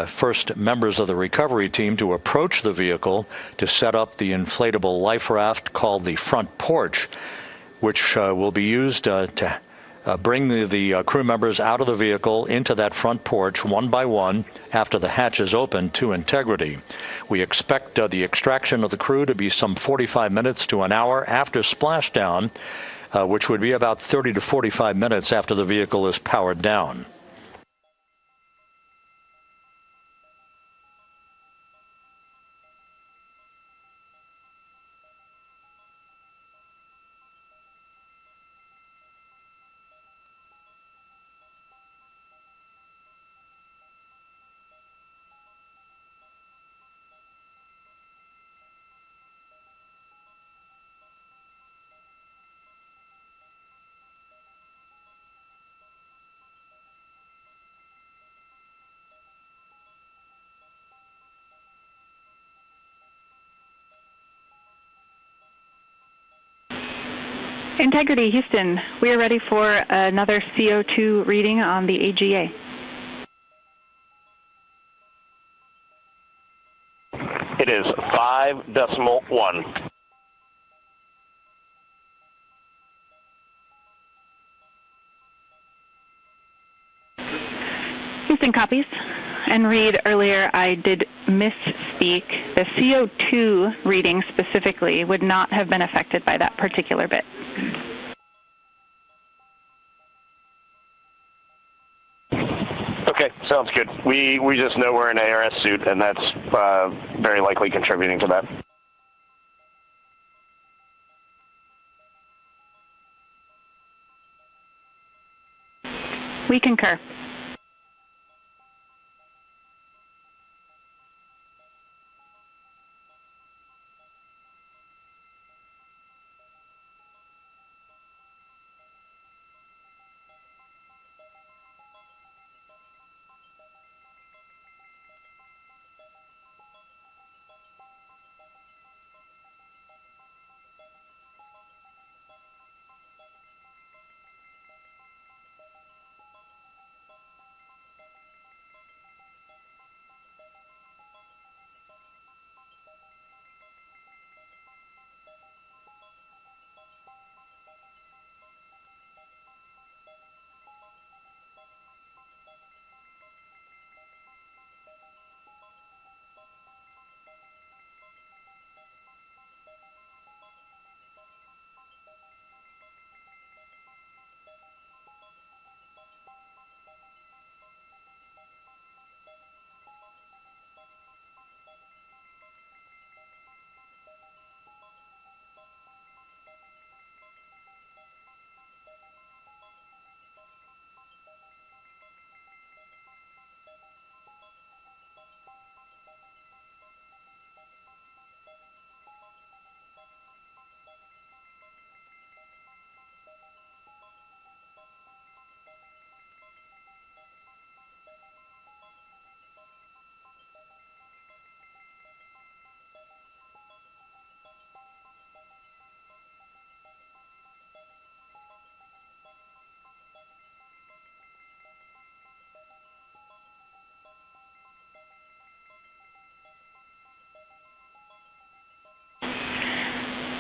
first members of the recovery team to approach the vehicle to set up the inflatable life raft called the front porch, which will be used to bring the crew members out of the vehicle into that front porch one by one after the hatch is open to integrity. We expect the extraction of the crew to be some 45 minutes to an hour after splashdown, which would be about 30 to 45 minutes after the vehicle is powered down. Integrity, Houston, we are ready for another CO2 reading on the AGA. It is 5.1. Houston copies. And read earlier, I did misspeak. The CO2 reading specifically would not have been affected by that particular bit. Okay, sounds good. We just know we're in an ARS suit, and that's very likely contributing to that. We concur.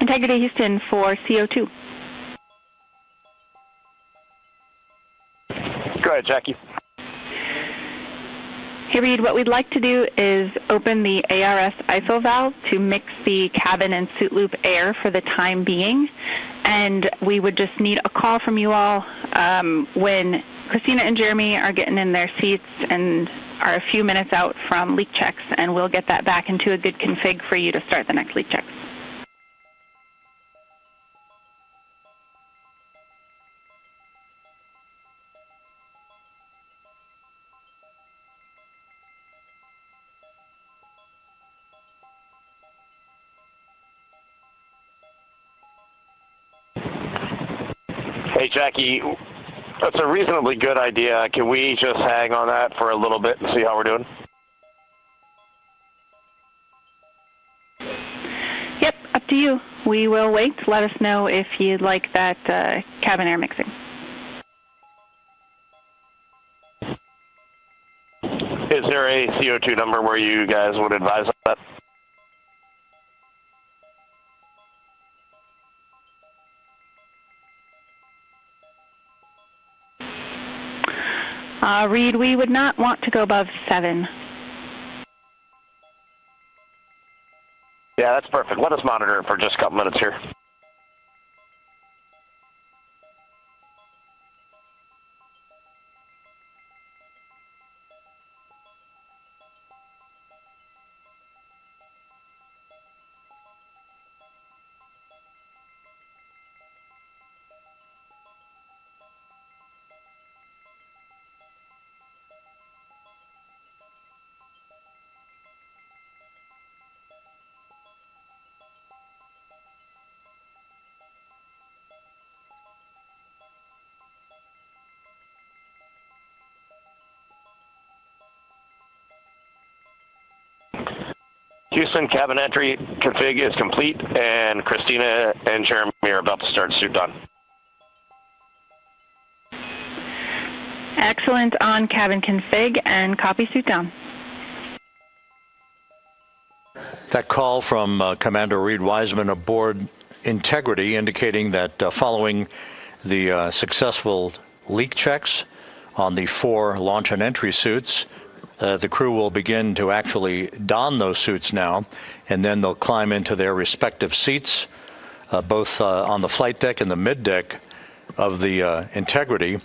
Integrity, Houston, for CO2. Go ahead, Jackie. Hey, Reed, what we'd like to do is open the ARS ISO valve to mix the cabin and suit loop air for the time being. And we would just need a call from you all when Christina and Jeremy are getting in their seats and are a few minutes out from leak checks, and we'll get that back into a good config for you to start the next leak checks. Hey, Jackie, that's a reasonably good idea. Can we just hang on that for a little bit and see how we're doing? Yep, up to you. We will wait. Let us know if you'd like that cabin air mixing. Is there a CO2 number where you guys would advise that? Reed, we would not want to go above 7. Yeah, that's perfect. Let us monitor it for just a couple minutes here. Houston, cabin entry config is complete, and Christina and Jeremy are about to start suit on. Excellent on cabin config, and copy suit down. That call from Commander Reed Wiseman aboard Integrity indicating that following the successful leak checks on the 4 launch and entry suits, the crew will begin to actually don those suits now, and then they'll climb into their respective seats, both on the flight deck and the mid deck of the Integrity,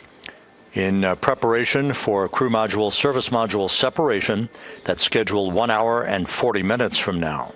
in preparation for crew module, service module separation that's scheduled 1 hour and 40 minutes from now.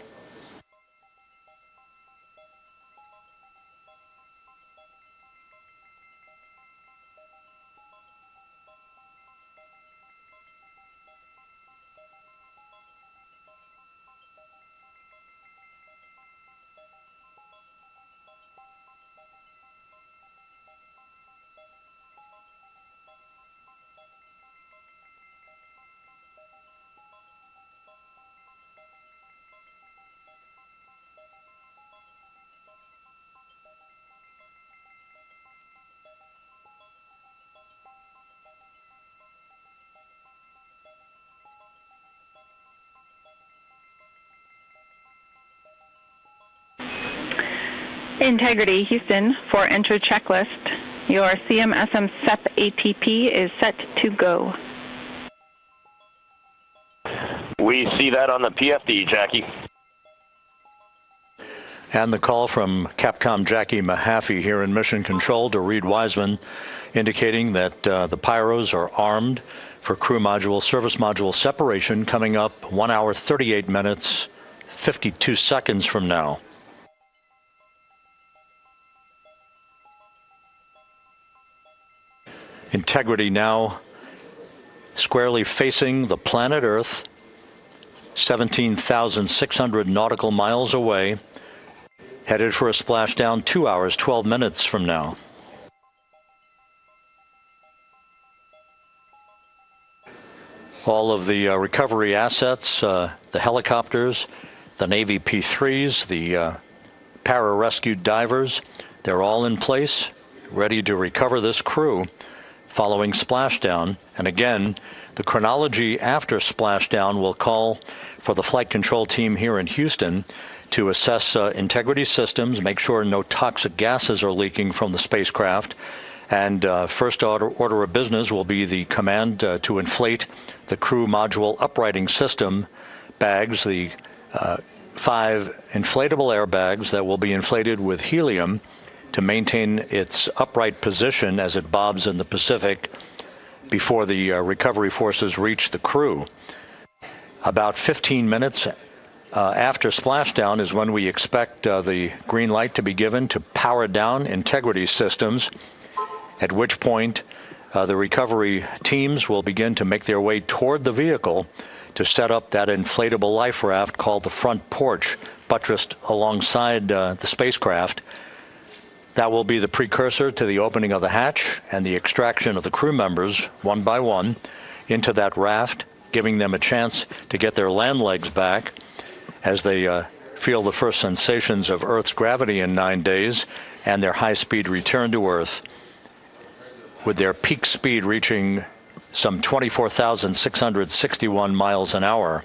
Integrity, Houston, for enter checklist. Your CMSM SEP ATP is set to go. We see that on the PFD, Jackie. And the call from Capcom Jackie Mahaffey here in Mission Control to Reed Wiseman, indicating that the pyros are armed for crew module, service module separation coming up 1 hour, 38 minutes, 52 seconds from now. Integrity now squarely facing the planet Earth, 17,600 nautical miles away, headed for a splashdown 2 hours, 12 minutes from now. All of the recovery assets, the helicopters, the Navy P-3s, the para-rescue divers, they're all in place, ready to recover this crew following splashdown. And again, the chronology after splashdown will call for the flight control team here in Houston to assess integrity systems, make sure no toxic gases are leaking from the spacecraft. And first order of business will be the command to inflate the crew module uprighting system bags, the 5 inflatable airbags that will be inflated with helium to maintain its upright position as it bobs in the Pacific before the recovery forces reach the crew. About 15 minutes after splashdown is when we expect the green light to be given to power down integrity systems, at which point the recovery teams will begin to make their way toward the vehicle to set up that inflatable life raft called the front porch, buttressed alongside the spacecraft. That will be the precursor to the opening of the hatch and the extraction of the crew members, one by one, into that raft, giving them a chance to get their land legs back as they feel the first sensations of Earth's gravity in 9 days and their high-speed return to Earth, with their peak speed reaching some 24,661 miles an hour.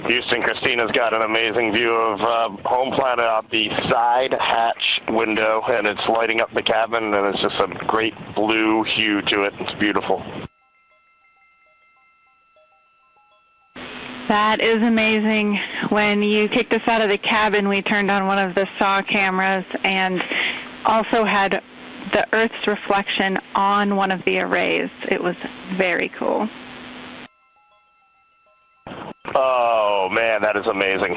Houston, Christina's got an amazing view of home planet out the side hatch window, and it's lighting up the cabin, and it's just a great blue hue to it. It's beautiful. That is amazing. When you kicked us out of the cabin, we turned on one of the SAW cameras and also had the Earth's reflection on one of the arrays. It was very cool. Oh, man, that is amazing.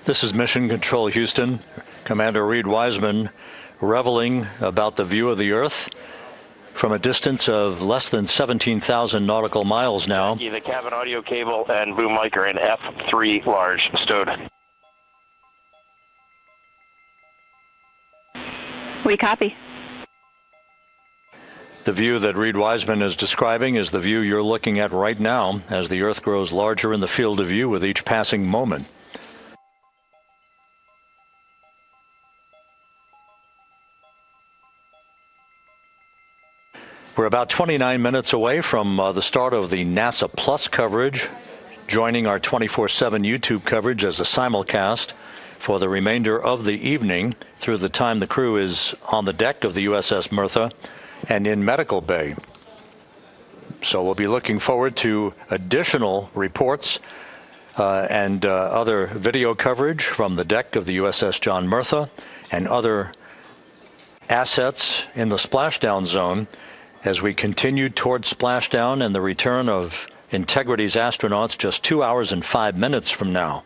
This is Mission Control Houston. Commander Reed Wiseman reveling about the view of the Earth from a distance of less than 17,000 nautical miles now. The cabin audio cable and boom mic are in F3 large stowed. We copy. The view that Reed Wiseman is describing is the view you're looking at right now as the Earth grows larger in the field of view with each passing moment. We're about 29 minutes away from the start of the NASA Plus coverage, joining our 24/7 YouTube coverage as a simulcast for the remainder of the evening through the time the crew is on the deck of the USS Mertha and in medical bay. So we'll be looking forward to additional reports and other video coverage from the deck of the USS John Murtha and other assets in the splashdown zone as we continue toward splashdown and the return of Integrity's astronauts just 2 hours and 5 minutes from now.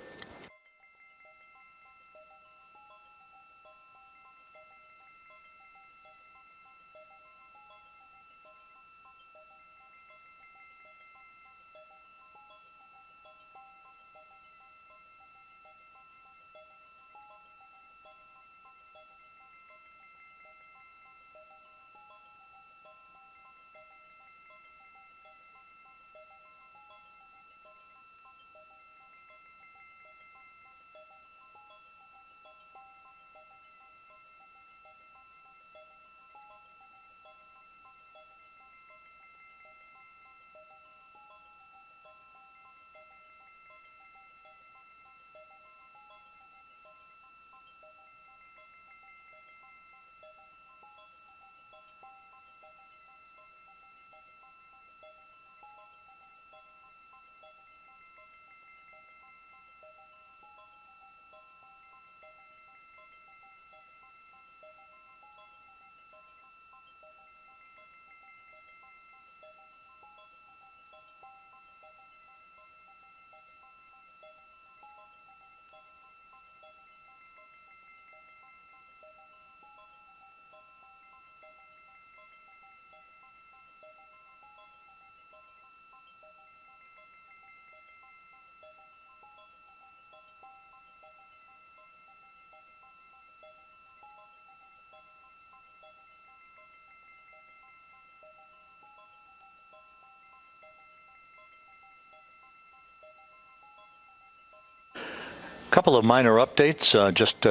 Couple of minor updates, just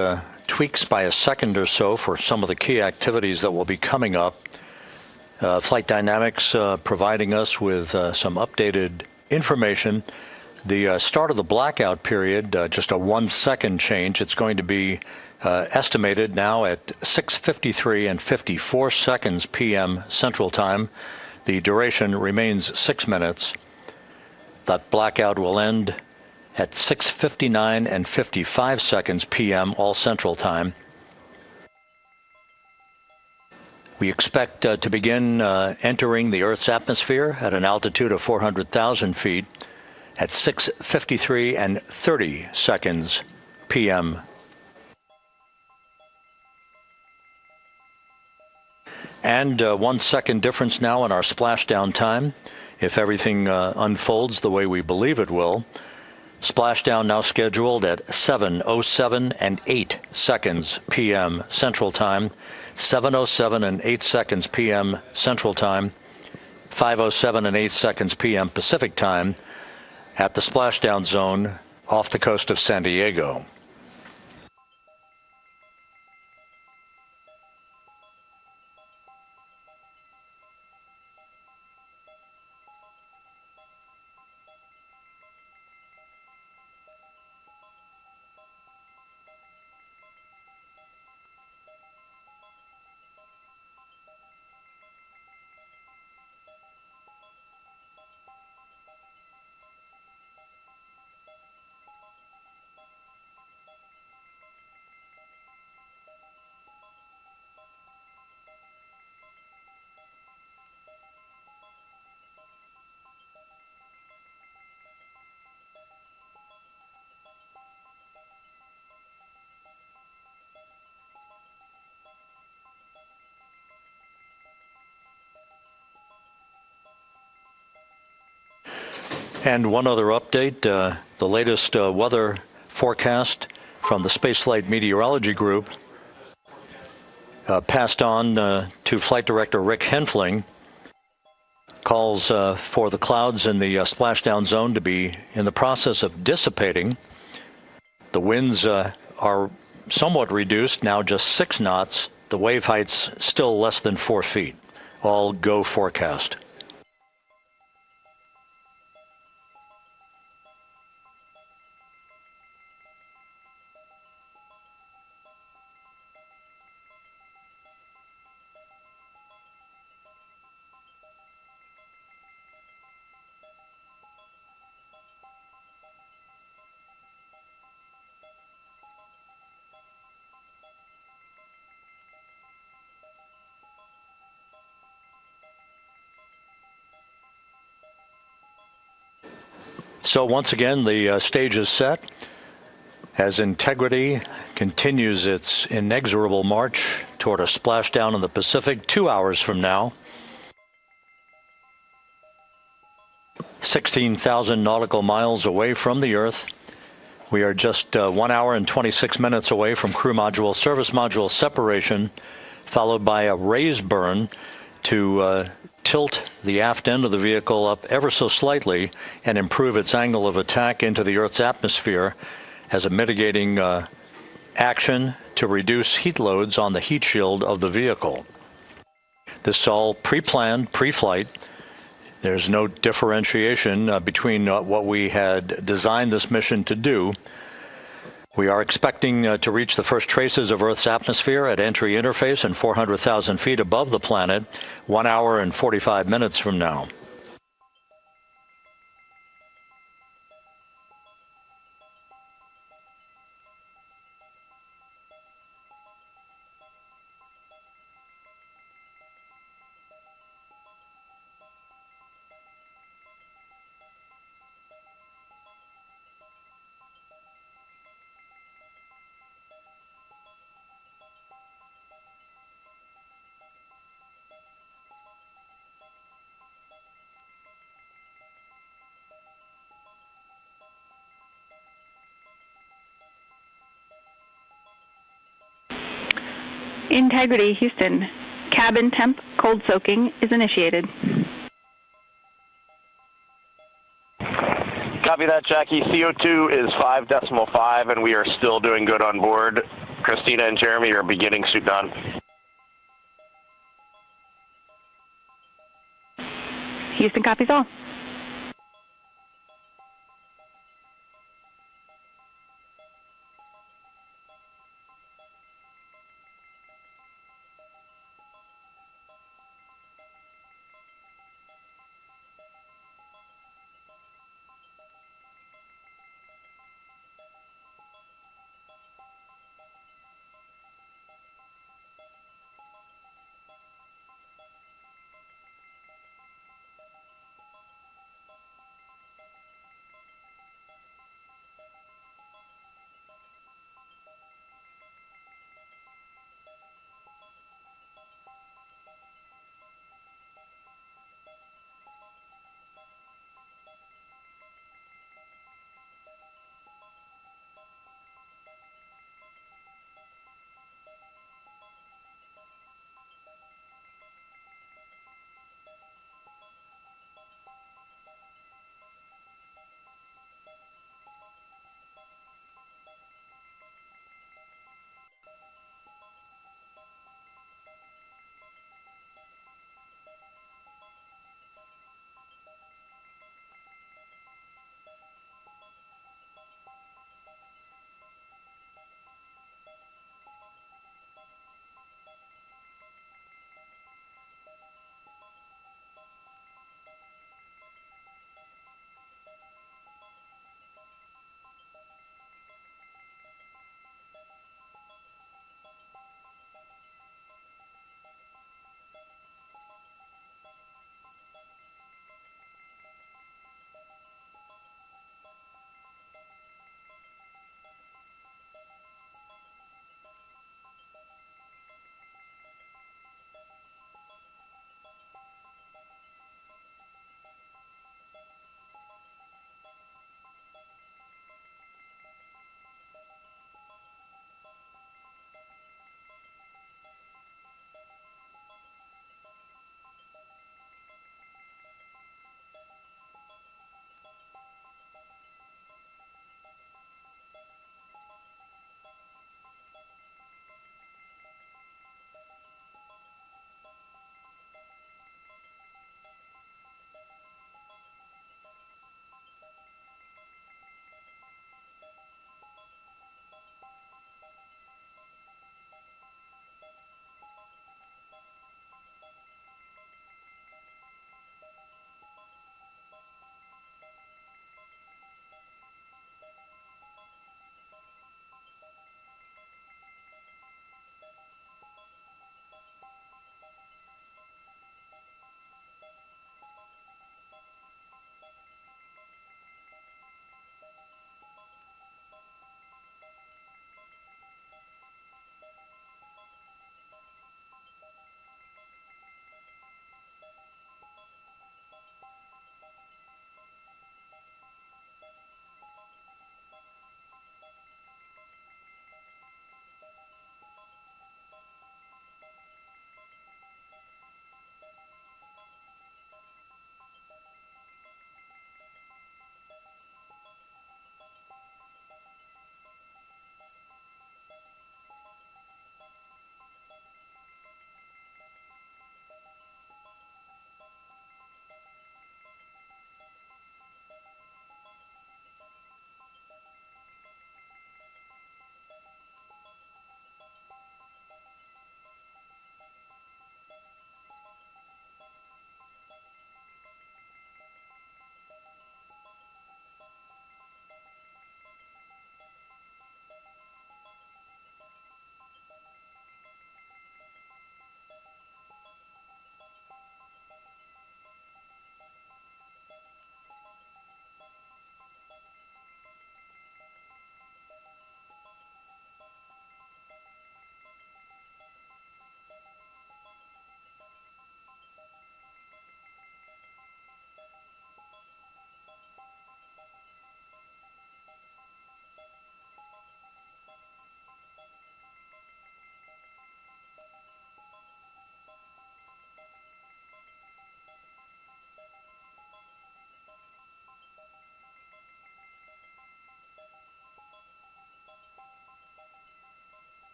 tweaks by a second or so for some of the key activities that will be coming up. Flight Dynamics providing us with some updated information. The start of the blackout period, just a 1 second change. It's going to be estimated now at 6:53 and 54 seconds p.m. Central Time. The duration remains 6 minutes. That blackout will end at 6:59 and 55 seconds p.m. all Central Time. We expect to begin entering the Earth's atmosphere at an altitude of 400,000 feet at 6:53 and 30 seconds p.m. And 1 second difference now in our splashdown time, if everything unfolds the way we believe it will. Splashdown now scheduled at 7:07 and 8 seconds p.m. Central Time, 7:07 and 8 seconds p.m. Central Time, 5:07 and 8 seconds p.m. Pacific Time at the splashdown zone off the coast of San Diego. And one other update, the latest weather forecast from the Spaceflight Meteorology Group passed on to Flight Director Rick Henfling, calls for the clouds in the splashdown zone to be in the process of dissipating. The winds are somewhat reduced, now just 6 knots. The wave height's still less than 4 feet. All go forecast. So once again, the stage is set as Integrity continues its inexorable march toward a splashdown in the Pacific 2 hours from now. 16,000 nautical miles away from the Earth. We are just 1 hour and 26 minutes away from crew module, service module separation, followed by a raise burn to tilt the aft end of the vehicle up ever so slightly and improve its angle of attack into the Earth's atmosphere as a mitigating action to reduce heat loads on the heat shield of the vehicle. This is all pre-planned, pre-flight. There's no differentiation between what we had designed this mission to do. We are expecting to reach the first traces of Earth's atmosphere at entry interface and 400,000 feet above the planet 1 hour and 45 minutes from now. Integrity, Houston. Cabin temp cold soaking is initiated. Copy that, Jackie. CO2 is 5.5, and we are still doing good on board. Christina and Jeremy are beginning suit done. Houston copies all.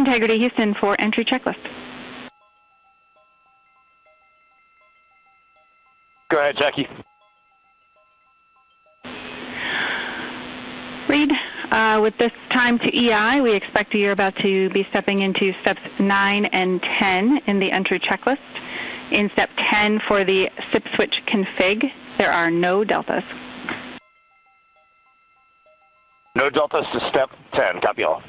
Integrity Houston for entry checklist. Go ahead, Jackie. Read, with this time to EI, we expect you're about to be stepping into steps 9 and 10 in the entry checklist. In step 10 for the SIP switch config, there are no deltas. No deltas to step 10. Copy all.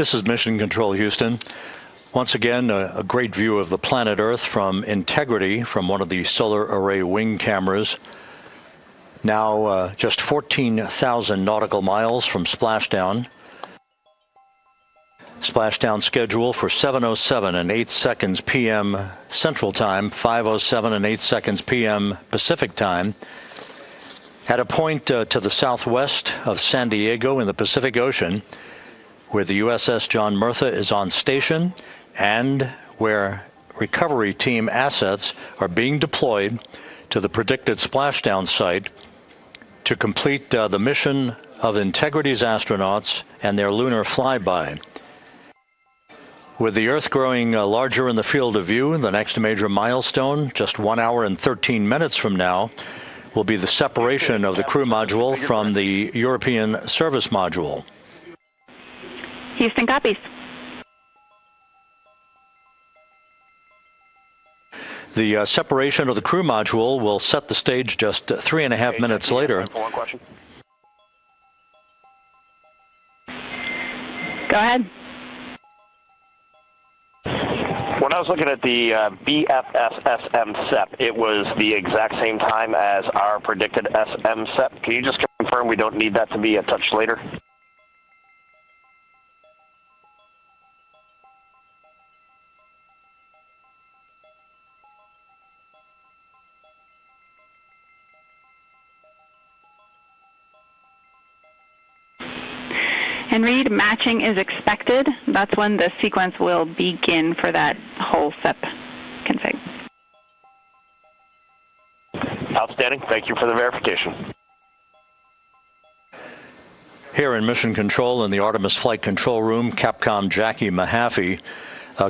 This is Mission Control Houston. Once again, a great view of the planet Earth from Integrity from one of the solar array wing cameras. Now just 14,000 nautical miles from splashdown. Splashdown schedule for 7:07 and 8 seconds p.m. Central Time, 5:07 and 8 seconds p.m. Pacific Time. At a point to the southwest of San Diego in the Pacific Ocean, where the USS John Murtha is on station and where recovery team assets are being deployed to the predicted splashdown site to complete the mission of Integrity's astronauts and their lunar flyby. With the Earth growing larger in the field of view, the next major milestone, just 1 hour and 13 minutes from now, will be the separation of the crew module from the European service module. Houston copies. The separation of the crew module will set the stage just 3.5 minutes later. One question. Go ahead. When I was looking at the BFS-SM SEP, it was the exact same time as our predicted SM SEP. Can you just confirm we don't need that to be a touch later? And Reed, matching is expected. That's when the sequence will begin for that whole SEP config. Outstanding. Thank you for the verification. Here in Mission Control in the Artemis Flight Control Room, Capcom Jackie Mahaffey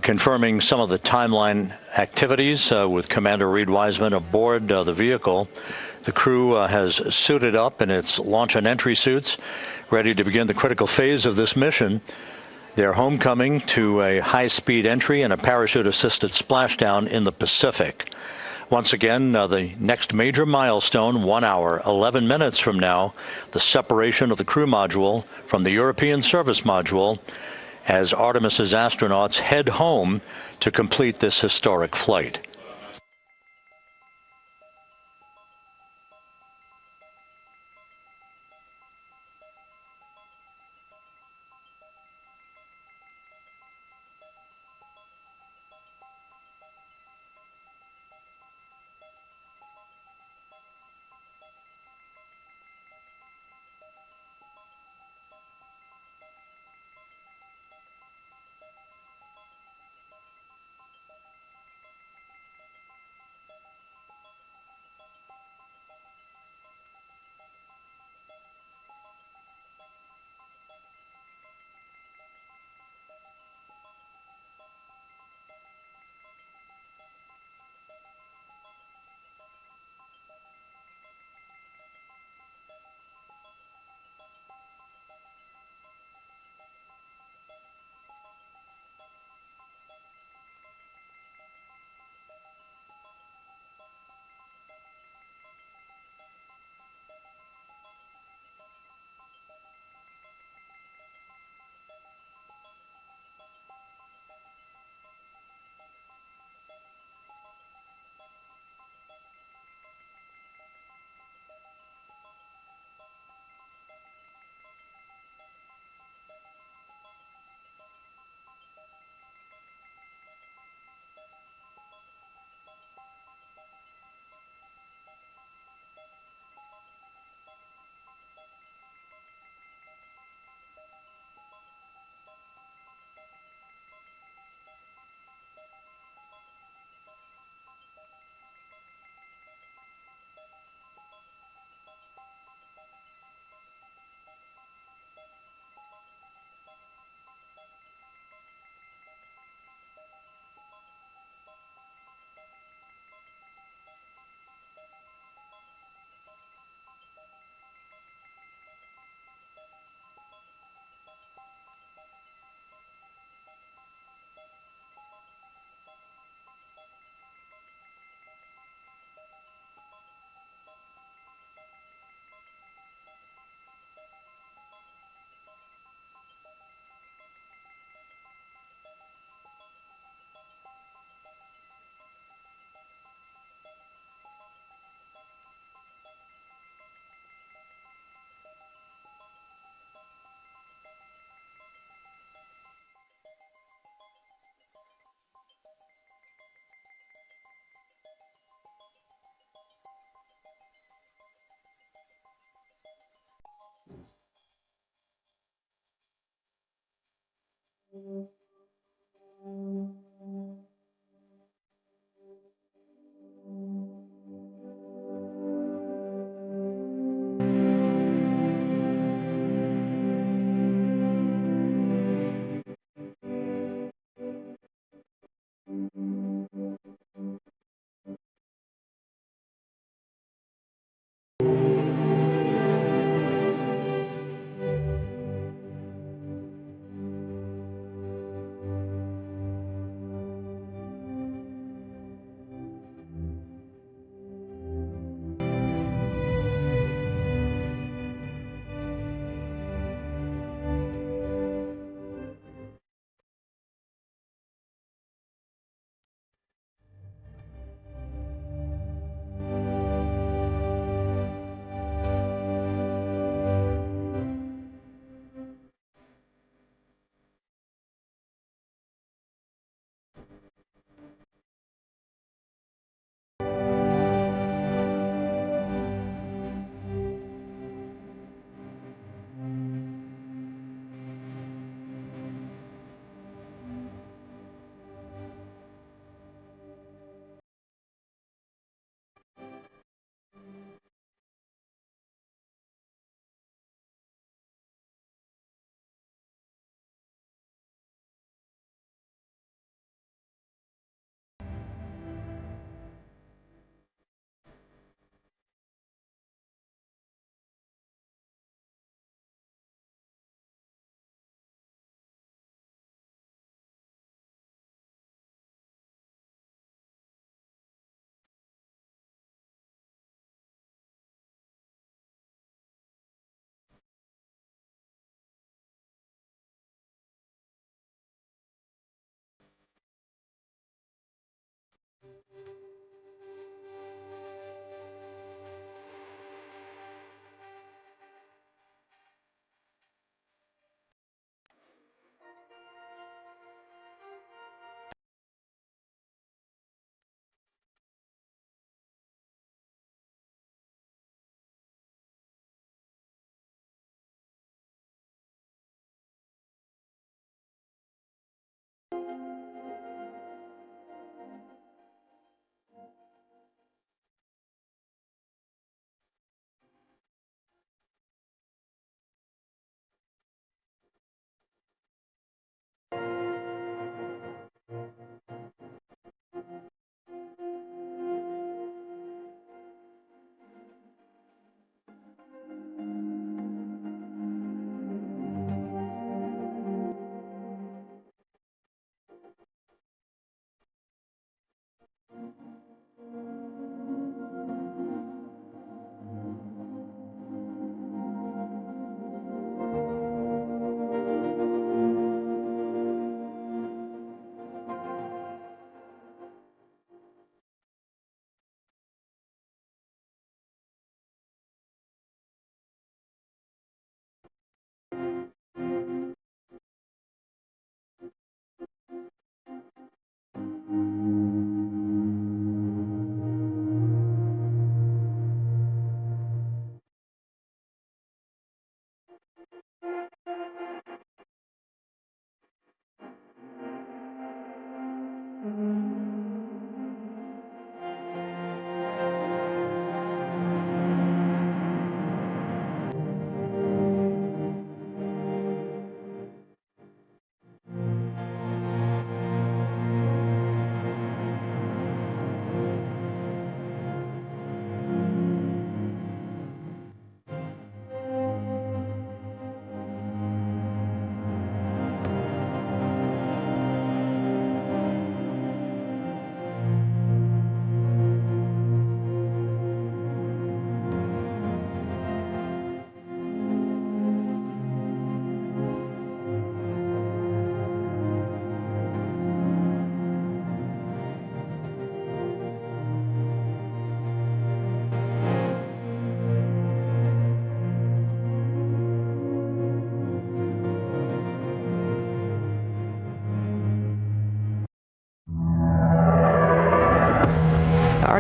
confirming some of the timeline activities with Commander Reed Wiseman aboard the vehicle. The crew has suited up in its launch and entry suits, ready to begin the critical phase of this mission. They're homecoming to a high-speed entry and a parachute-assisted splashdown in the Pacific. Once again, the next major milestone, 1 hour, 11 minutes from now, the separation of the crew module from the European service module as Artemis's astronauts head home to complete this historic flight.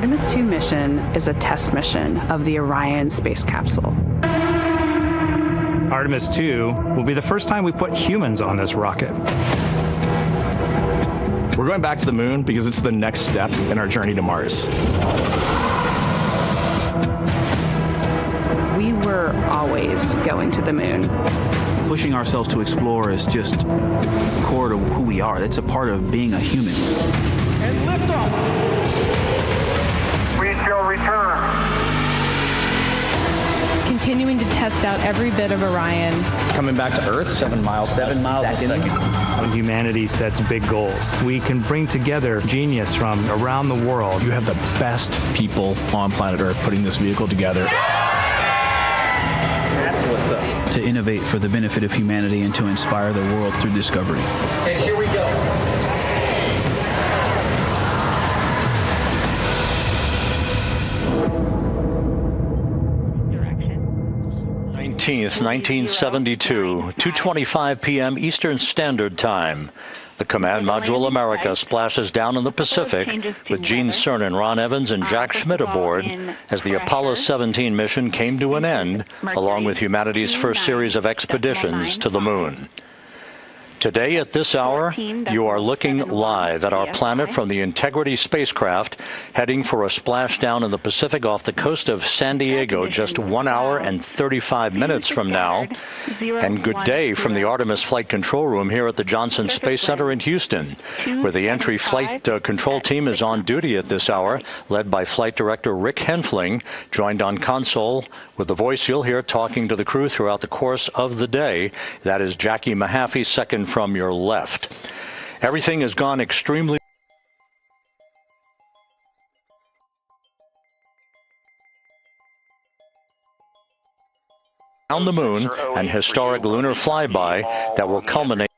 Artemis II mission is a test mission of the Orion space capsule. Artemis II will be the first time we put humans on this rocket. We're going back to the moon because it's the next step in our journey to Mars. We were always going to the moon. Pushing ourselves to explore is just core to who we are. That's a part of being a human. And liftoff. We shall return. Continuing to test out every bit of Orion. Coming back to Earth, 7 miles a second. When humanity sets big goals, we can bring together genius from around the world. You have the best people on planet Earth putting this vehicle together. That's what's up. To innovate for the benefit of humanity and to inspire the world through discovery. And here we go. 19th, 1972, 2:25 p.m. Eastern Standard Time. The Command Module America splashes down in the Pacific with Gene Cernan, Ron Evans, and Jack Schmidt aboard as the Apollo 17 mission came to an end, along with humanity's first series of expeditions to the moon. Today at this hour, you are looking live at our planet from the Integrity spacecraft, heading for a splashdown in the Pacific off the coast of San Diego just 1 hour and 35 minutes from now. And good day from the Artemis Flight Control Room here at the Johnson Space Center in Houston, where the entry flight control team is on duty at this hour, led by Flight Director Rick Henfling, joined on console with the voice you'll hear talking to the crew throughout the course of the day. That is Jackie Mahaffey, second from your left. Everything has gone extremely on the moon, an historic lunar flyby that will culminate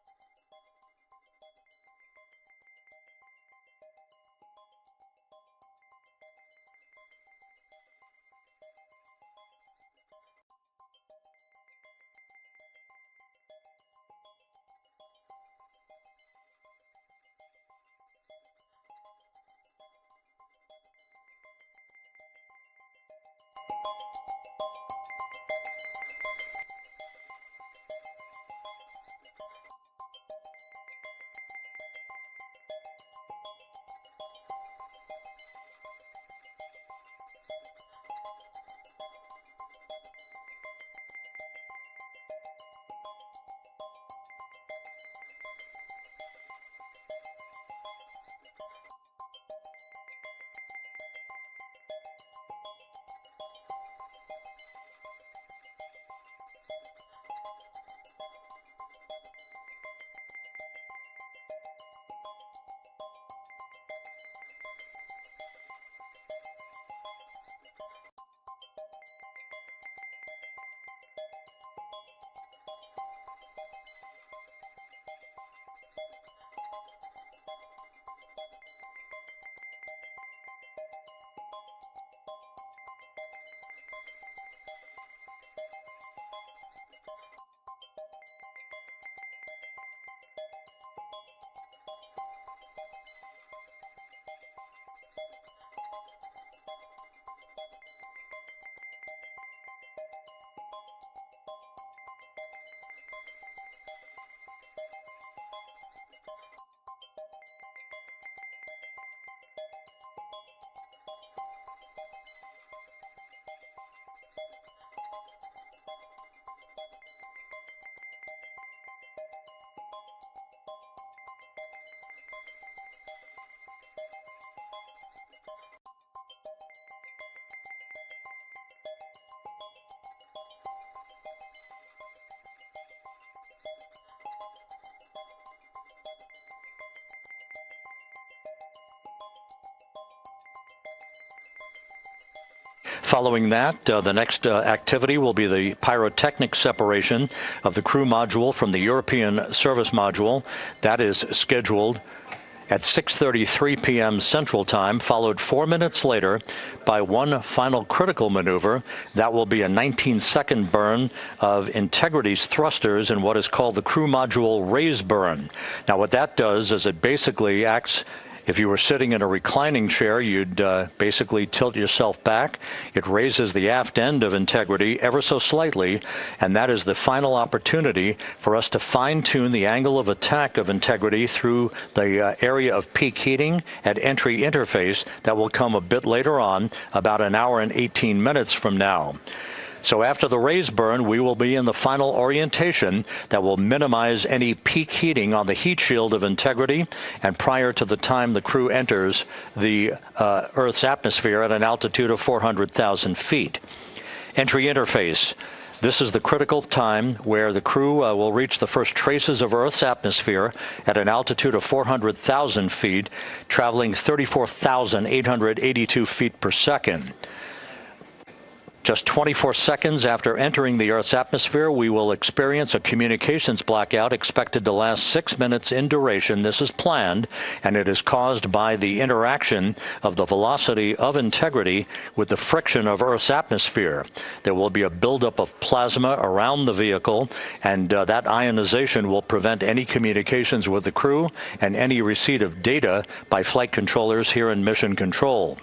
Following that, the next activity will be the pyrotechnic separation of the crew module from the European service module. That is scheduled at 6:33 p.m. Central Time, followed 4 minutes later by one final critical maneuver. That will be a 19-second burn of Integrity's thrusters in what is called the crew module raise burn. Now, what that does is it basically acts If you were sitting in a reclining chair, you'd basically tilt yourself back. It raises the aft end of Integrity ever so slightly, and that is the final opportunity for us to fine-tune the angle of attack of Integrity through the area of peak heating at entry interface that will come a bit later on, about an hour and 18 minutes from now. So after the raise burn, we will be in the final orientation that will minimize any peak heating on the heat shield of Integrity, and prior to the time the crew enters the Earth's atmosphere at an altitude of 400,000 feet. Entry interface. This is the critical time where the crew will reach the first traces of Earth's atmosphere at an altitude of 400,000 feet, traveling 34,882 feet per second. Just 24 seconds after entering the Earth's atmosphere, we will experience a communications blackout expected to last 6 minutes in duration. This is planned, and it is caused by the interaction of the velocity of Integrity with the friction of Earth's atmosphere. There will be a buildup of plasma around the vehicle, and that ionization will prevent any communications with the crew and any receipt of data by flight controllers here in Mission Control.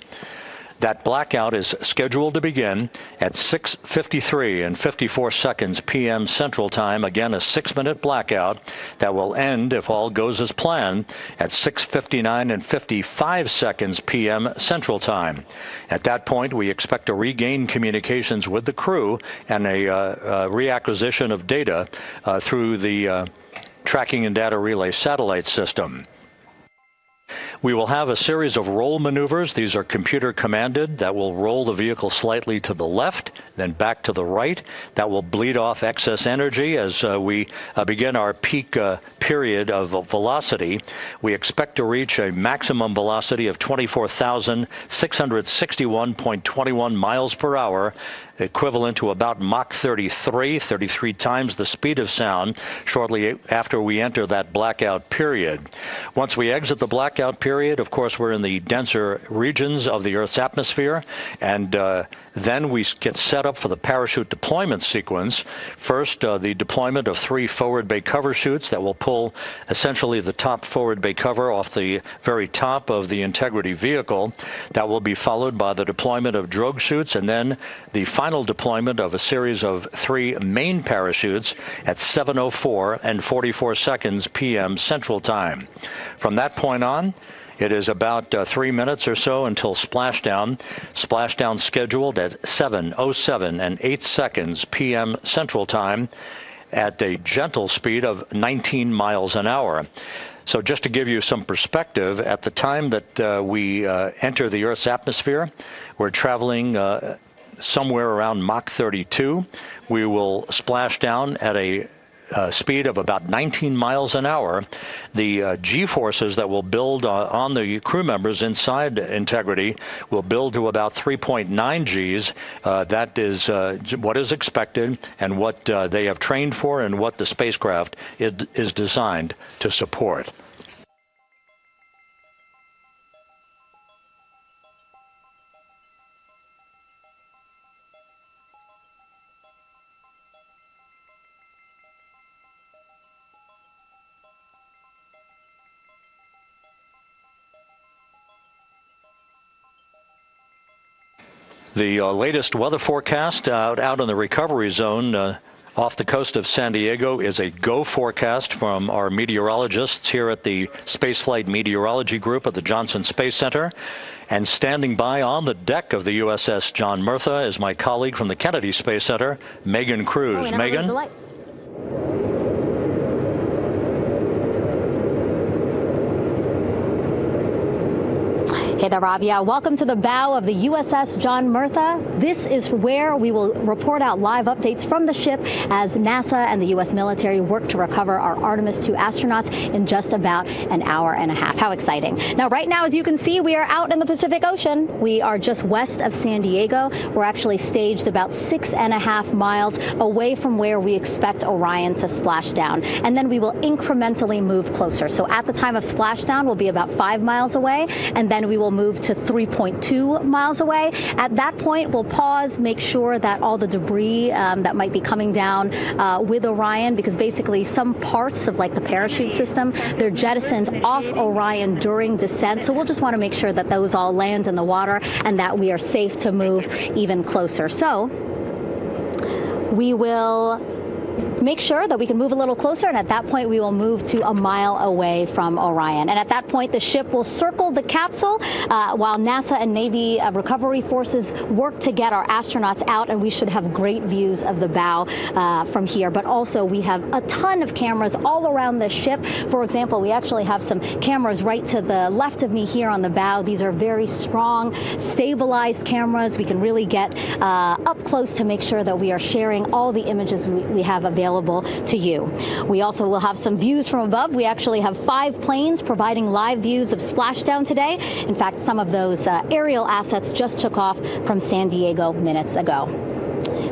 That blackout is scheduled to begin at 6:53 and 54 seconds p.m. Central Time. Again, a 6-minute blackout that will end, if all goes as planned, at 6:59 and 55 seconds p.m. Central Time. At that point, we expect to regain communications with the crew and a reacquisition of data through the Tracking and Data Relay satellite system. We will have a series of roll maneuvers. These are computer commanded that will roll the vehicle slightly to the left, then back to the right. That will bleed off excess energy as we begin our peak period of velocity. We expect to reach a maximum velocity of 24,661.21 miles per hour, equivalent to about Mach 33 times the speed of sound, shortly after we enter that blackout period. Once we exit the blackout period, of course, we're in the denser regions of the Earth's atmosphere, and then we get set up for the parachute deployment sequence. First, the deployment of 3 forward bay cover chutes that will pull essentially the top forward bay cover off the very top of the Integrity vehicle. That will be followed by the deployment of drogue chutes, and then the final deployment of a series of 3 main parachutes at 7:04 and 44 seconds p.m. Central Time. From that point on, it is about 3 minutes or so until splashdown. Splashdown scheduled at 7:07 and 8 seconds p.m. Central Time at a gentle speed of 19 miles an hour. So just to give you some perspective, at the time that we enter the Earth's atmosphere, we're traveling somewhere around Mach 32. We will splash down at a speed of about 19 miles an hour. The G-forces that will build on the crew members inside Integrity will build to about 3.9 Gs. That is what is expected and what they have trained for and what the spacecraft is designed to support. The latest weather forecast out in the recovery zone off the coast of San Diego is a GO forecast from our meteorologists here at the Spaceflight Meteorology Group at the Johnson Space Center. And standing by on the deck of the USS John Murtha is my colleague from the Kennedy Space Center, Megan Cruz. Megan? Hey there, Rob. Yeah, welcome to the bow of the USS John Murtha. This is where we will report out live updates from the ship as NASA and the U.S. military work to recover our Artemis II astronauts in just about an hour and a half. How exciting. Now, right now, as you can see, we are out in the Pacific Ocean. We are just west of San Diego. We're actually staged about 6.5 miles away from where we expect Orion to splash down. And then we will incrementally move closer. So at the time of splashdown, we'll be about 5 miles away, and then we will will move to 3.2 miles away. At that point, we'll pause, make sure that all the debris that might be coming down with Orion, because basically some parts of like the parachute system, they're jettisoned off Orion during descent. So we'll just want to make sure that those all land in the water and that we are safe to move even closer. So we will make sure that we can move a little closer, and at that point we will move to a mile away from Orion. And at that point the ship will circle the capsule while NASA and Navy recovery forces work to get our astronauts out, and we should have great views of the bow from here. But also we have a ton of cameras all around the ship. For example, we actually have some cameras right to the left of me here on the bow. These are very strong, stabilized cameras. We can really get up close to make sure that we are sharing all the images we have available to you. We also will have some views from above. We actually have 5 planes providing live views of splashdown today. In fact, some of those aerial assets just took off from San Diego minutes ago.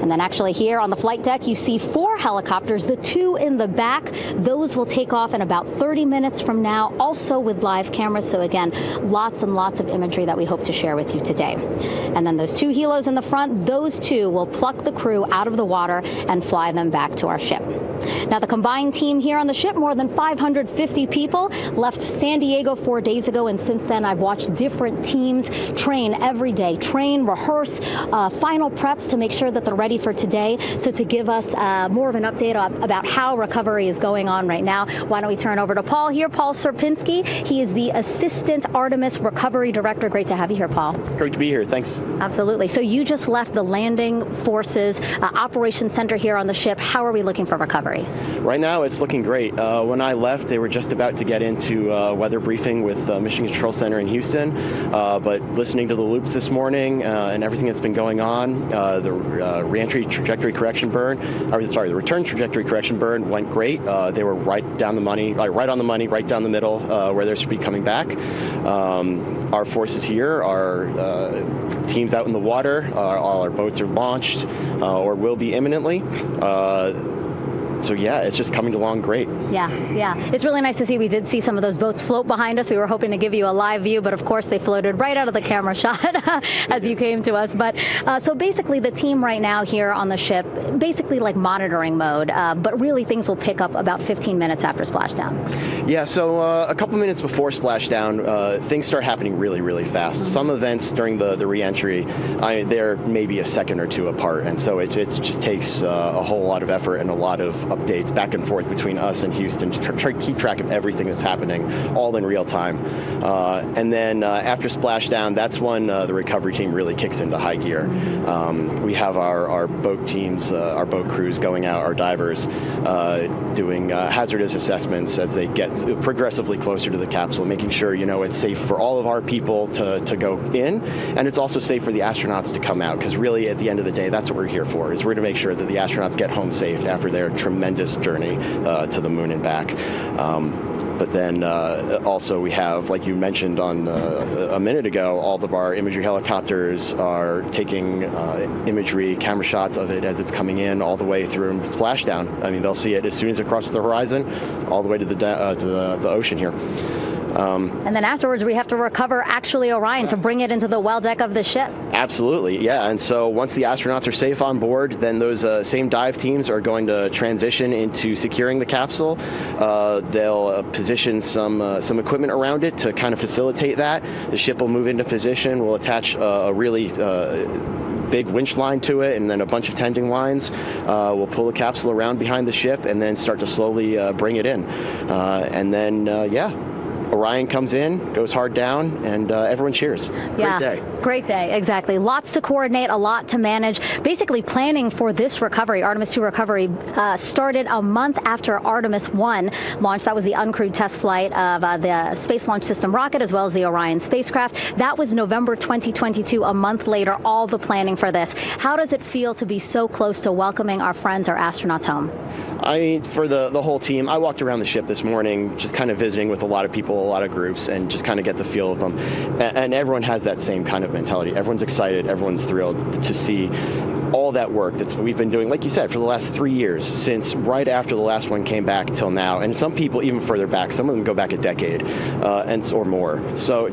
And then actually here on the flight deck, you see 4 helicopters, the 2 in the back. Those will take off in about 30 minutes from now, also with live cameras. So again, lots and lots of imagery that we hope to share with you today. And then those 2 helos in the front, those 2 will pluck the crew out of the water and fly them back to our ship. Now, the combined team here on the ship, more than 550 people, left San Diego 4 days ago, and since then I've watched different teams train every day, rehearse, final preps to make sure that they're ready for today. So to give us more of an update about how recovery is going on right now, why don't we turn over to Paul here, Paul Sierpinski. He is the Assistant Artemis Recovery Director. Great to have you here, Paul. Great to be here. Thanks. Absolutely. So you just left the landing forces operations center here on the ship. How are we looking for recovery? Right now, it's looking great. When I left, they were just about to get into weather briefing with Mission Control Center in Houston. But listening to the loops this morning and everything that's been going on, the reentry trajectory correction burn, the return trajectory correction burn went great. They were right down the money, right on the money, right down the middle, where they should be coming back. Our forces here, our teams out in the water, all our boats are launched or will be imminently. So yeah, it's just coming along great. Yeah. It's really nice to see. We did see some of those boats float behind us. We were hoping to give you a live view, but of course they floated right out of the camera shot as you came to us. But so basically the team right now here on the ship, basically like monitoring mode, but really things will pick up about 15 minutes after splashdown. Yeah, so a couple minutes before splashdown, things start happening really, really fast. Mm-hmm. Some events during the re-entry, they're maybe a second or 2 apart, and so it just takes a whole lot of effort and a lot of updates back and forth between us and Houston to try to keep track of everything that's happening, all in real time. And then after splashdown, that's when the recovery team really kicks into high gear. We have our boat teams, our boat crews going out, our divers doing hazardous assessments as they get progressively closer to the capsule, making sure it's safe for all of our people to go in, and it's also safe for the astronauts to come out, because really at the end of the day, that's what we're here for, is we're to make sure that the astronauts get home safe after their tremendous journey to the moon and back. But then also we have, like you mentioned on a minute ago, all of our imagery helicopters are taking imagery, camera shots of it as it's coming in all the way through splashdown. I mean, they'll see it as soon as it crosses the horizon, all the way to the ocean here. And then afterwards, we have to recover actually Orion to bring it into the well deck of the ship. Absolutely, yeah. And so once the astronauts are safe on board, then those same dive teams are going to transition into securing the capsule. They'll position some equipment around it to kind of facilitate that. The ship will move into position. We'll attach a really big winch line to it, and then a bunch of tending lines. We'll pull the capsule around behind the ship and then start to slowly bring it in. And then, Orion comes in, goes hard down, and everyone cheers. Great day. Great day, exactly. Lots to coordinate, a lot to manage. Basically, planning for this recovery, Artemis II recovery, started a month after Artemis I launched. That was the uncrewed test flight of the Space Launch System rocket, as well as the Orion spacecraft. That was November 2022, a month later, all the planning for this. How does it feel to be so close to welcoming our friends, our astronauts, home? For the whole team, I walked around the ship this morning, just kind of visiting with a lot of people, a lot of groups, and just kind of get the feel of them. And everyone has that same kind of mentality. Everyone's excited. Everyone's thrilled to see all that work that we've been doing, like you said, for the last 3 years, since right after the last one came back till now, and some people even further back. Some of them go back a decade or more. So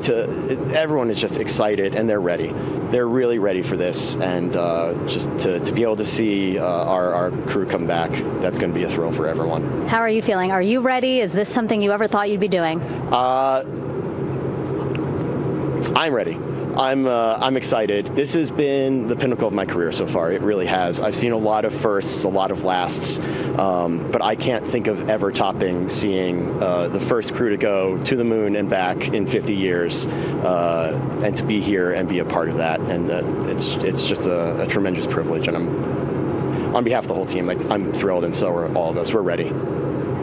everyone is just excited, and they're ready. They're really ready for this, and just to be able to see our crew come back, that's going to be a thrill for everyone. How are you feeling? Are you ready? Is this something you ever thought you'd be doing? I'm ready. I'm excited. This has been the pinnacle of my career so far. It really has. I've seen a lot of firsts, a lot of lasts, but I can't think of ever topping seeing the first crew to go to the moon and back in 50 years, and to be here and be a part of that. And it's just a tremendous privilege. And on behalf of the whole team, I'm thrilled, and so are all of us. We're ready.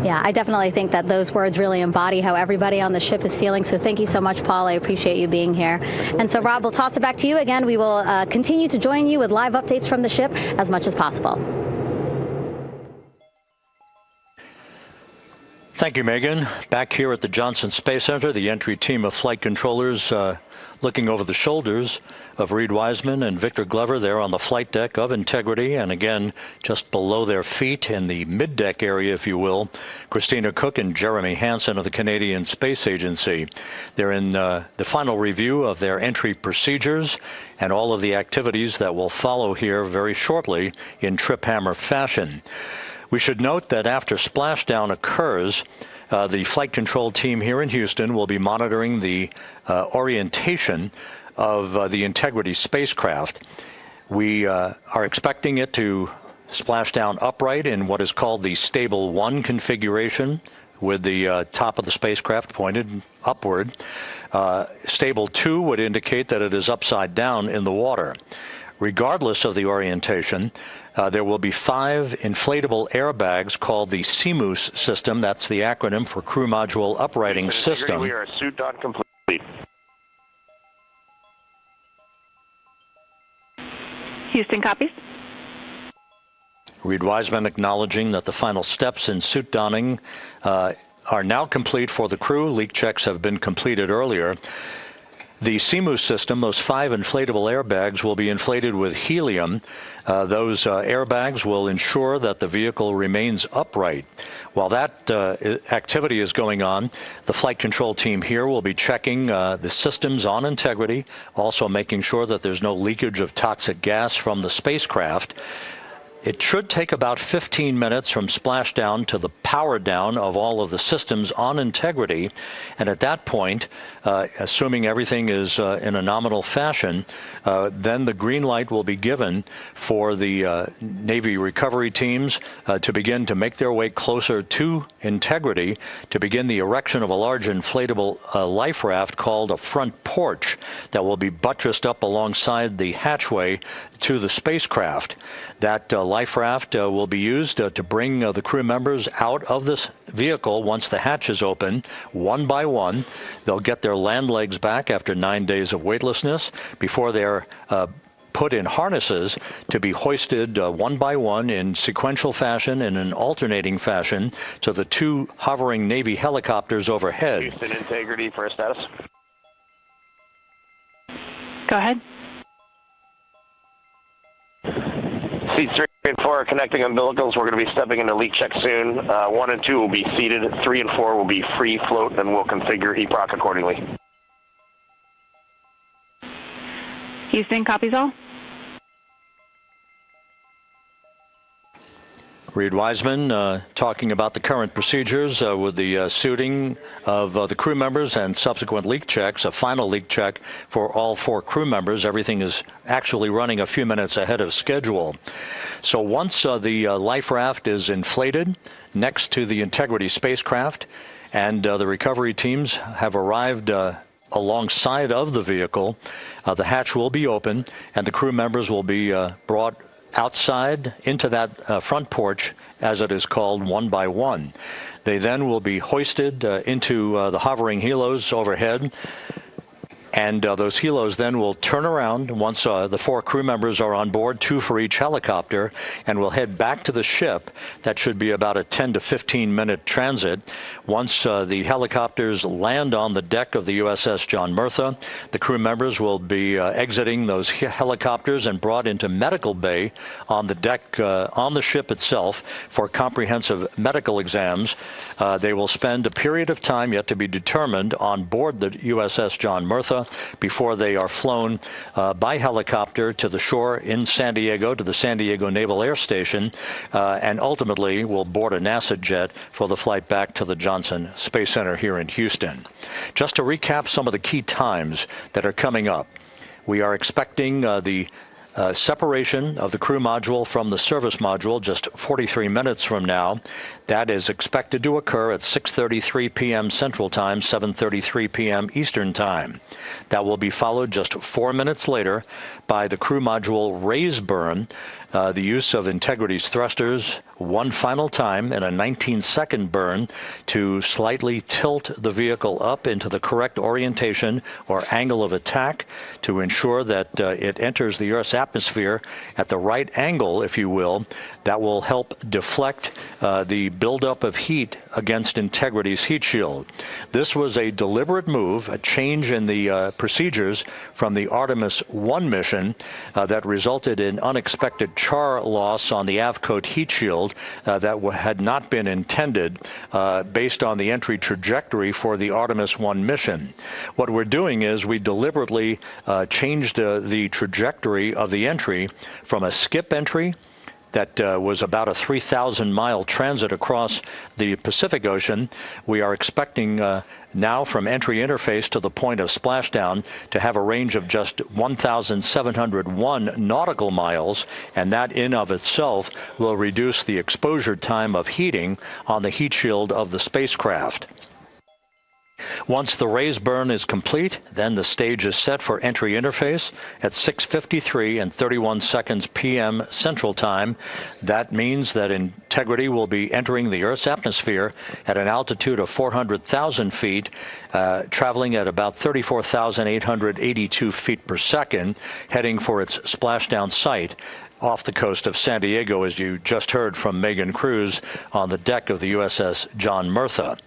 Yeah, I definitely think that those words really embody how everybody on the ship is feeling. So thank you so much, Paul. I appreciate you being here. And so, Rob, we'll toss it back to you again. We will continue to join you with live updates from the ship as much as possible. Thank you, Megan. Back here at the Johnson Space Center, the entry team of flight controllers looking over the shoulders of Reed Wiseman and Victor Glover there on the flight deck of Integrity, and again just below their feet in the mid-deck area, if you will, Christina Cook and Jeremy Hansen of the Canadian Space Agency. They're in the final review of their entry procedures and all of the activities that will follow here very shortly in trip hammer fashion. We should note that after splashdown occurs, the flight control team here in Houston will be monitoring the orientation of the Integrity spacecraft. We are expecting it to splash down upright in what is called the Stable 1 configuration, with the top of the spacecraft pointed upward. Stable 2 would indicate that it is upside down in the water. Regardless of the orientation, there will be 5 inflatable airbags called the CMOOS system. That's the acronym for Crew Module Uprighting System. We are suit on complete. Houston copies. Reed Wiseman acknowledging that the final steps in suit donning are now complete for the crew. Leak checks have been completed earlier. The CMOOS system, those 5 inflatable airbags, will be inflated with helium. Those airbags will ensure that the vehicle remains upright. While that activity is going on, the flight control team here will be checking the systems on Integrity, also making sure that there's no leakage of toxic gas from the spacecraft. It should take about 15 minutes from splashdown to the power down of all of the systems on Integrity. And at that point, assuming everything is in a nominal fashion, then the green light will be given for the Navy recovery teams to begin to make their way closer to Integrity to begin the erection of a large inflatable life raft called a front porch that will be buttressed up alongside the hatchway to the spacecraft. That life raft will be used to bring the crew members out of this vehicle once the hatch is open, one by one. They'll get their land legs back after 9 days of weightlessness before they're put in harnesses to be hoisted one by one in sequential fashion, in an alternating fashion, to the 2 hovering Navy helicopters overhead. Houston Integrity for a status. Go ahead. Seats 3 and 4 are connecting umbilicals. We're going to be stepping into leak check soon. 1 and 2 will be seated. 3 and 4 will be free float, and we'll configure EPROC accordingly. Houston copies all. Reed Wiseman talking about the current procedures with the suiting of the crew members and subsequent leak checks, a final leak check for all 4 crew members. Everything is actually running a few minutes ahead of schedule. So once the life raft is inflated next to the Integrity spacecraft and the recovery teams have arrived alongside of the vehicle, the hatch will be open and the crew members will be brought outside into that front porch, as it is called, one by one. They then will be hoisted into the hovering helos overhead. And those helos then will turn around once the 4 crew members are on board, 2 for each helicopter, and will head back to the ship. That should be about a 10 to 15-minute transit. Once the helicopters land on the deck of the USS John Murtha, the crew members will be exiting those helicopters and brought into medical bay on the deck on the ship itself for comprehensive medical exams. They will spend a period of time yet to be determined on board the USS John Murtha before they are flown by helicopter to the shore in San Diego, to the San Diego Naval Air Station, and ultimately will board a NASA jet for the flight back to the Johnson Space Center here in Houston. Just to recap some of the key times that are coming up, we are expecting the separation of the crew module from the service module just 43 minutes from now. That is expected to occur at 6:33 p.m. Central Time, 7:33 p.m. Eastern Time. That will be followed just 4 minutes later by the crew module raise burn, the use of Integrity's thrusters one final time in a 19-second burn to slightly tilt the vehicle up into the correct orientation or angle of attack to ensure that it enters the Earth's atmosphere at the right angle, if you will. That will help deflect the buildup of heat against Integrity's heat shield. This was a deliberate move, a change in the procedures from the Artemis I mission that resulted in unexpected char loss on the Avcoat heat shield that had not been intended based on the entry trajectory for the Artemis I mission. What we're doing is we deliberately changed the trajectory of the entry from a skip entry that was about a 3,000-mile transit across the Pacific Ocean. We are expecting now from entry interface to the point of splashdown to have a range of just 1,701 nautical miles, and that in of itself will reduce the exposure time of heating on the heat shield of the spacecraft. Once the raise burn is complete, then the stage is set for entry interface at 6:53 and 31 seconds p.m. Central Time. That means that Integrity will be entering the Earth's atmosphere at an altitude of 400,000 feet, traveling at about 34,882 feet per second, heading for its splashdown site off the coast of San Diego, as you just heard from Megan Cruz on the deck of the USS John Murtha.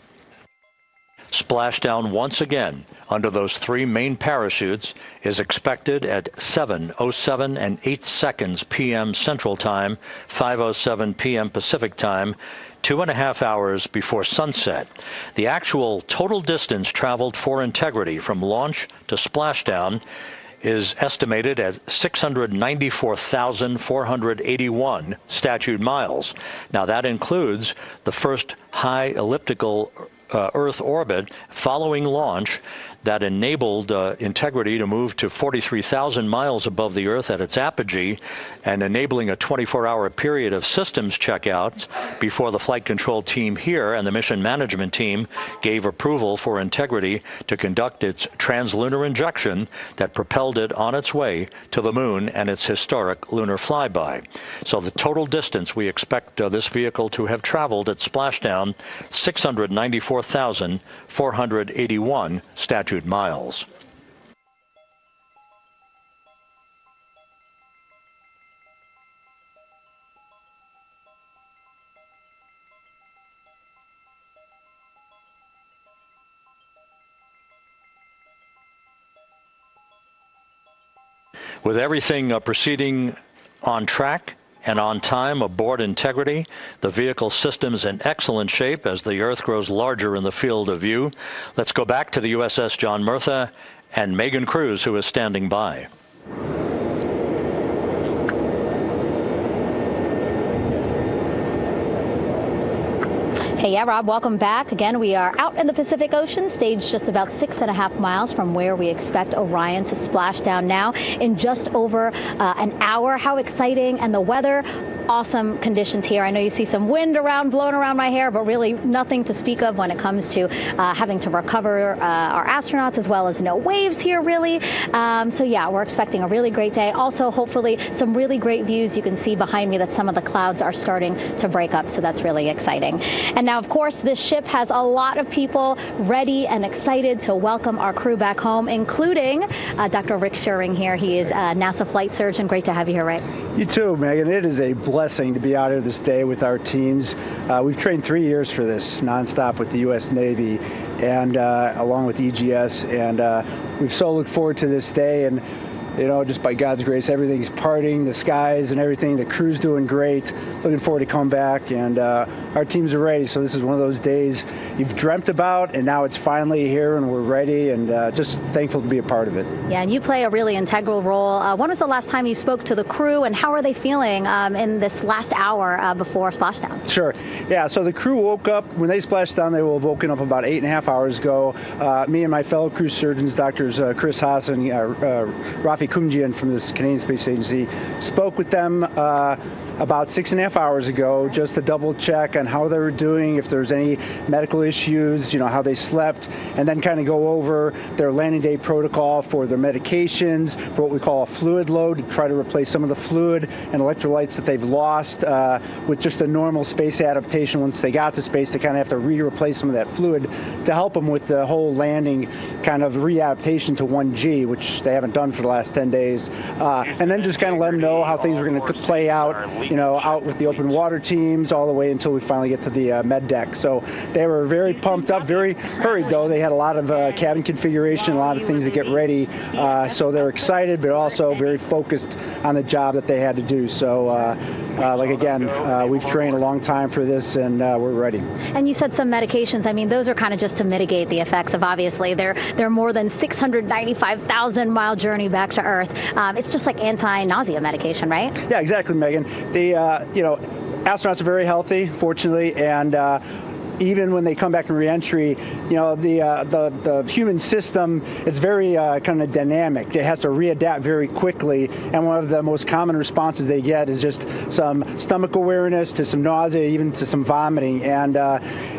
Splashdown once again under those 3 main parachutes is expected at 7:07 and 8 seconds p.m. Central Time, 5:07 p.m. Pacific Time, 2.5 hours before sunset. The actual total distance traveled for Integrity from launch to splashdown is estimated at 694,481 statute miles. Now that includes the first high elliptical Earth orbit following launch that enabled Integrity to move to 43,000 miles above the Earth at its apogee and enabling a 24-hour period of systems checkouts before the flight control team here and the mission management team gave approval for Integrity to conduct its translunar injection that propelled it on its way to the moon and its historic lunar flyby. So the total distance we expect this vehicle to have traveled at splashdown, 694,481 statute miles. With everything proceeding on track and on time aboard Integrity, the vehicle system is in excellent shape as the Earth grows larger in the field of view. Let's go back to the USS John Murtha and Megan Cruz, who is standing by. Hey, yeah, Rob, welcome back. Again, we are out in the Pacific Ocean, staged just about 6.5 miles from where we expect Orion to splash down now in just over an hour. How exciting, and the weather awesome conditions here. I know you see some wind blowing around my hair, but really nothing to speak of when it comes to having to recover our astronauts, as well as no waves here, really. So yeah, we're expecting a really great day. Also, hopefully, some really great views. You can see behind me that some of the clouds are starting to break up, so that's really exciting. And now, of course, this ship has a lot of people ready and excited to welcome our crew back home, including Dr. Rick Schuring here. He is a NASA flight surgeon. Great to have you here, Rick. You too, Megan. It is a blessing to be out here this day with our teams. We've trained 3 years for this nonstop with the U.S. Navy and along with EGS, and we've so looked forward to this day. And you know, just by God's grace, everything's parting, the skies and everything. The crew's doing great. Looking forward to come back, and our teams are ready. So this is one of those days you've dreamt about, and now it's finally here, and we're ready, and just thankful to be a part of it. Yeah, and you play a really integral role. When was the last time you spoke to the crew, and how are they feeling in this last hour before splashdown? Sure. Yeah, so the crew woke up. When they splashed down, they were woken up about 8.5 hours ago. Me and my fellow crew surgeons, Doctors Chris Haas and Rafi Kumjian from this Canadian Space Agency, spoke with them about 6.5 hours ago, just to double check on how they were doing, if there's any medical issues, you know, how they slept, and then kind of go over their landing day protocol for their medications, for what we call a fluid load, to try to replace some of the fluid and electrolytes that they've lost with just a normal space adaptation. Once they got to space, they kind of have to replace some of that fluid to help them with the whole landing kind of readaptation to 1G, which they haven't done for the last 10 days. And then just kind of let them know how things are going to play out, you know, out with the open water teams all the way until we finally get to the med deck. So they were very pumped up, very hurried though. They had a lot of cabin configuration, a lot of things to get ready. So they're excited, but also very focused on the job that they had to do. So like again, we've trained a long time for this, and we're ready. And you said some medications. I mean, those are kind of just to mitigate the effects of, obviously, their more than 695,000 mile journey back to Earth. It's just like anti-nausea medication, right? Yeah, exactly, Megan. The you know, astronauts are very healthy, fortunately, and even when they come back in reentry, you know, the human system is very kind of dynamic. It has to readapt very quickly, and one of the most common responses they get is just some stomach awareness, to some nausea, even to some vomiting. And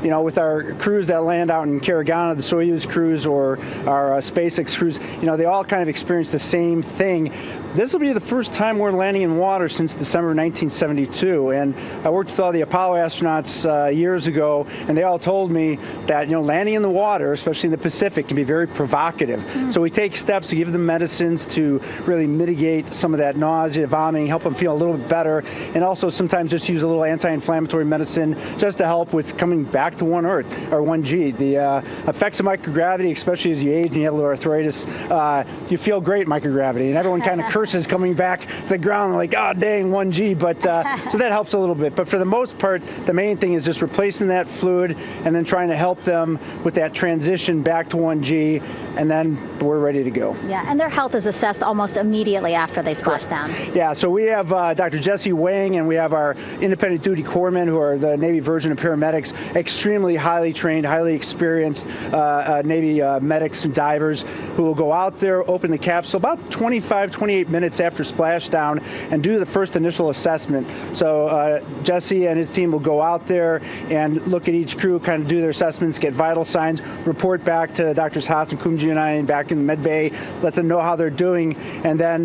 you know, with our crews that land out in Karagana, the Soyuz crews or our SpaceX crews, you know, they all kind of experience the same thing. This will be the first time we're landing in water since December 1972, and I worked with all the Apollo astronauts years ago, and they all told me that, you know, landing in the water, especially in the Pacific, can be very provocative. So we take steps to give them medicines to really mitigate some of that nausea, vomiting, help them feel a little bit better, and also sometimes just use a little anti-inflammatory medicine just to help with coming back to 1 Earth, or 1G. The effects of microgravity, especially as you age and you have a little arthritis, you feel great in microgravity, and everyone kind of curses coming back to the ground, like, oh dang, 1G, but so that helps a little bit. But for the most part, the main thing is just replacing that fluid and then trying to help them with that transition back to 1G, and then we're ready to go. Yeah, and their health is assessed almost immediately after they splash down. Yeah, so we have Dr. Jesse Wang, and we have our independent duty corpsmen, who are the Navy version of paramedics, extremely highly trained, highly experienced Navy medics and divers, who will go out there, open the capsule about 25, 28 minutes after splashdown and do the first initial assessment. So Jesse and his team will go out there and look at each crew, kind of do their assessments, get vital signs, report back to Drs. Haas and Kumji and I back in the med bay, let them know how they're doing, and then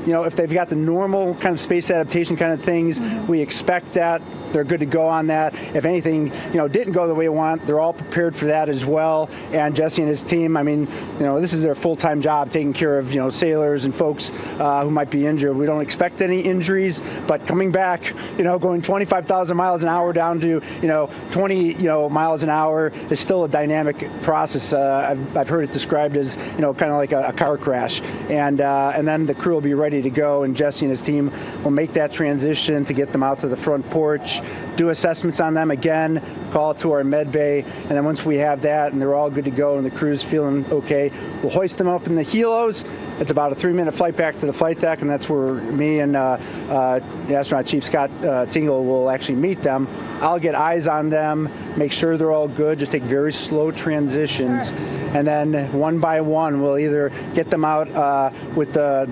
you know, if they've got the normal kind of space adaptation kind of things, we expect that they're good to go on that. If anything, you know, didn't go the way we want, they're all prepared for that as well. And Jesse and his team, I mean, you know, this is their full-time job, taking care of, you know, sailors and folks who might be injured. We don't expect any injuries, but coming back, you know, going 25,000 miles an hour down to, you know, 20, you know, miles an hour is still a dynamic process. I've heard it described as, you know, kind of like a car crash. And then the crew will be ready to go, and Jesse and his team will make that transition to get them out to the front porch, do assessments on them again, call it to our med bay, and then once we have that and they're all good to go and the crew's feeling okay, we'll hoist them up in the helos, It's about a 3-minute flight back to the flight deck, and that's where me and the astronaut chief, Scott Tingle, will actually meet them. I'll get eyes on them, make sure they're all good, just take very slow transitions, and then one by one we'll either get them out with the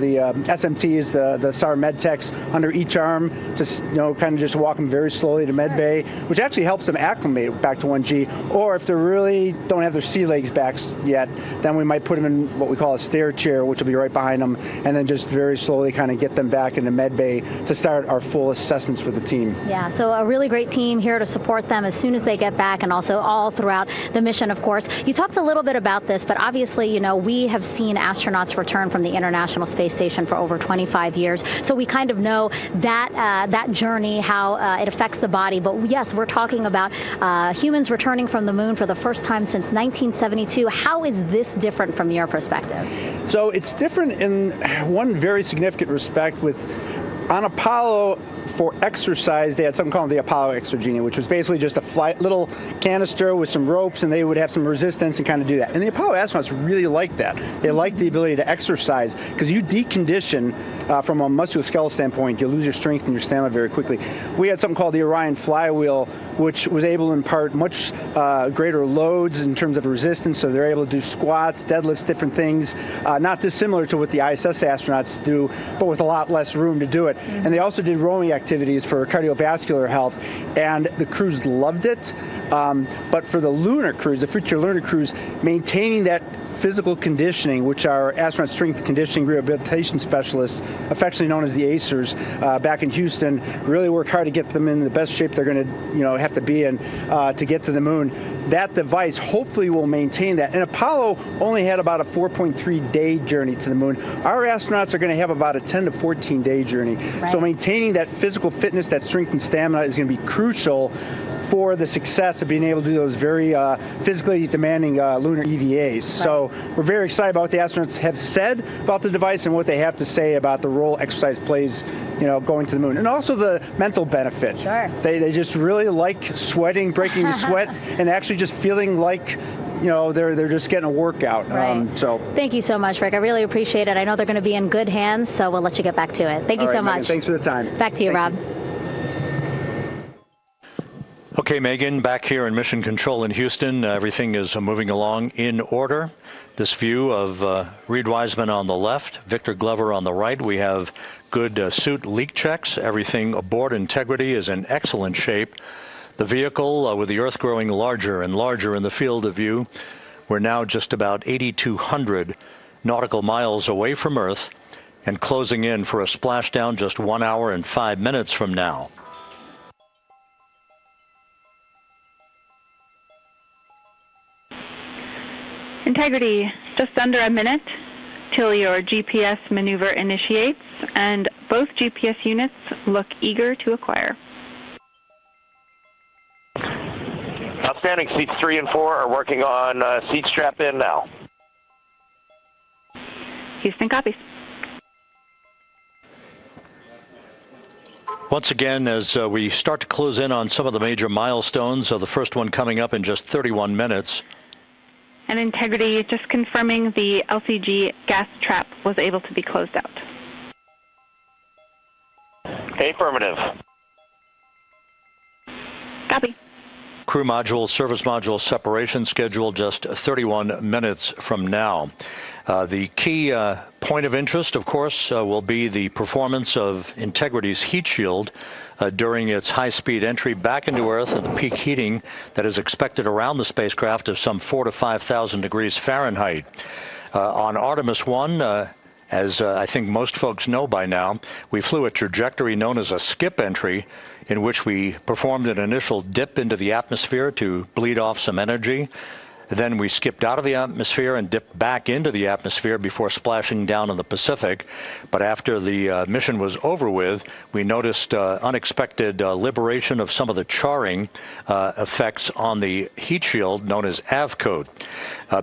SMTs, the SAR med techs, under each arm, just kind of just walk them very slowly to med bay, which actually helps them acclimate back to 1G. Or if they really don't have their sea legs back yet, then we might put them in what we call a stair chair, which will be right behind them, and then just very slowly kind of get them back into med bay to start our full assessments for the team. Yeah, so a really great team here to support them as soon as they get back, and also all throughout the mission, of course. You talked a little bit about this, but obviously, we have seen astronauts return from the International Space Station for over 25 years, so we kind of know that that journey, how it affects the body. But yes, we're talking about humans returning from the moon for the first time since 1972. How is this different from your perspective? So it's different in one very significant respect. On Apollo, for exercise, they had something called the Apollo Exergenia, which was basically just a little canister with some ropes, and they would have some resistance and kind of do that. And the Apollo astronauts really liked that. They liked the ability to exercise, because you decondition from a musculoskeletal standpoint, you lose your strength and your stamina very quickly. We had something called the Orion flywheel, which was able to impart much greater loads in terms of resistance, so they're able to do squats, deadlifts, different things, not dissimilar to what the ISS astronauts do, but with a lot less room to do it. Mm-hmm. And they also did rowing activities for cardiovascular health, and the crews loved it. But for the lunar crews, the future lunar crews, maintaining that physical conditioning, which our astronaut strength conditioning rehabilitation specialists, affectionately known as the ACERs, back in Houston, really work hard to get them in the best shape they're going to have to be in to get to the moon. That device hopefully will maintain that. And Apollo only had about a 4.3-day journey to the moon. Our astronauts are going to have about a 10 to 14-day journey. Right. So maintaining that physical fitness, that strength and stamina is going to be crucial for the success of being able to do those very physically demanding lunar EVAs. Right. So we're very excited about what the astronauts have said about the device and what they have to say about the role exercise plays, going to the moon. And also the mental benefit. Sure. They just really like sweating, breaking the sweat, and actually just feeling like they're just getting a workout. Right. So thank you so much, Rick. I really appreciate it. I know they're going to be in good hands, so we'll let you get back to it. Thank you so much. Megan, thanks for the time. Back to you, Rob. Okay, Megan, back here in Mission Control in Houston, everything is moving along in order. This view of Reed Wiseman on the left, Victor Glover on the right. We have good suit leak checks. Everything aboard integrity is in excellent shape. The vehicle, with the Earth growing larger and larger in the field of view, we're now just about 8,200 nautical miles away from Earth and closing in for a splashdown just 1 hour and 5 minutes from now. Integrity, just under a minute till your GPS maneuver initiates, and both GPS units look eager to acquire. Outstanding. Seats 3 and 4 are working on seat strap in now. Houston copies. Once again, as we start to close in on some of the major milestones, the first one coming up in just 31 minutes. And Integrity, just confirming the LCG gas trap was able to be closed out. Affirmative. Copy. Crew module, service module separation scheduled just 31 minutes from now. The key point of interest, of course, will be the performance of Integrity's heat shield during its high-speed entry back into Earth at the peak heating that is expected around the spacecraft of some 4,000 to 5,000 degrees Fahrenheit. On Artemis I, as I think most folks know by now, we flew a trajectory known as a skip entry, in which we performed an initial dip into the atmosphere to bleed off some energy. Then we skipped out of the atmosphere and dipped back into the atmosphere before splashing down in the Pacific. But after the mission was over with, we noticed unexpected liberation of some of the charring effects on the heat shield known as AVCOAT.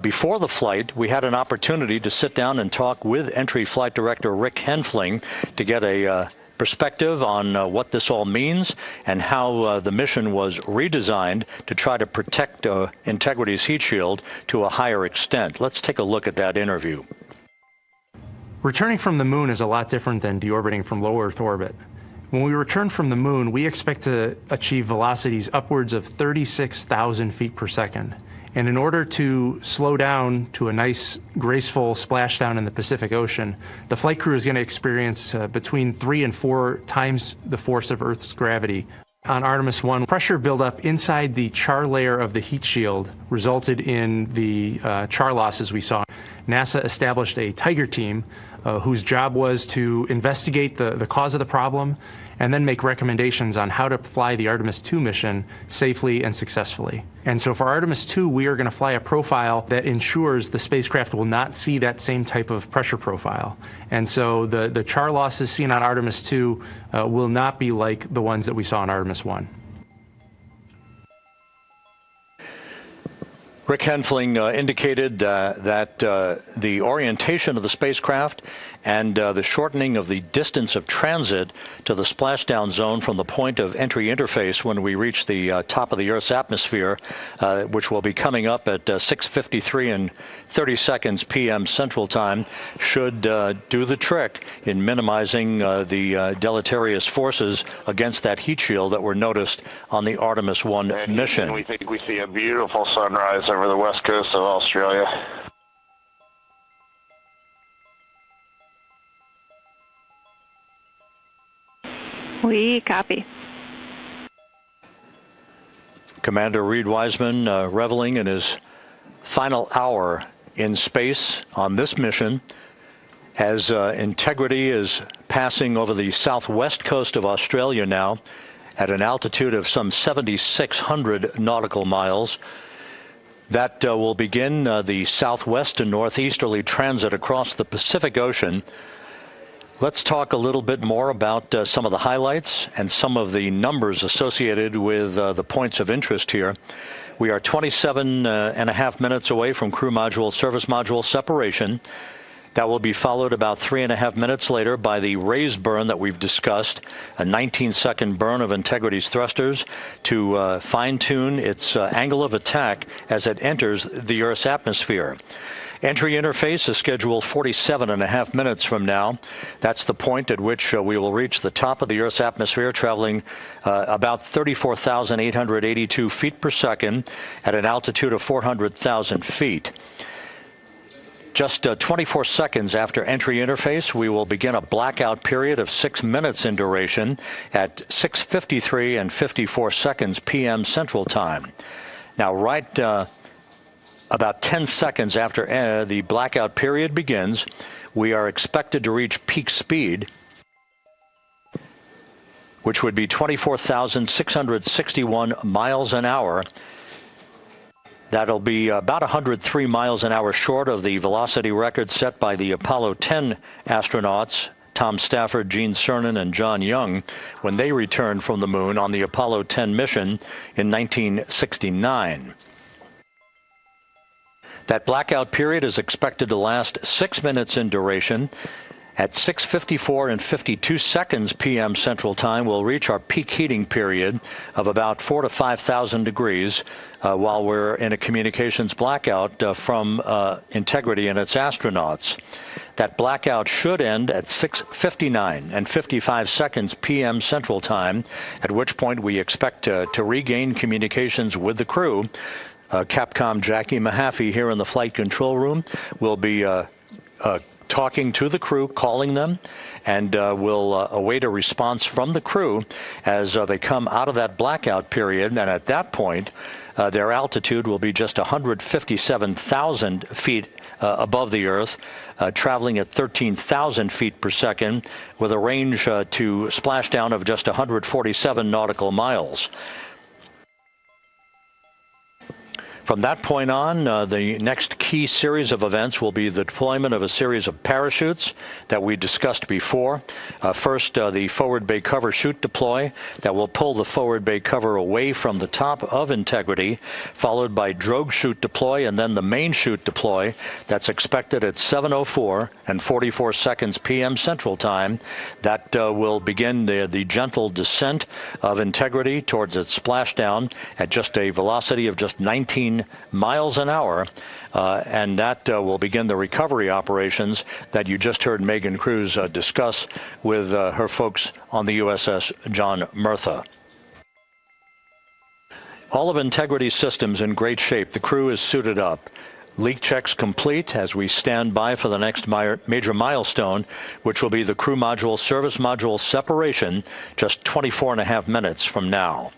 Before the flight, we had an opportunity to sit down and talk with Entry Flight Director Rick Henfling to get a perspective on what this all means and how the mission was redesigned to try to protect Integrity's heat shield to a higher extent. Let's take a look at that interview. Returning from the moon is a lot different than deorbiting from low Earth orbit. When we return from the moon, we expect to achieve velocities upwards of 36,000 feet per second. And in order to slow down to a nice, graceful splashdown in the Pacific Ocean, the flight crew is going to experience between 3 and 4 times the force of Earth's gravity. On Artemis I, pressure buildup inside the char layer of the heat shield resulted in the char losses we saw. NASA established a Tiger team whose job was to investigate the cause of the problem and then make recommendations on how to fly the Artemis II mission safely and successfully. And so for Artemis II, we are going to fly a profile that ensures the spacecraft will not see that same type of pressure profile. And so the char losses seen on Artemis II will not be like the ones that we saw on Artemis I. Rick Henfling indicated that the orientation of the spacecraft and the shortening of the distance of transit to the splashdown zone from the point of entry interface when we reach the top of the Earth's atmosphere, which will be coming up at 6:53 and 30 seconds p.m. Central Time, should do the trick in minimizing the deleterious forces against that heat shield that were noticed on the Artemis I mission. And we think we see a beautiful sunrise over the west coast of Australia. We copy. Commander Reed Wiseman reveling in his final hour in space on this mission as Integrity is passing over the southwest coast of Australia now at an altitude of some 7,600 nautical miles. That will begin the southwest and northeasterly transit across the Pacific Ocean. Let's talk a little bit more about some of the highlights and some of the numbers associated with the points of interest here. We are 27 and a half minutes away from crew module, service module separation. That will be followed about 3.5 minutes later by the raise burn that we've discussed, a 19-second burn of Integrity's thrusters to fine-tune its angle of attack as it enters the Earth's atmosphere. Entry interface is scheduled 47.5 minutes from now. That's the point at which we will reach the top of the Earth's atmosphere, traveling about 34,882 feet per second at an altitude of 400,000 feet. Just 24 seconds after entry interface, we will begin a blackout period of 6 minutes in duration at 6:53 and 54 seconds p.m. Central Time. Now, about 10 seconds after the blackout period begins, we are expected to reach peak speed, which would be 24,661 miles an hour. That'll be about 103 miles an hour short of the velocity record set by the Apollo 10 astronauts, Tom Stafford, Gene Cernan, and John Young, when they returned from the moon on the Apollo 10 mission in 1969. That blackout period is expected to last 6 minutes in duration. At 6:54 and 52 seconds p.m. Central Time, we'll reach our peak heating period of about 4,000 to 5,000 degrees while we're in a communications blackout from Integrity and its astronauts. That blackout should end at 6:59 and 55 seconds p.m. Central Time, at which point we expect to regain communications with the crew. Capcom Jackie Mahaffey here in the flight control room will be talking to the crew, calling them, and we'll await a response from the crew as they come out of that blackout period. And at that point, their altitude will be just 157,000 feet above the Earth, traveling at 13,000 feet per second with a range to splashdown of just 147 nautical miles. From that point on, the next key series of events will be the deployment of a series of parachutes that we discussed before. First, the forward bay cover chute deploy that will pull the forward bay cover away from the top of Integrity, followed by drogue chute deploy, and then the main chute deploy that's expected at 7:04 and 44 seconds p.m. Central Time. That will begin the gentle descent of Integrity towards its splashdown at just a velocity of just 19 13 miles an hour, and that will begin the recovery operations that you just heard Megan Cruz discuss with her folks on the USS John Murtha. All of Integrity's systems in great shape. The crew is suited up. Leak checks complete as we stand by for the next major milestone, which will be the crew module service module separation just 24.5 minutes from now.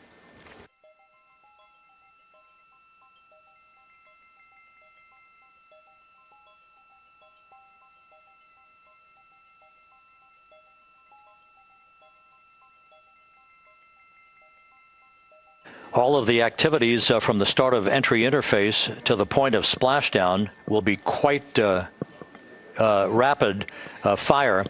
All of the activities from the start of entry interface to the point of splashdown will be quite rapid fire,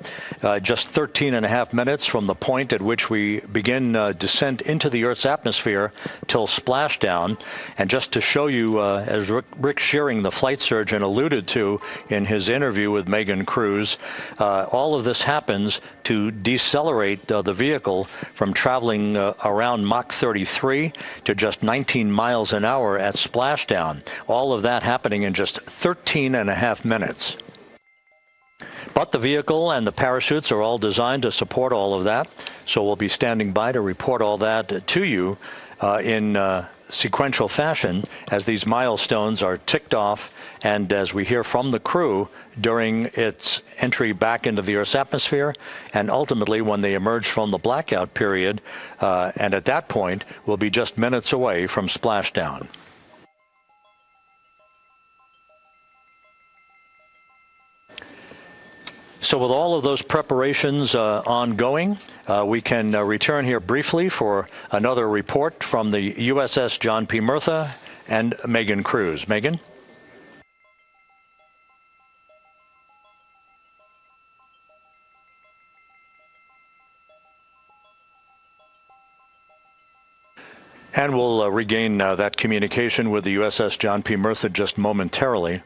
just 13.5 minutes from the point at which we begin descent into the Earth's atmosphere till splashdown. And just to show you, as Rick Shearing, the flight surgeon, alluded to in his interview with Megan Cruz, all of this happens to decelerate the vehicle from traveling around Mach 33 to just 19 miles an hour at splashdown. All of that happening in just 13.5 minutes. But the vehicle and the parachutes are all designed to support all of that, so we'll be standing by to report all that to you in sequential fashion as these milestones are ticked off and as we hear from the crew during its entry back into the Earth's atmosphere and ultimately when they emerge from the blackout period, and at that point we'll be just minutes away from splashdown. So with all of those preparations ongoing, we can return here briefly for another report from the USS John P. Murtha and Megan Cruz. Megan? And we'll regain that communication with the USS John P. Murtha just momentarily.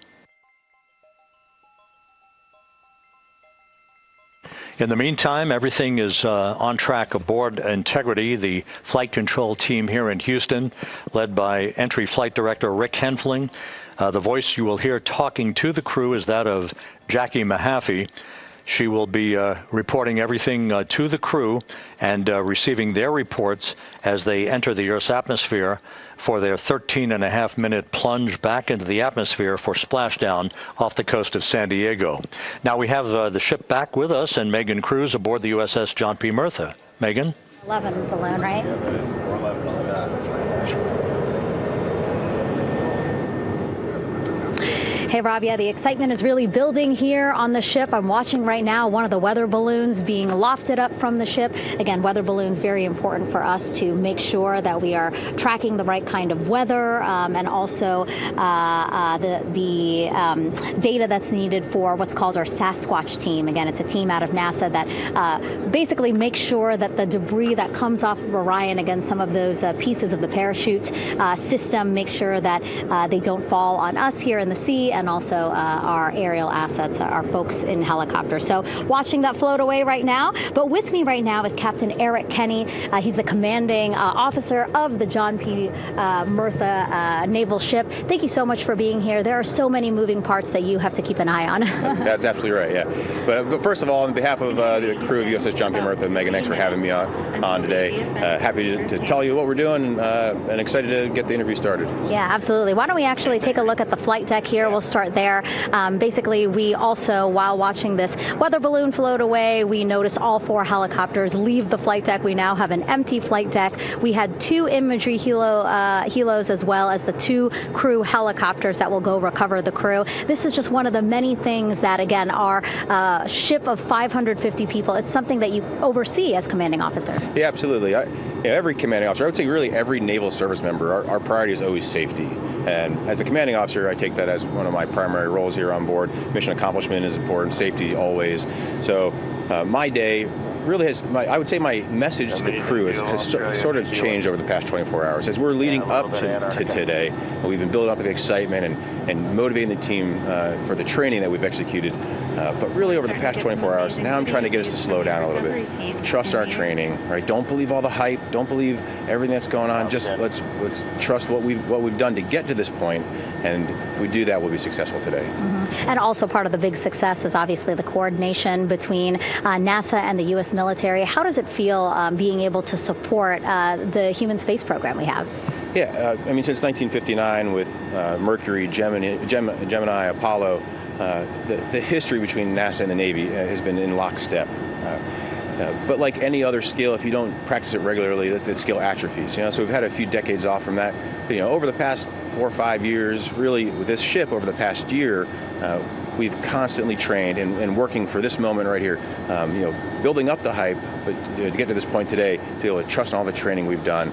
In the meantime, everything is on track aboard Integrity, the flight control team here in Houston, led by Entry Flight Director Rick Henfling. The voice you will hear talking to the crew is that of Jackie Mahaffey. She will be reporting everything to the crew and receiving their reports as they enter the Earth's atmosphere for their 13.5-minute plunge back into the atmosphere for splashdown off the coast of San Diego. Now we have the ship back with us and Megan Cruz aboard the USS John P. Murtha. Megan? 11 balloon, right? Hey, Rob, yeah, the excitement is really building here on the ship. I'm watching right now one of the weather balloons being lofted up from the ship. Again, weather balloons, very important for us to make sure that we are tracking the right kind of weather and also the data that's needed for what's called our Sasquatch team. Again, it's a team out of NASA that basically makes sure that the debris that comes off of Orion, again, some of those pieces of the parachute system, make sure that they don't fall on us here in the sea, and also our aerial assets, our folks in helicopters. So watching that float away right now. But with me right now is Captain Eric Kenny. He's the commanding officer of the John P. Murtha naval ship. Thank you so much for being here. There are so many moving parts that you have to keep an eye on. That's absolutely right, yeah. But first of all, on behalf of the crew of USS John P. Murtha, Megan, thanks for having me on today. Happy to tell you what we're doing and excited to get the interview started. Yeah, absolutely. Why don't we actually take a look at the flight deck here? We'll start there. Basically, we also, while watching this weather balloon float away, we noticed all 4 helicopters leave the flight deck. We now have an empty flight deck. We had 2 imagery helos as well as the 2 crew helicopters that will go recover the crew. This is just one of the many things that, again, our ship of 550 people, it's something that you oversee as commanding officer. Yeah, absolutely. Every commanding officer, I would say really every naval service member, our priority is always safety. And as the commanding officer, I take that as one of my primary roles here on board. Mission accomplishment is important, safety always. So my day really has, I would say my message to the crew has sort of changed over the past 24 hours. As we're leading up to today, we've been building up the excitement and motivating the team for the training that we've executed. But really over the past 24 hours, now I'm trying to get us to slow down a little bit. Trust our training, right? Don't believe all the hype. Don't believe everything that's going on. Just let's trust what we've done to get to this point, and if we do that, we'll be successful today. And also part of the big success is obviously the coordination between NASA and the U.S. military. How does it feel being able to support the human space program we have? Yeah, I mean, since 1959 with Mercury, Gemini, Apollo, the history between NASA and the Navy has been in lockstep. But like any other skill, if you don't practice it regularly, that skill atrophies. So we've had a few decades off from that. But, over the past 4 or 5 years, really with this ship over the past year, we've constantly trained and working for this moment right here. Building up the hype, but to get to this point today, to be able to trust in all the training we've done.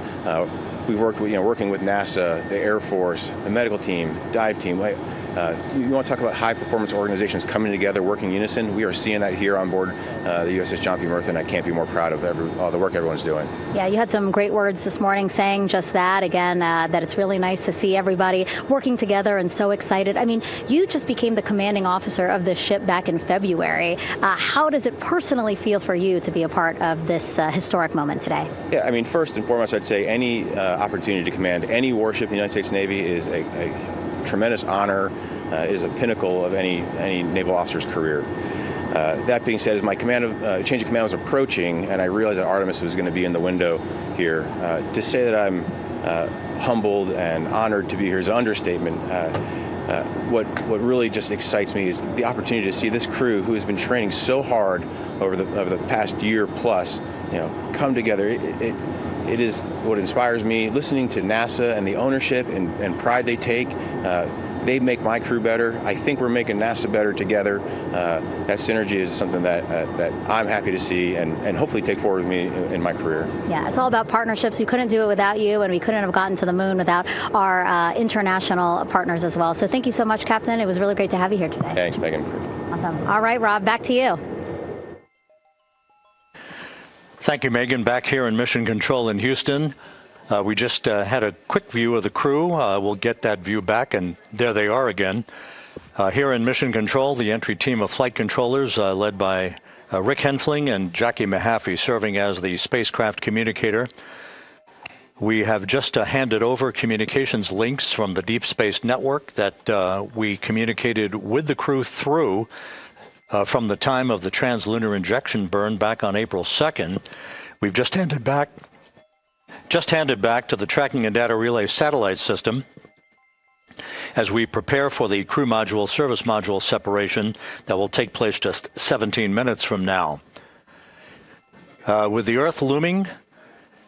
We've worked with, working with NASA, the Air Force, the medical team, dive team. You want to talk about high-performance organizations coming together, working in unison? We are seeing that here on board the USS John P. Murtha, and I can't be more proud of all the work everyone's doing. Yeah, you had some great words this morning saying just that, again, that it's really nice to see everybody working together and so excited. I mean, you just became the commanding officer of this ship back in February. How does it personally feel for you to be a part of this historic moment today? Yeah, I mean, first and foremost, I'd say any opportunity to command any warship in the United States Navy is a tremendous honor, is a pinnacle of any naval officer's career. That being said, as my change of command was approaching, and I realized that Artemis was going to be in the window here, to say that I'm humbled and honored to be here is an understatement. What really just excites me is the opportunity to see this crew, who has been training so hard over the past year plus, come together. It is what inspires me. Listening to NASA and the ownership and pride they take, they make my crew better. I think we're making NASA better together. That synergy is something that I'm happy to see and hopefully take forward with me in my career. Yeah, it's all about partnerships. We couldn't do it without you, and we couldn't have gotten to the moon without our international partners as well. So thank you so much, Captain. It was really great to have you here today. Thanks, Megan. Awesome. All right, Rob, back to you. Thank you, Megan. Back here in Mission Control in Houston. We just had a quick view of the crew. We'll get that view back, and there they are again. Here in Mission Control, the entry team of flight controllers led by Rick Henfling and Jackie Mahaffey serving as the spacecraft communicator. We have just handed over communications links from the Deep Space Network that we communicated with the crew through from the time of the translunar injection burn back on April 2nd. We've just handed back to the Tracking and Data Relay satellite system as we prepare for the crew module service module separation that will take place just 17 minutes from now. With the Earth looming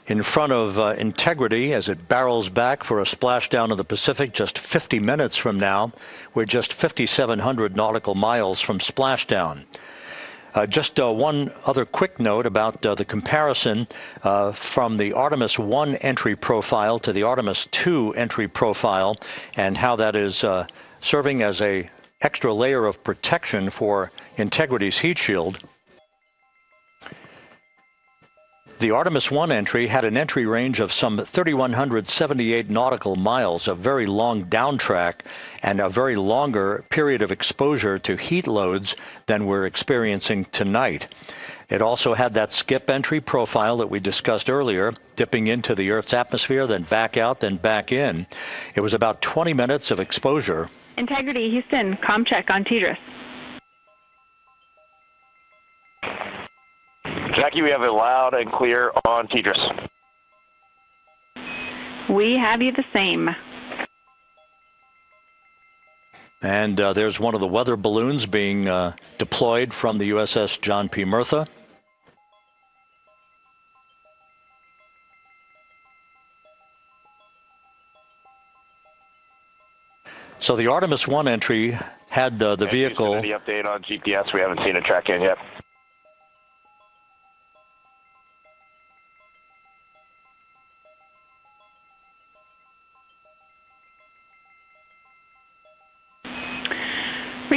in front of Integrity as it barrels back for a splashdown of the Pacific just 50 minutes from now, we're just 5,700 nautical miles from splashdown. Just one other quick note about the comparison from the Artemis I entry profile to the Artemis II entry profile and how that is serving as an extra layer of protection for Integrity's heat shield. The Artemis I entry had an entry range of some 3,178 nautical miles, a very long downtrack and a very longer period of exposure to heat loads than we're experiencing tonight. It also had that skip entry profile that we discussed earlier, dipping into the Earth's atmosphere, then back out, then back in. It was about 20 minutes of exposure. Integrity, Houston, comm check on TDRS. Jackie, we have it loud and clear on TDRS. We have you the same. And there's one of the weather balloons being deployed from the USS John P. Murtha. So the Artemis I entry had the vehicle. Any update on GPS? We haven't seen a track in yet.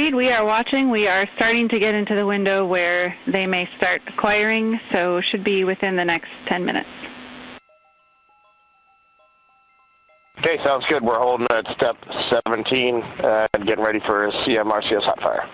Reed, we are watching. We are starting to get into the window where they may start acquiring, so should be within the next 10 minutes. Okay, sounds good. We're holding at step 17 and getting ready for CM-RCS hot fire.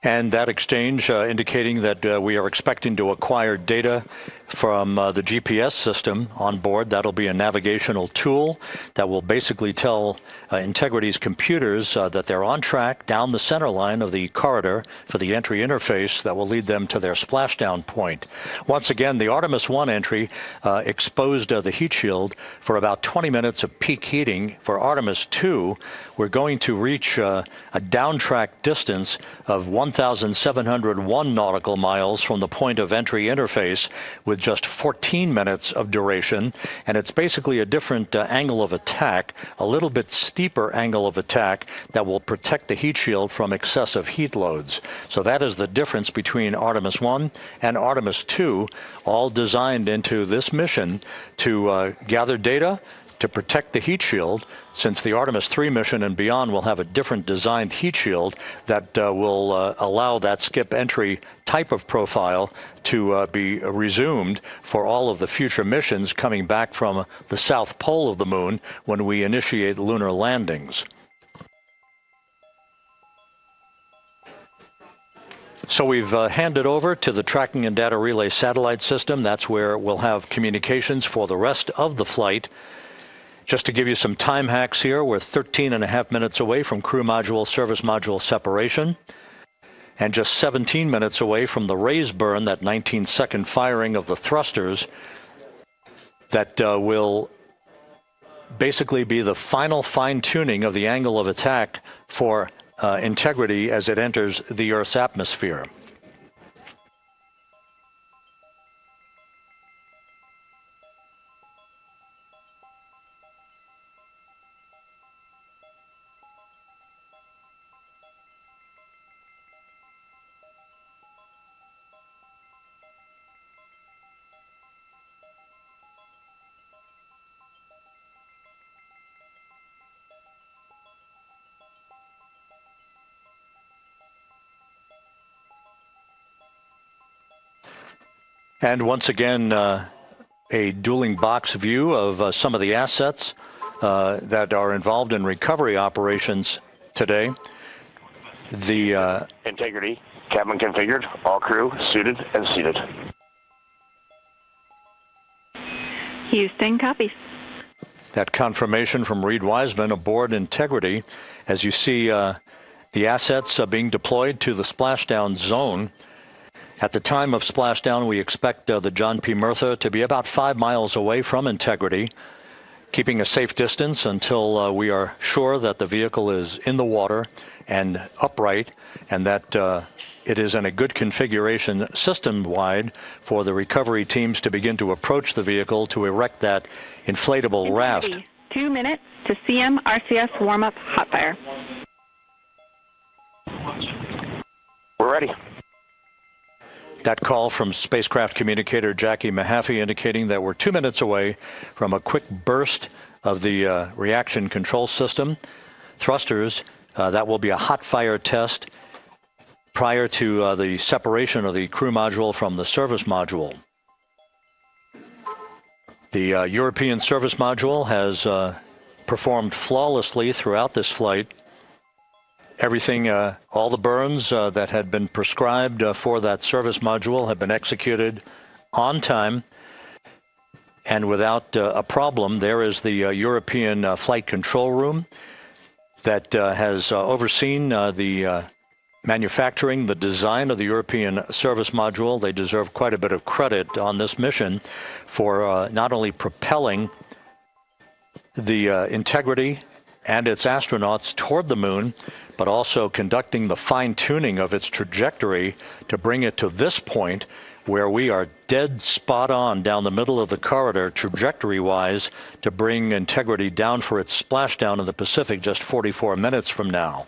And that exchange indicating that we are expecting to acquire data from the GPS system on board. That'll be a navigational tool that will basically tell Integrity's computers that they're on track down the center line of the corridor for the entry interface that will lead them to their splashdown point. Once again, the Artemis I entry exposed the heat shield for about 20 minutes of peak heating. For Artemis II, we're going to reach a downtrack distance of 1,701 nautical miles from the point of entry interface, with just 14 minutes of duration, and it's basically a different angle of attack, a little bit steeper angle of attack that will protect the heat shield from excessive heat loads. So that is the difference between Artemis I and Artemis II, all designed into this mission to gather data to protect the heat shield, since the Artemis III mission and beyond will have a different designed heat shield that will allow that skip entry type of profile to be resumed for all of the future missions coming back from the south pole of the moon when we initiate lunar landings. So we've handed over to the tracking and data relay satellite system. That's where we'll have communications for the rest of the flight. Just to give you some time hacks here, we're 13.5 minutes away from crew module, service module separation, and just 17 minutes away from the raise burn, that 19-second firing of the thrusters that will basically be the final fine-tuning of the angle of attack for Integrity as it enters the Earth's atmosphere. And once again, a dueling box view of some of the assets that are involved in recovery operations today. The Integrity, cabin configured, all crew suited and seated. Houston, copies. That confirmation from Reed Wiseman aboard Integrity, as you see the assets being deployed to the splashdown zone. At the time of splashdown, we expect the John P. Murtha to be about 5 miles away from Integrity, keeping a safe distance until we are sure that the vehicle is in the water and upright, and that it is in a good configuration system-wide for the recovery teams to begin to approach the vehicle to erect that inflatable raft. 2 minutes to CM-RCS warm-up hot fire. We're ready. That call from spacecraft communicator Jackie Mahaffey indicating that we're 2 minutes away from a quick burst of the reaction control system. Thrusters, that will be a hot fire test prior to the separation of the crew module from the service module. The European service module has performed flawlessly throughout this flight. Everything, all the burns that had been prescribed for that service module have been executed on time and without a problem. There is the European flight control room that has overseen the manufacturing, the design of the European service module. They deserve quite a bit of credit on this mission for not only propelling the Integrity and its astronauts toward the moon, but also conducting the fine-tuning of its trajectory to bring it to this point where we are dead spot on down the middle of the corridor trajectory-wise to bring Integrity down for its splashdown in the Pacific just 44 minutes from now.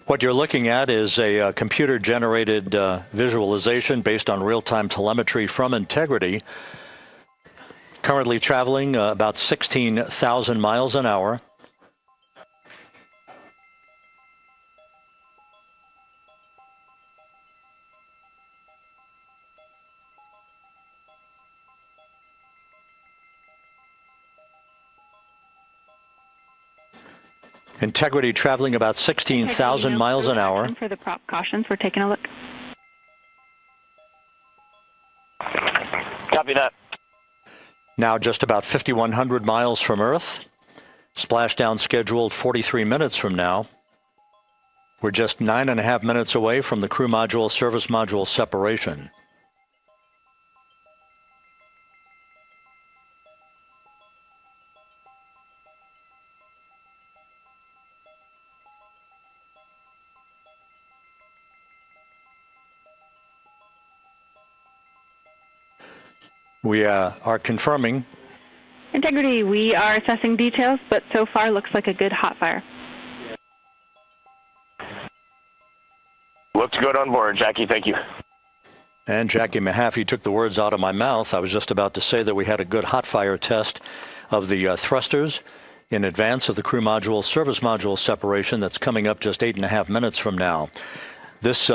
What you're looking at is a computer-generated visualization based on real-time telemetry from Integrity. Currently traveling about 16,000 miles an hour. Integrity traveling about 16,000 miles an hour. For the prop cautions, we're taking a look. Copy that. Now just about 5,100 miles from Earth. Splashdown scheduled 43 minutes from now. We're just 9.5 minutes away from the crew module service module separation. We are confirming. Integrity, we are assessing details, but so far looks like a good hot fire. Looks good on board, Jackie. Thank you. And Jackie Mahaffey took the words out of my mouth. I was just about to say that we had a good hot fire test of the thrusters in advance of the crew module service module separation that's coming up just 8.5 minutes from now. This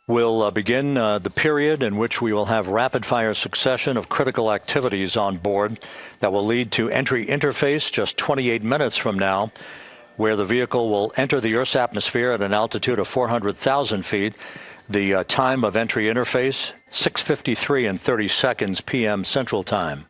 will begin the period in which we will have rapid-fire succession of critical activities on board that will lead to entry interface just 28 minutes from now, where the vehicle will enter the Earth's atmosphere at an altitude of 400,000 feet. The time of entry interface, 6:53 and 30 seconds p.m. Central Time.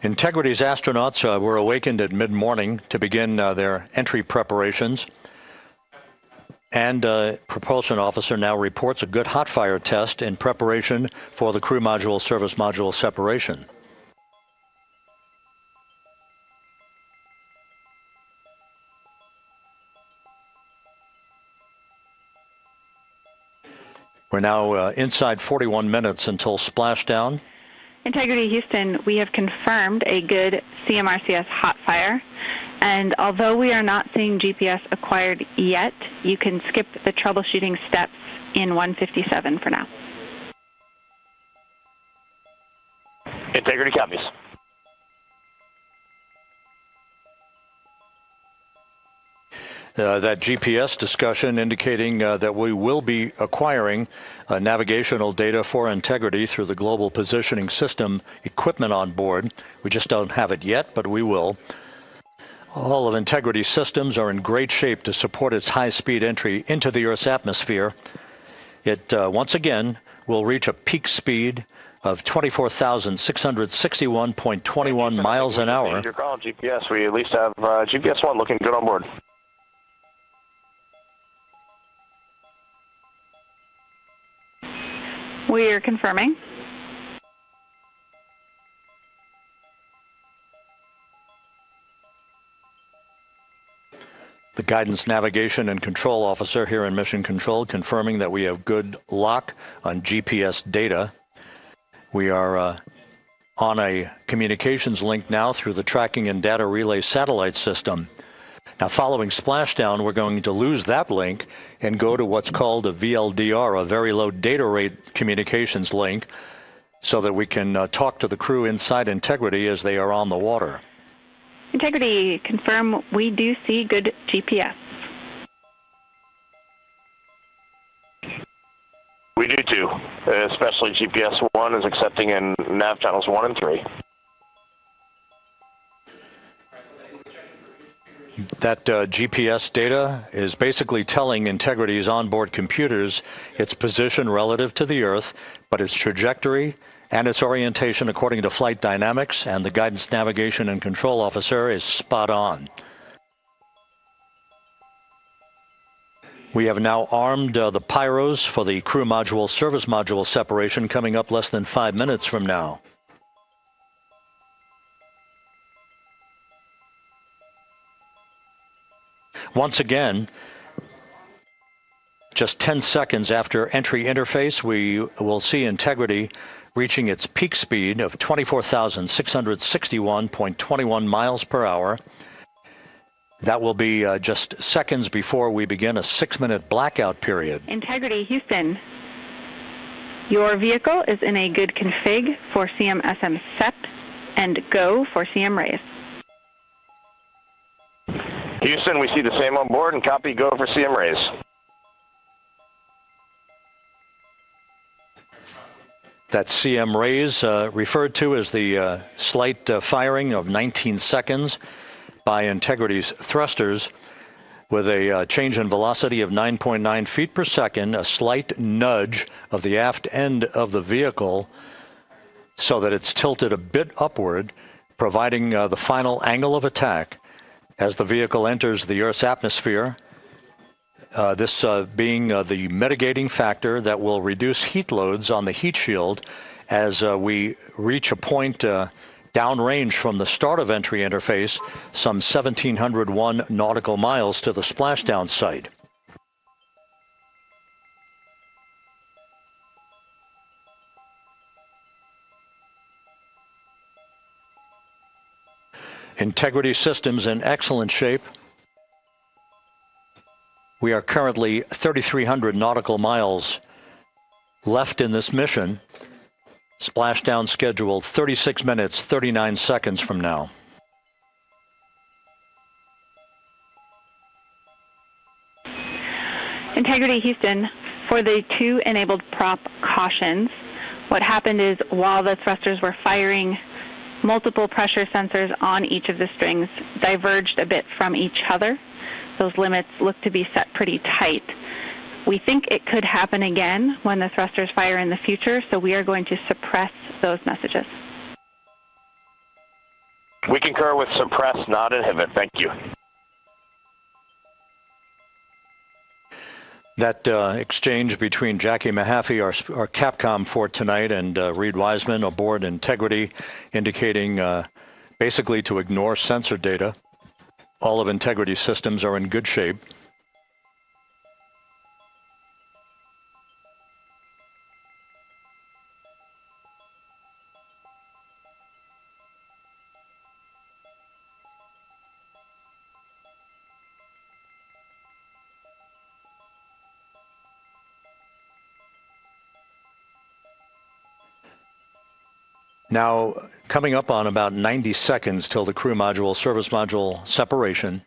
Integrity's astronauts were awakened at mid-morning to begin their entry preparations. And propulsion officer now reports a good hot fire test in preparation for the crew module service module separation. We're now inside 41 minutes until splashdown. Integrity Houston, we have confirmed a good CMRCS hot fire, and although we are not seeing GPS acquired yet, you can skip the troubleshooting steps in 157 for now. Integrity copies. That GPS discussion indicating that we will be acquiring navigational data for Integrity through the Global Positioning System equipment on board. We just don't have it yet, but we will. All of Integrity's systems are in great shape to support its high-speed entry into the Earth's atmosphere. It, once again, will reach a peak speed of 24,661.21 miles an hour. You're calling GPS. We at least have GPS 1 looking good on board. We are confirming. The guidance, navigation, and control officer here in Mission Control confirming that we have good lock on GPS data. We are on a communications link now through the tracking and data relay satellite system. Now, following splashdown, we're going to lose that link and go to what's called a VLDR, a very low data rate communications link, so that we can talk to the crew inside Integrity as they are on the water. Integrity, confirm we do see good GPS. We do too, especially GPS 1 is accepting in nav channels 1 and 3. That GPS data is basically telling Integrity's onboard computers its position relative to the Earth, but its trajectory and its orientation according to flight dynamics, and the guidance, navigation, and control officer is spot on. We have now armed the pyros for the crew module service module separation coming up less than 5 minutes from now. Once again, just 10 seconds after entry interface, we will see Integrity reaching its peak speed of 24,661.21 miles per hour. That will be just seconds before we begin a 6-minute blackout period. Integrity, Houston. Your vehicle is in a good config for CM-SM SEP and go for CM raise. Houston, we see the same on board and copy go for CM raise. That CM raise referred to as the slight firing of 19 seconds by Integrity's thrusters with a change in velocity of 9.9 feet per second, a slight nudge of the aft end of the vehicle so that it's tilted a bit upward, providing the final angle of attack as the vehicle enters the Earth's atmosphere, this being the mitigating factor that will reduce heat loads on the heat shield as we reach a point downrange from the start of entry interface, some 1,701 nautical miles to the splashdown site. Integrity systems in excellent shape. We are currently 3,300 nautical miles left in this mission. Splashdown scheduled 36 minutes, 39 seconds from now. Integrity, Houston. For the 2 enabled prop cautions, what happened is while the thrusters were firing, multiple pressure sensors on each of the strings diverged a bit from each other. Those limits look to be set pretty tight. We think it could happen again when the thrusters fire in the future, so we are going to suppress those messages. We concur with suppress, not inhibit. Thank you. That exchange between Jackie Mahaffey, our Capcom for tonight, and Reed Wiseman aboard Integrity, indicating basically to ignore sensor data. All of Integrity's systems are in good shape. Now, coming up on about 90 seconds till the crew module, service module separation.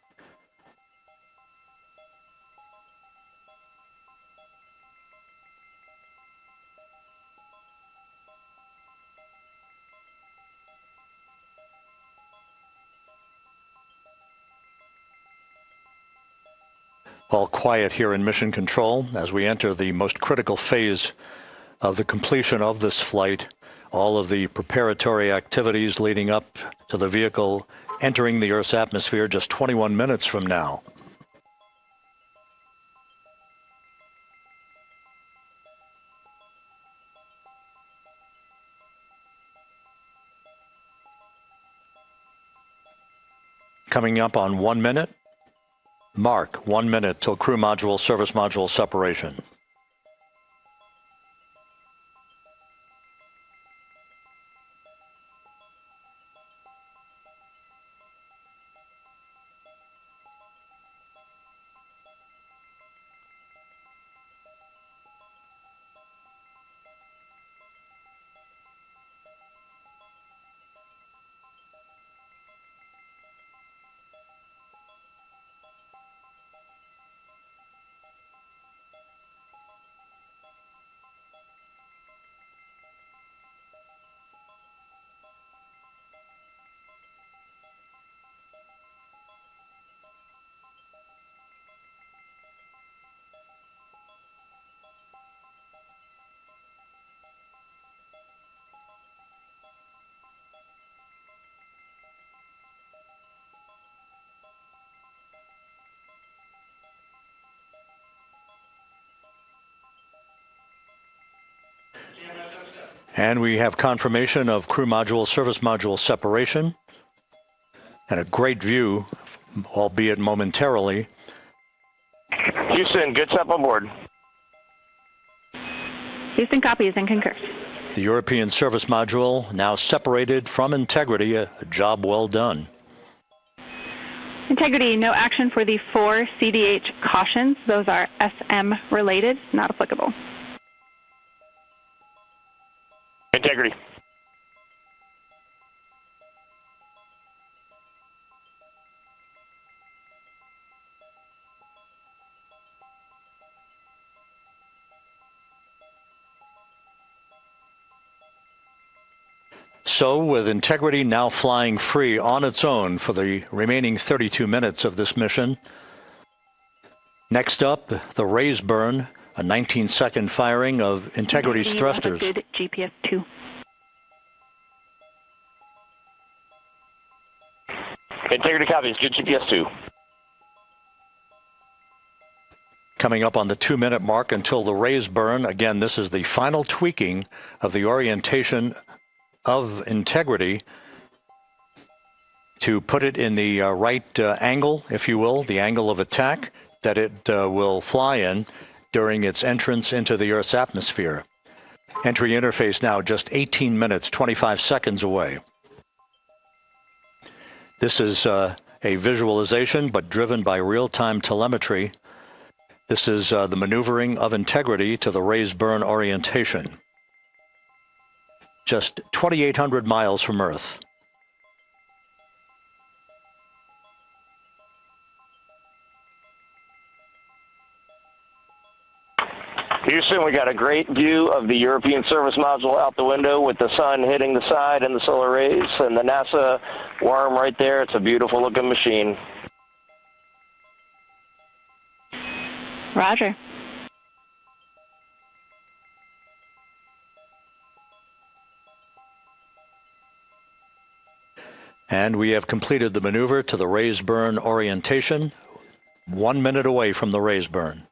All quiet here in Mission Control as we enter the most critical phase of the completion of this flight. All of the preparatory activities leading up to the vehicle entering the Earth's atmosphere just 21 minutes from now. Coming up on 1 minute. Mark 1 minute till crew module, service module separation. And we have confirmation of crew module, service module separation, and a great view, albeit momentarily. Houston, good step on board. Houston copies and concurs. The European service module now separated from Integrity, a job well done. Integrity, no action for the 4 CDH cautions. Those are SM related, not applicable. Integrity. So, with Integrity now flying free on its own for the remaining 32 minutes of this mission, next up, the raise burn, a 19-second firing of Integrity's thrusters. Good GPS 2. Integrity copies, good GPS 2. Coming up on the 2-minute mark until the raise burn. Again, this is the final tweaking of the orientation of Integrity to put it in the right angle, if you will, the angle of attack that it will fly in during its entrance into the Earth's atmosphere. Entry interface now just 18 minutes, 25 seconds away. This is a visualization, but driven by real-time telemetry. This is the maneuvering of Integrity to the raise burn orientation. Just 2,800 miles from Earth. Houston, we got a great view of the European service module out the window with the sun hitting the side and the solar rays and the NASA worm right there. It's a beautiful looking machine. Roger. And we have completed the maneuver to the raise burn orientation, 1 minute away from the raise burn.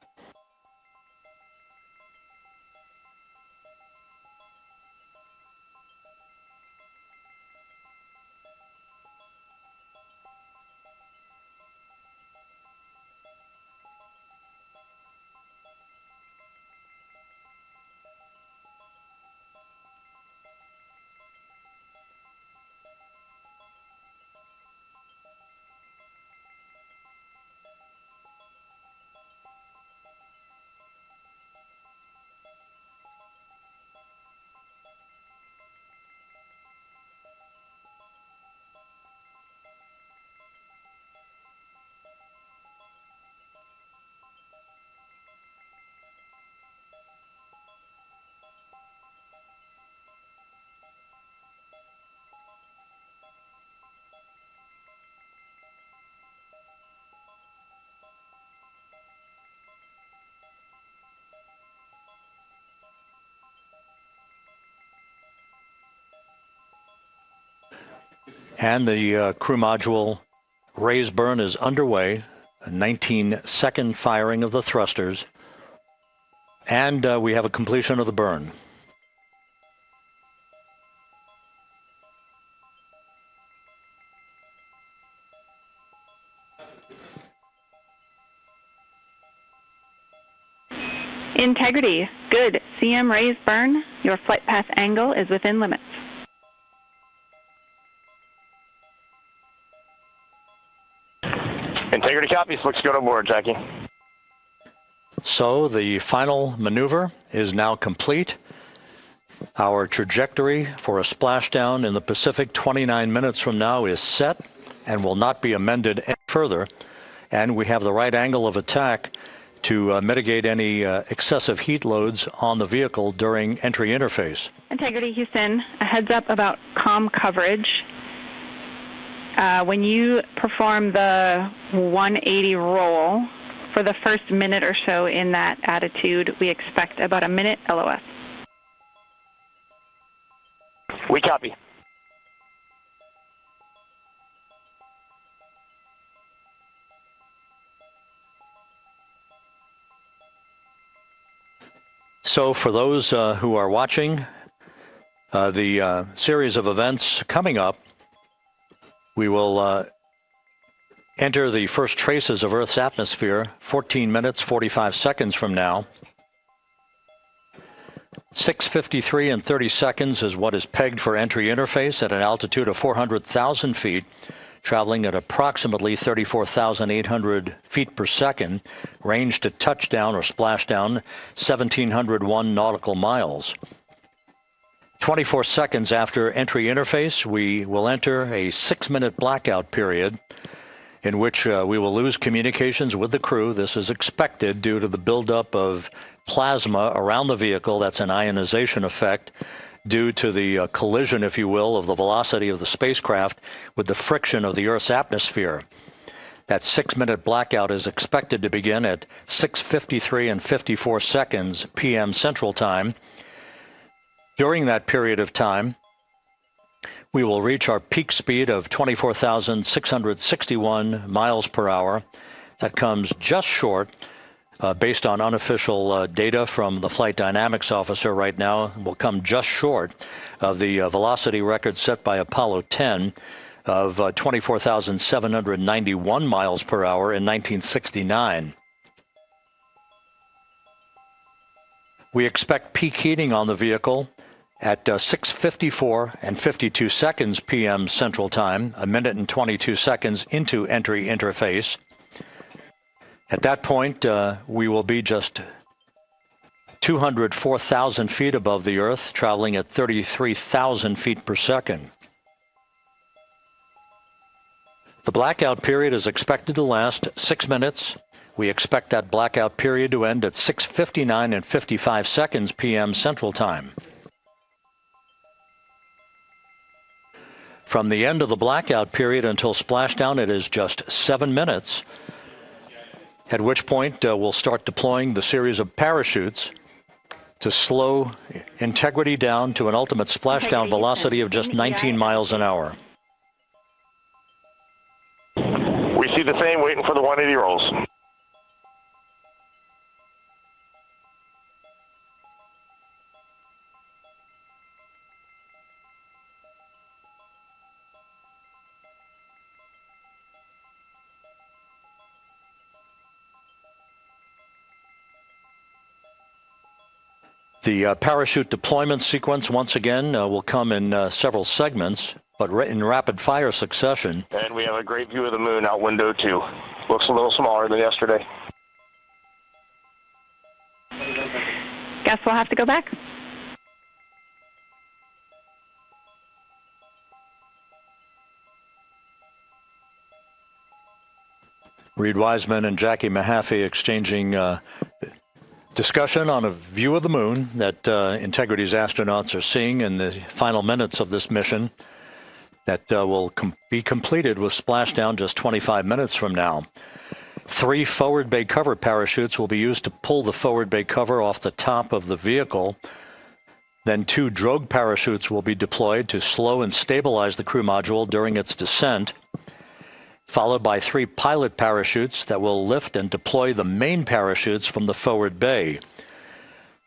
And the crew module raise burn is underway, a 19-second firing of the thrusters, and we have a completion of the burn. Integrity, good. CM raise burn. Your flight path angle is within limits. Integrity copies. Looks good on board, Jackie. So the final maneuver is now complete. Our trajectory for a splashdown in the Pacific 29 minutes from now is set and will not be amended any further. And we have the right angle of attack to mitigate any excessive heat loads on the vehicle during entry interface. Integrity, Houston, a heads up about comm coverage. When you perform the 180 roll, for the first minute or so in that attitude, we expect about a minute LOS. We copy. So for those who are watching, The series of events coming up, we will enter the first traces of Earth's atmosphere 14 minutes, 45 seconds from now. 6:53 and 30 seconds is what is pegged for entry interface at an altitude of 400,000 feet, traveling at approximately 34,800 feet per second, range to touchdown or splashdown 1,701 nautical miles. 24 seconds after entry interface, we will enter a 6-minute blackout period in which we will lose communications with the crew. This is expected due to the buildup of plasma around the vehicle. That's an ionization effect due to the collision, if you will, of the velocity of the spacecraft with the friction of the Earth's atmosphere. That 6-minute blackout is expected to begin at 6:53 and 54 seconds p.m. Central Time. During that period of time, we will reach our peak speed of 24,661 miles per hour. That comes just short, based on unofficial data from the flight dynamics officer right now, will come just short of the velocity record set by Apollo 10 of 24,791 miles per hour in 1969. We expect peak heating on the vehicle at 6:54 and 52 seconds p.m. Central Time, a minute and 22 seconds into entry interface. At that point, we will be just 204,000 feet above the Earth, traveling at 33,000 feet per second. The blackout period is expected to last 6 minutes. We expect that blackout period to end at 6:59 and 55 seconds p.m. Central Time. From the end of the blackout period until splashdown, it is just 7 minutes, at which point we'll start deploying the series of parachutes to slow integrity down to an ultimate splashdown velocity of just 19 miles an hour. We see the same, waiting for the 180 rolls. The parachute deployment sequence, once again, will come in several segments, but in rapid-fire succession. And we have a great view of the moon out window, too. Looks a little smaller than yesterday. Guess we'll have to go back. Reed Wiseman and Jackie Mahaffey exchanging discussion on a view of the moon that Integrity's astronauts are seeing in the final minutes of this mission that will be completed with splashdown just 25 minutes from now. 3 forward bay cover parachutes will be used to pull the forward bay cover off the top of the vehicle. Then 2 drogue parachutes will be deployed to slow and stabilize the crew module during its descent, followed by 3 pilot parachutes that will lift and deploy the main parachutes from the forward bay.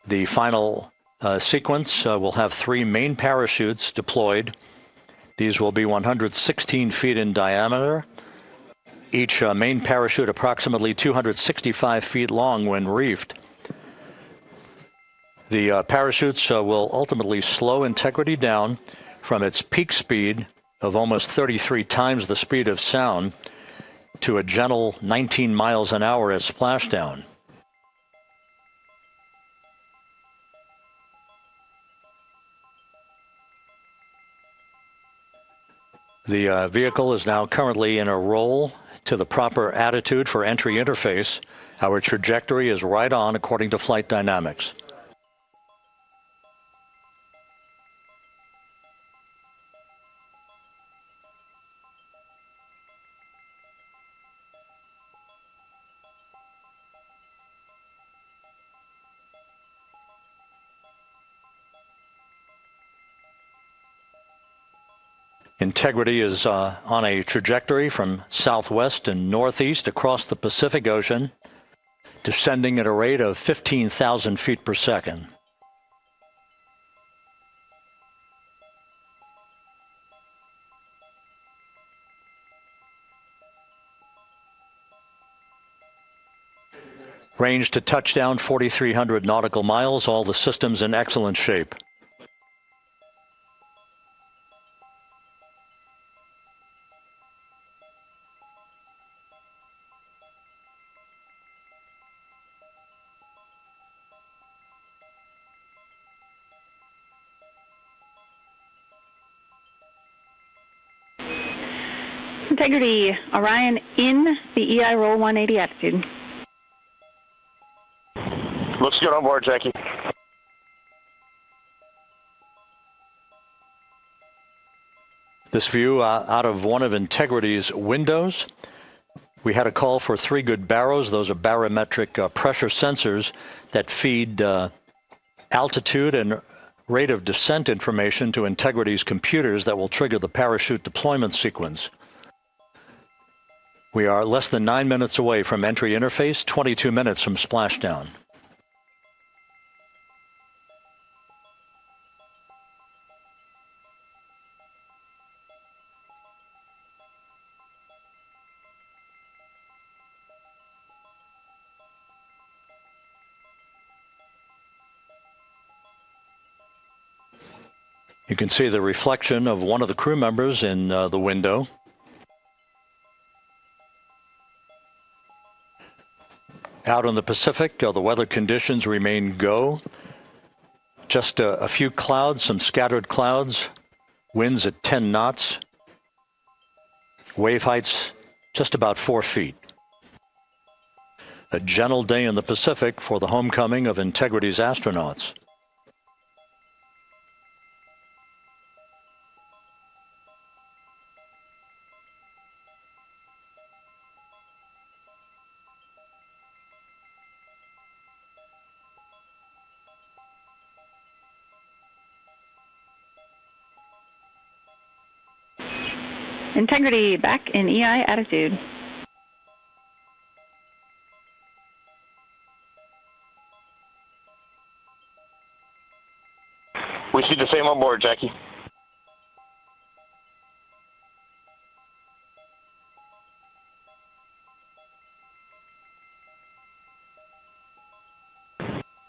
The final sequence will have 3 main parachutes deployed. These will be 116 feet in diameter, each main parachute approximately 265 feet long when reefed. The parachutes will ultimately slow Integrity down from its peak speed of almost 33 times the speed of sound to a gentle 19 miles an hour at splashdown. The vehicle is now currently in a roll to the proper attitude for entry interface. Our trajectory is right on according to flight dynamics. Integrity is on a trajectory from southwest and northeast across the Pacific Ocean, descending at a rate of 15,000 feet per second. Range to touchdown 4,300 nautical miles, all the systems in excellent shape. Integrity, Orion in the EI roll 180 attitude. Looks good on board, Jackie. This view out of one of Integrity's windows. We had a call for 3 good baros. Those are barometric pressure sensors that feed altitude and rate of descent information to Integrity's computers that will trigger the parachute deployment sequence. We are less than 9 minutes away from entry interface, 22 minutes from splashdown. You can see the reflection of one of the crew members in the window. Out in the Pacific, the weather conditions remain go. Just a few clouds, some scattered clouds, winds at 10 knots, wave heights just about 4 feet. A gentle day in the Pacific for the homecoming of Integrity's astronauts. Integrity back in EI attitude. We see the same on board, Jackie.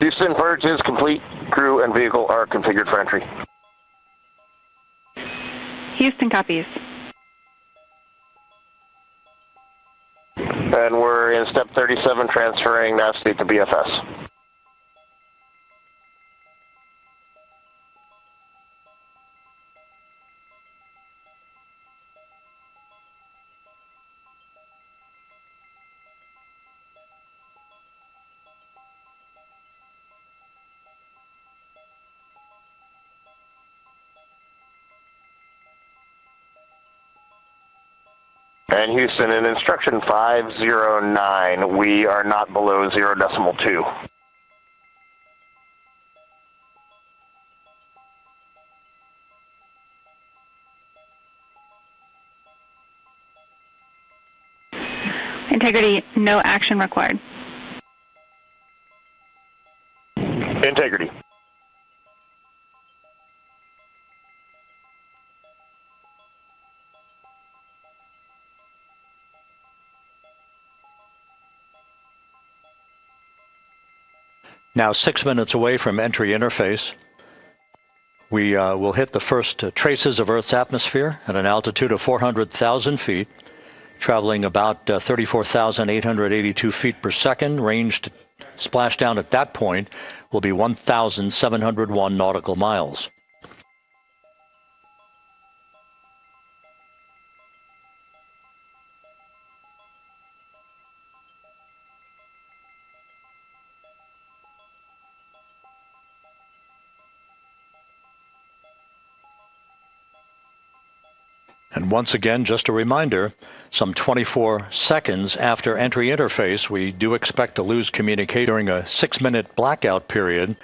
Houston, purge is complete. Crew and vehicle are configured for entry. Houston copies. And we're in step 37, transferring nav state to BFS. And Houston, in instruction 509, we are not below 0.2. Integrity, no action required. Integrity. Now 6 minutes away from entry interface. We will hit the first traces of Earth's atmosphere at an altitude of 400,000 feet, traveling about 34,882 feet per second. Range to splashdown at that point will be 1,701 nautical miles. And once again, just a reminder, some 24 seconds after entry interface, we do expect to lose communication during a 6-minute blackout period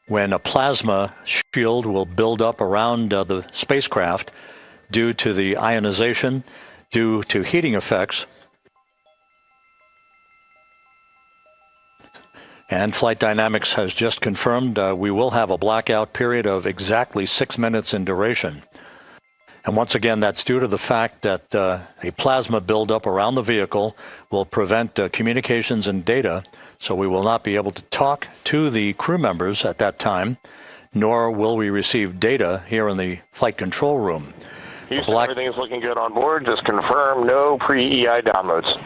when a plasma shield will build up around the spacecraft due to the ionization, due to heating effects. And Flight Dynamics has just confirmed we will have a blackout period of exactly 6 minutes in duration. And once again, that's due to the fact that a plasma buildup around the vehicle will prevent communications and data so we will not be able to talk to the crew members at that time, nor will we receive data here in the flight control room. Houston, everything's looking good on board. Just confirm no pre-EI downloads.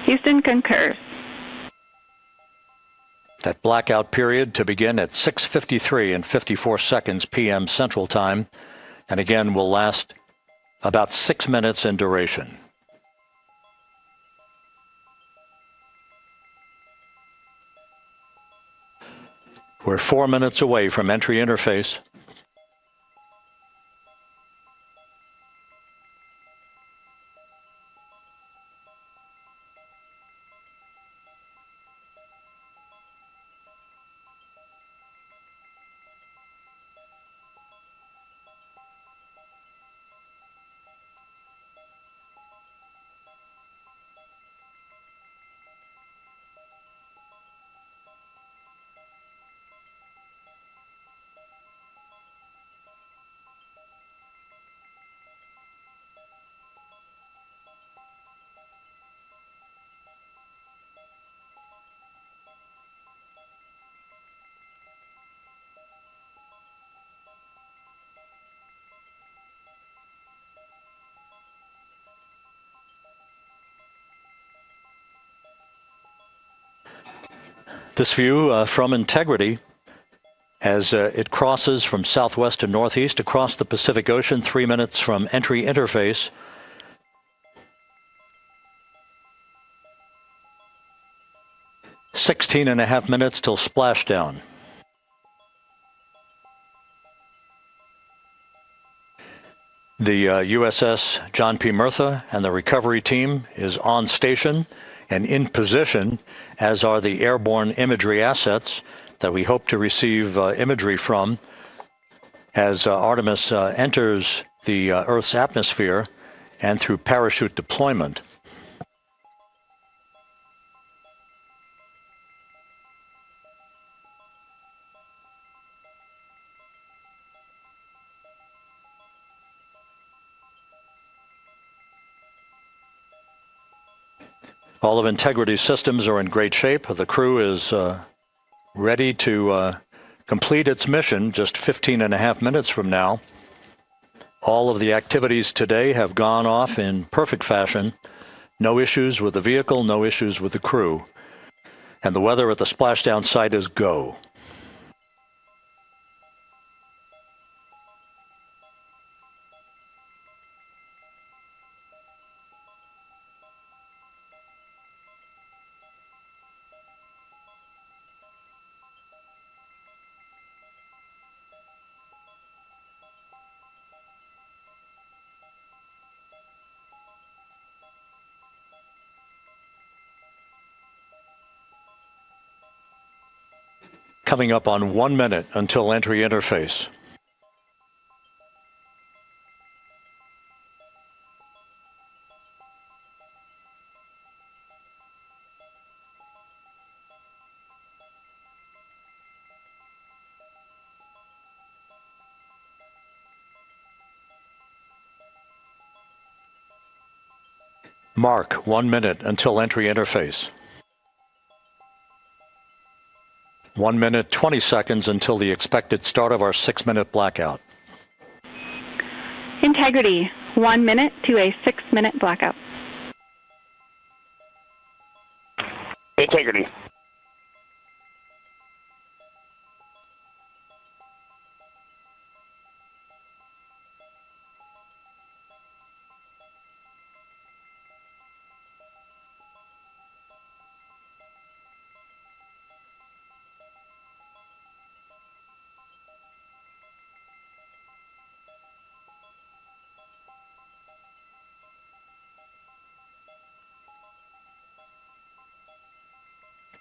Houston concurs. That blackout period to begin at 6:53 and 54 seconds p.m. Central Time, and again will last about 6 minutes in duration. We're 4 minutes away from entry interface. This view from Integrity, as it crosses from southwest to northeast across the Pacific Ocean, 3 minutes from entry interface. "16.5 minutes till splashdown." The USS John P. Murtha and the recovery team is on station and in position, as are the airborne imagery assets that we hope to receive imagery from as Artemis enters the Earth's atmosphere and through parachute deployment. All of Integrity's systems are in great shape. The crew is ready to complete its mission just 15.5 minutes from now. All of the activities today have gone off in perfect fashion. No issues with the vehicle, no issues with the crew. And the weather at the splashdown site is go. Coming up on 1 minute until entry interface. Mark 1 minute until entry interface. 1 minute, 20 seconds until the expected start of our 6-minute blackout. Integrity, 1 minute to a 6-minute blackout. Integrity.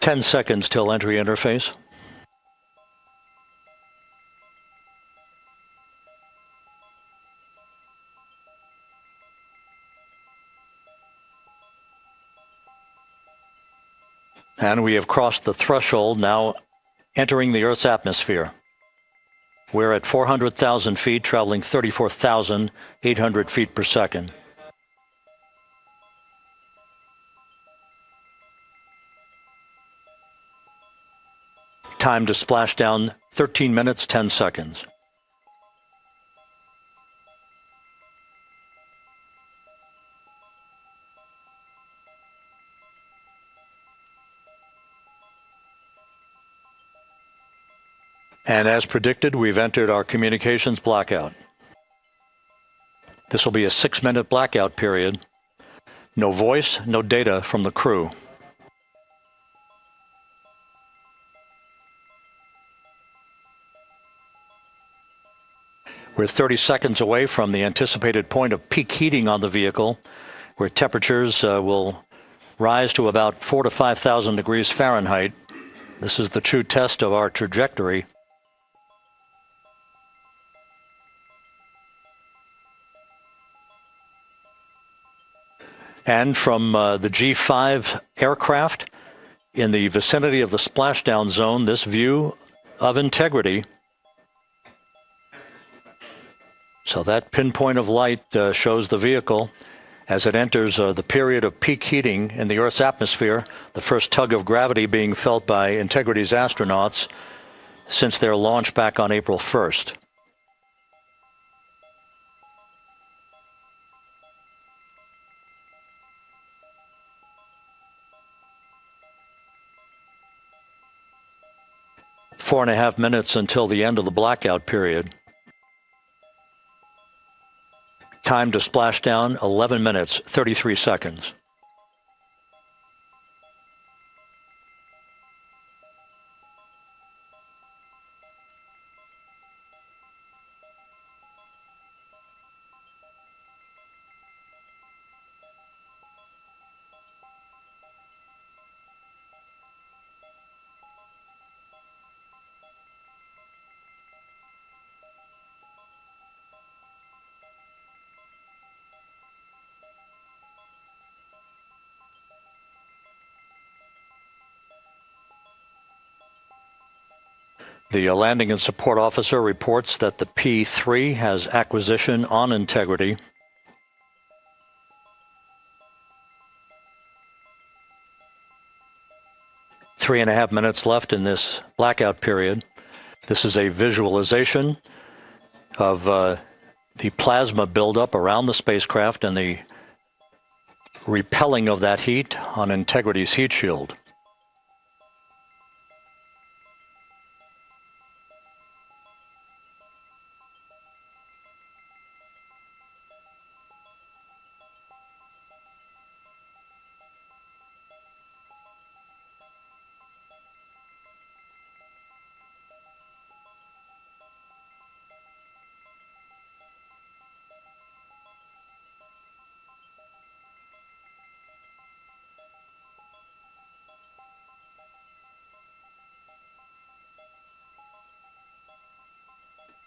Ten seconds till entry interface. And we have crossed the threshold, now entering the Earth's atmosphere. We're at 400,000 feet, traveling 34,800 feet per second. Time to splashdown, 13 minutes, 10 seconds. And as predicted, we've entered our communications blackout. This will be a 6-minute blackout period. No voice, no data from the crew. We're 30 seconds away from the anticipated point of peak heating on the vehicle, where temperatures will rise to about 4,000 to 5,000 degrees Fahrenheit. This is the true test of our trajectory. And from the G5 aircraft in the vicinity of the splashdown zone, this view of integrity. So that pinpoint of light shows the vehicle as it enters the period of peak heating in the Earth's atmosphere, the first tug of gravity being felt by Integrity's astronauts since their launch back on April 1st. Four and a half minutes until the end of the blackout period. Time to splashdown, 11 minutes, 33 seconds. The landing and support officer reports that the P3 has acquisition on Integrity. Three and a half minutes left in this blackout period. This is a visualization of the plasma buildup around the spacecraft and the repelling of that heat on Integrity's heat shield.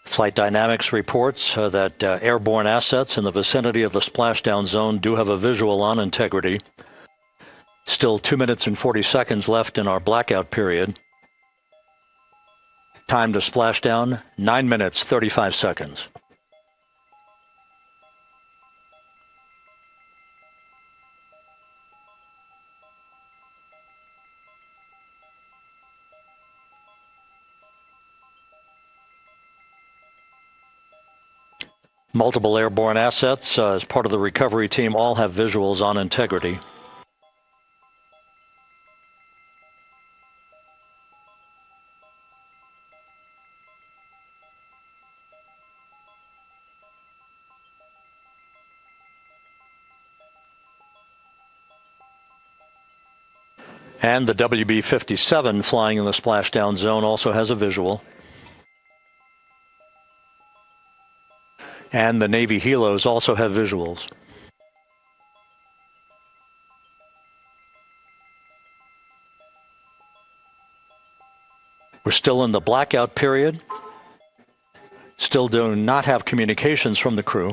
Flight Dynamics reports that airborne assets in the vicinity of the splashdown zone do have a visual on Integrity. Still 2 minutes and 40 seconds left in our blackout period. Time to splashdown, 9 minutes, 35 seconds. Multiple airborne assets as part of the recovery team all have visuals on Integrity. And the WB-57 flying in the splashdown zone also has a visual. And the Navy helos also have visuals. We're still in the blackout period. Still do not have communications from the crew.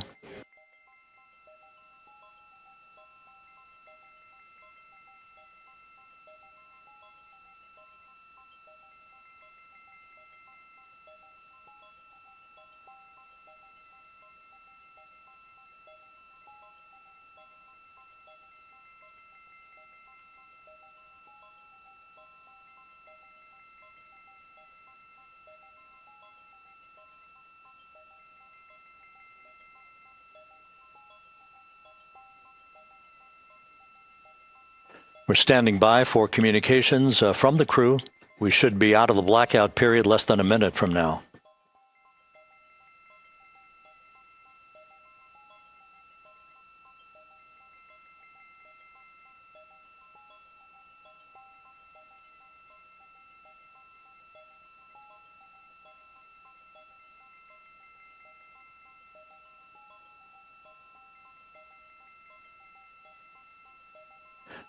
We're standing by for communications from the crew. We should be out of the blackout period less than a minute from now.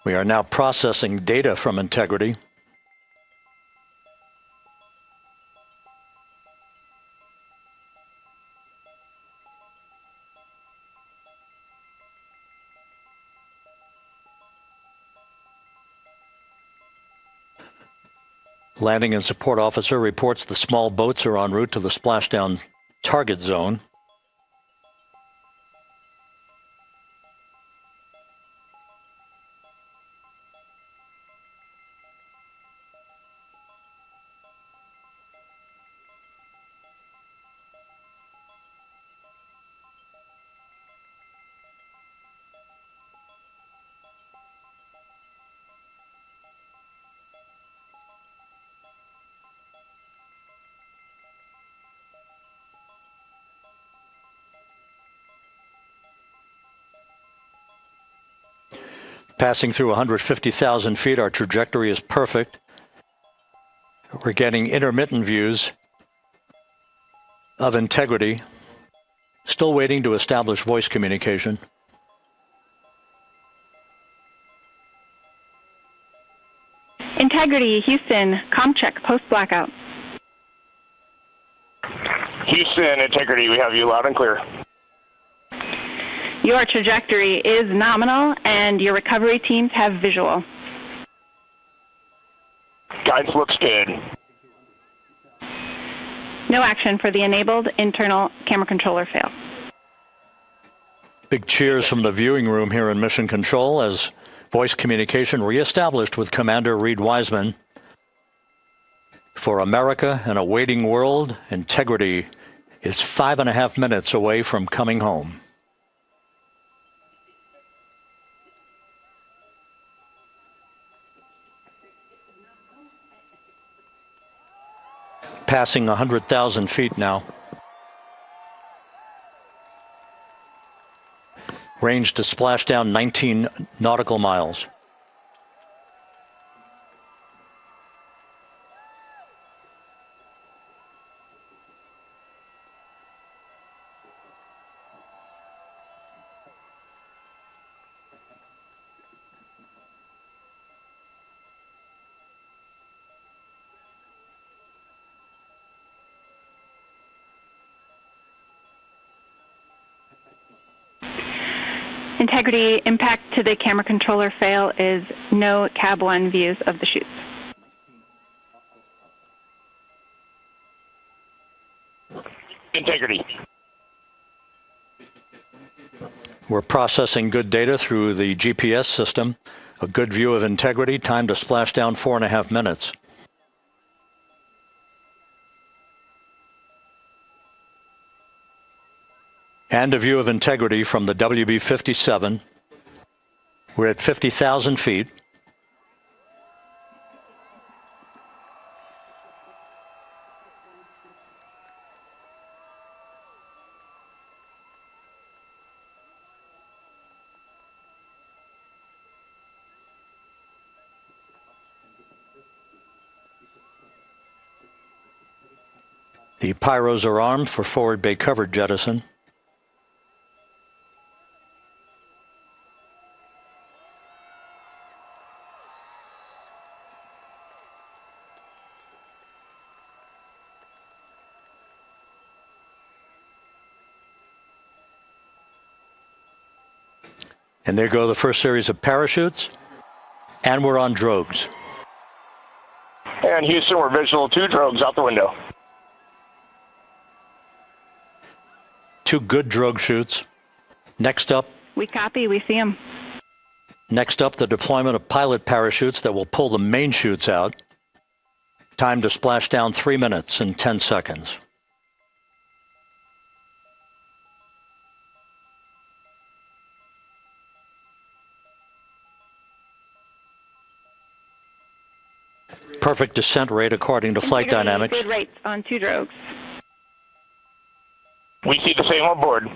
We are now processing data from Integrity. Landing and support officer reports the small boats are en route to the splashdown target zone. Passing through 150,000 feet, our trajectory is perfect. We're getting intermittent views of Integrity. Still waiting to establish voice communication. Integrity, Houston, comm check, post-blackout. Houston, Integrity, we have you loud and clear. Your trajectory is nominal, and your recovery teams have visual. Guidance looks good. No action for the enabled internal camera controller fail. Big cheers from the viewing room here in Mission Control as voice communication reestablished with Commander Reed Wiseman. For America and a waiting world, Integrity is 5.5 minutes away from coming home. Passing 100,000 feet now. Range to splashdown 19 nautical miles. Integrity, impact to the camera controller fail is no Cab 1 views of the chutes. Integrity. We're processing good data through the GPS system. A good view of Integrity, time to splashdown 4.5 minutes. And a view of Integrity from the WB-57. We're at 50,000 feet. The pyros are armed for forward bay cover jettison. And there go the first series of parachutes, and we're on drogues. And Houston, we're visual 2 drogues out the window. 2 good drogue chutes. Next up. We copy, we see them. Next up, the deployment of pilot parachutes that will pull the main chutes out. Time to splash down 3 minutes and 10 seconds. perfect descent rate according to flight dynamics. Good rates on 2 drogues. We see the same on board.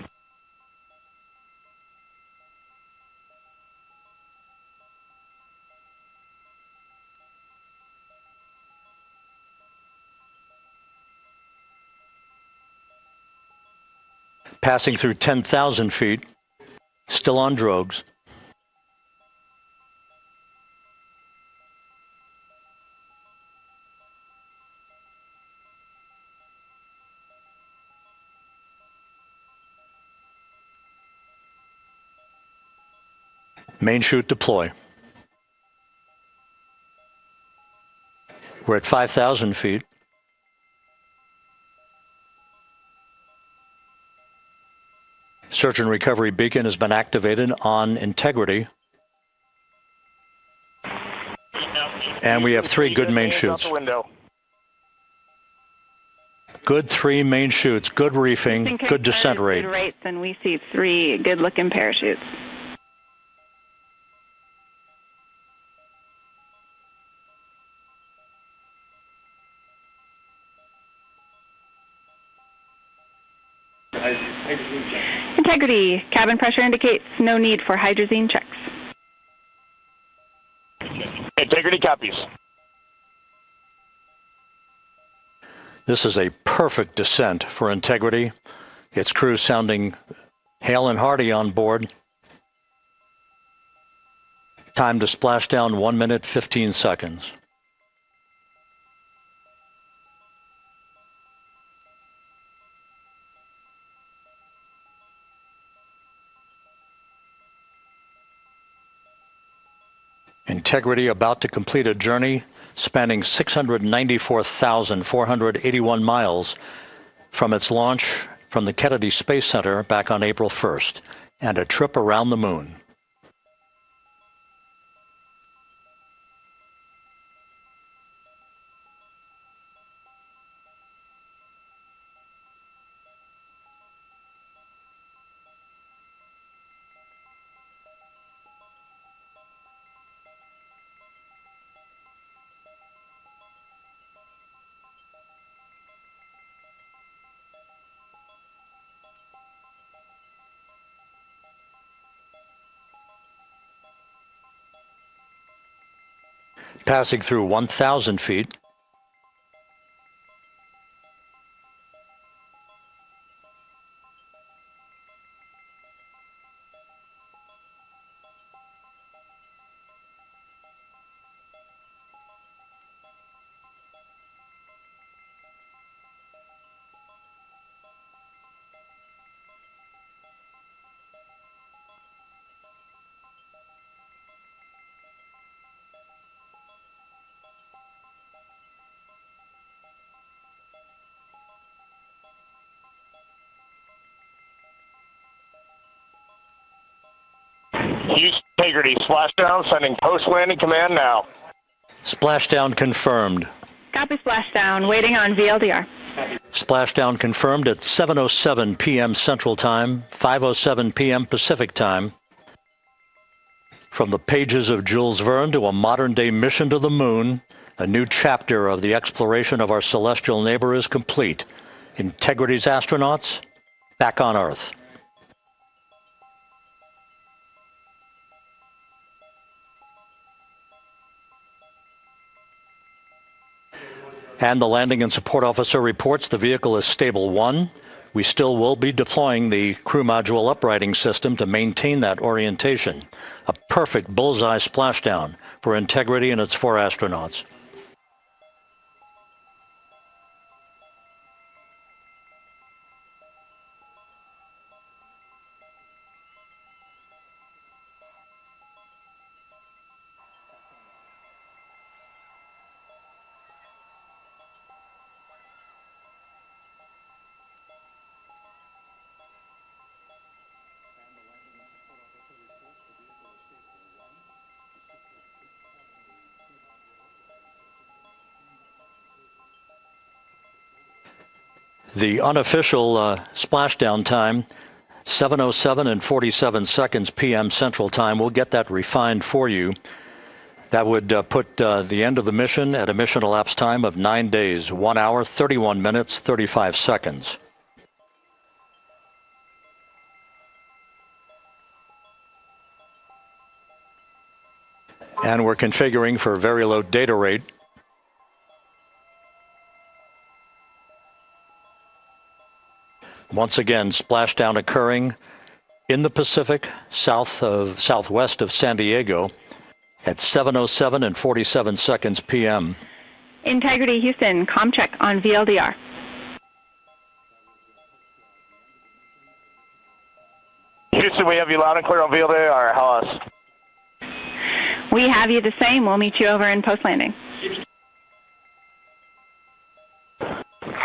Passing through 10,000 feet, still on drogues. Main chute deploy. We're at 5,000 feet. Search and recovery beacon has been activated on integrity. And we have 3 good main chutes. Good 3 main chutes, good reefing, good descent rate. Good rates, and we see 3 good-looking parachutes. Integrity. Cabin pressure indicates no need for hydrazine checks. Integrity copies. This is a perfect descent for integrity. Its crew sounding hale and hearty on board. Time to splash down 1 minute, 15 seconds. Integrity about to complete a journey spanning 694,481 miles from its launch from the Kennedy Space Center back on April 1st, and a trip around the moon. Passing through 1,000 feet. Integrity, splashdown, sending post-landing command now. Splashdown confirmed. Copy splashdown, waiting on VLDR. Splashdown confirmed at 7:07 p.m. Central Time, 5:07 p.m. Pacific Time. From the pages of Jules Verne to a modern-day mission to the moon, a new chapter of the exploration of our celestial neighbor is complete. Integrity's astronauts back on Earth. And the landing and support officer reports the vehicle is stable 1. We still will be deploying the crew module uprighting system to maintain that orientation. A perfect bullseye splashdown for Integrity and its 4 astronauts. The unofficial splashdown time, 7:07 and 47 seconds p.m. Central Time. We'll get that refined for you. That would put the end of the mission at a mission elapsed time of 9 days, 1 hour, 31 minutes, 35 seconds. And we're configuring for very low data rate. Once again, splashdown occurring in the Pacific, southwest of San Diego at 7:07 and 47 seconds p.m. Integrity Houston, comm check on VLDR. Houston, we have you loud and clear on VLDR. How us? We have you the same. We'll meet you over in post-landing.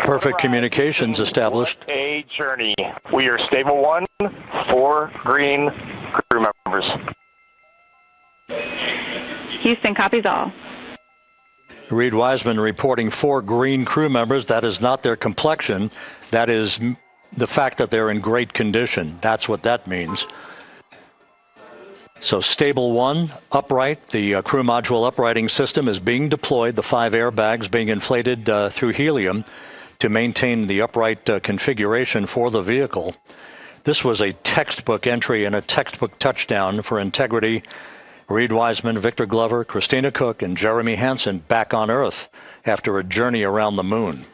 Perfect communications established. A journey. We are stable 1, 4 green crew members. Houston copies all. Reed Wiseman reporting 4 green crew members. That is not their complexion. That is the fact that they're in great condition. That's what that means. So stable 1, upright. The crew module uprighting system is being deployed. The 5 airbags being inflated through helium to maintain the upright configuration for the vehicle. This was a textbook entry and a textbook touchdown for Integrity. Reed Wiseman, Victor Glover, Christina Cook, and Jeremy Hansen back on Earth after a journey around the moon.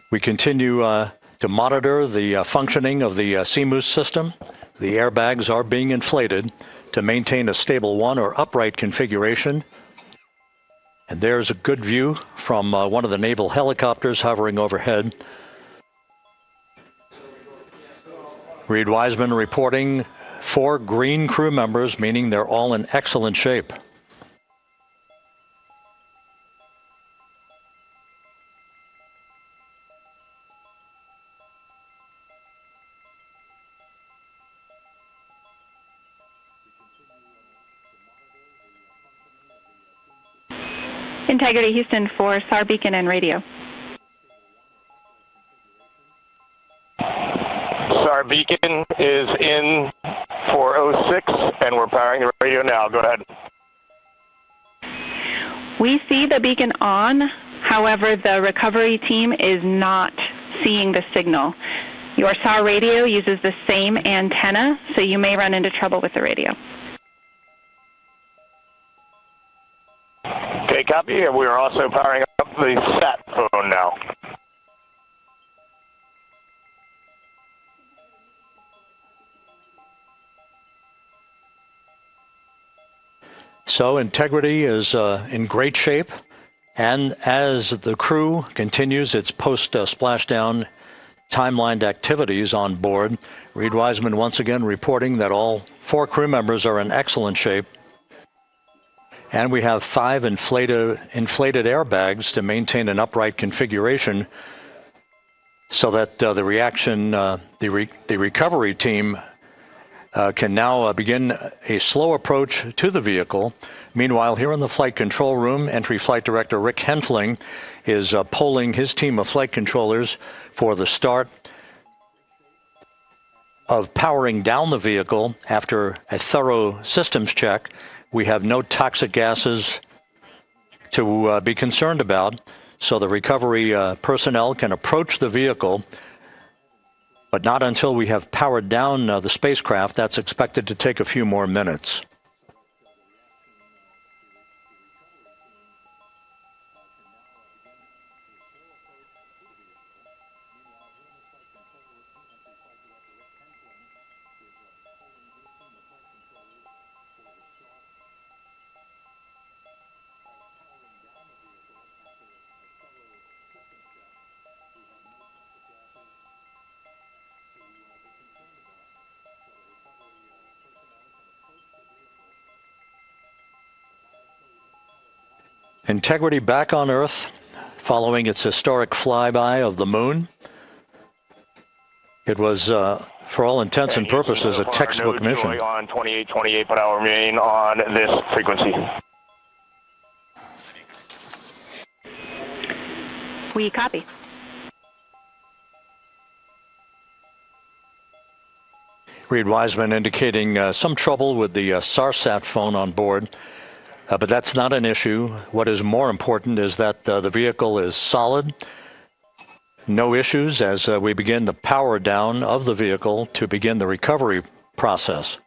We continue to monitor the functioning of the CMOOS system. The airbags are being inflated to maintain a stable 1 or upright configuration. And there's a good view from one of the naval helicopters hovering overhead. Reed Wiseman reporting 4 green crew members, meaning they're all in excellent shape. Integrity Houston for SAR beacon and radio. SAR beacon is in for 06, and we're powering the radio now. Go ahead. We see the beacon on. However, the recovery team is not seeing the signal. Your SAR radio uses the same antenna, so you may run into trouble with the radio. Okay, copy. And we are also powering up the sat phone now. So Integrity is in great shape, and as the crew continues its post-splashdown timelined activities on board, Reed Wiseman once again reporting that all 4 crew members are in excellent shape. And we have 5 inflated airbags to maintain an upright configuration so that the recovery team can now begin a slow approach to the vehicle. Meanwhile, here in the flight control room, Entry Flight Director Rick Henfling is polling his team of flight controllers for the start of powering down the vehicle after a thorough systems check. We have no toxic gases to be concerned about, so the recovery personnel can approach the vehicle, but not until we have powered down the spacecraft. That's expected to take a few more minutes. Integrity back on Earth, following its historic flyby of the moon. It was, for all intents and purposes, a textbook mission. On 28 per hour remain on this frequency. We copy. Reed Wiseman indicating some trouble with the SARSAT phone on board. But that's not an issue. What is more important is that the vehicle is solid. No issues as we begin the power down of the vehicle to begin the recovery process.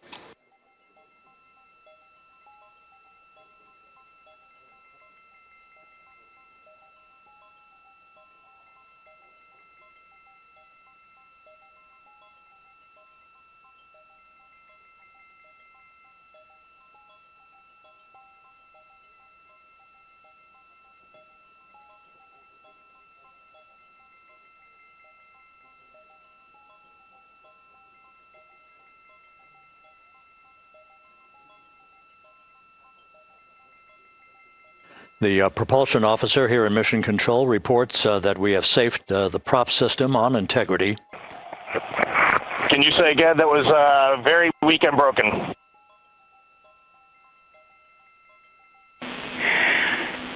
The propulsion officer here in Mission Control reports that we have safed the prop system on Integrity. Can you say again? That was very weak and broken.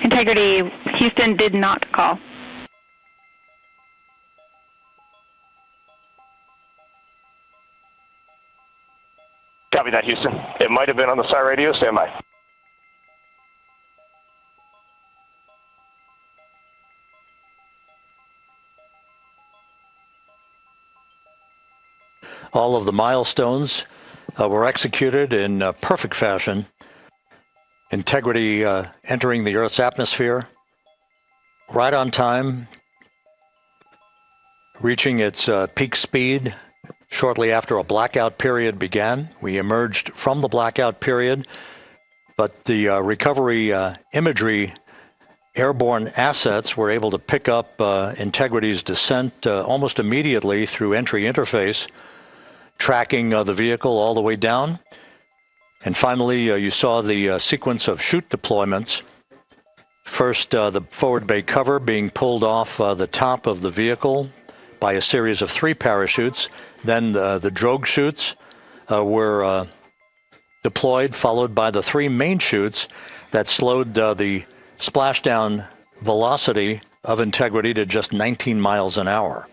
Integrity, Houston did not call. Copy that, Houston. It might have been on the SAR radio. Stand by. All of the milestones were executed in perfect fashion. Integrity entering the Earth's atmosphere right on time, reaching its peak speed shortly after a blackout period began. We emerged from the blackout period, but the recovery imagery airborne assets were able to pick up Integrity's descent almost immediately through entry interface, tracking the vehicle all the way down. And finally, you saw the sequence of chute deployments. First, the forward bay cover being pulled off the top of the vehicle by a series of 3 parachutes. Then the drogue chutes were deployed, followed by the 3 main chutes that slowed the splashdown velocity of Integrity to just 19 miles an hour.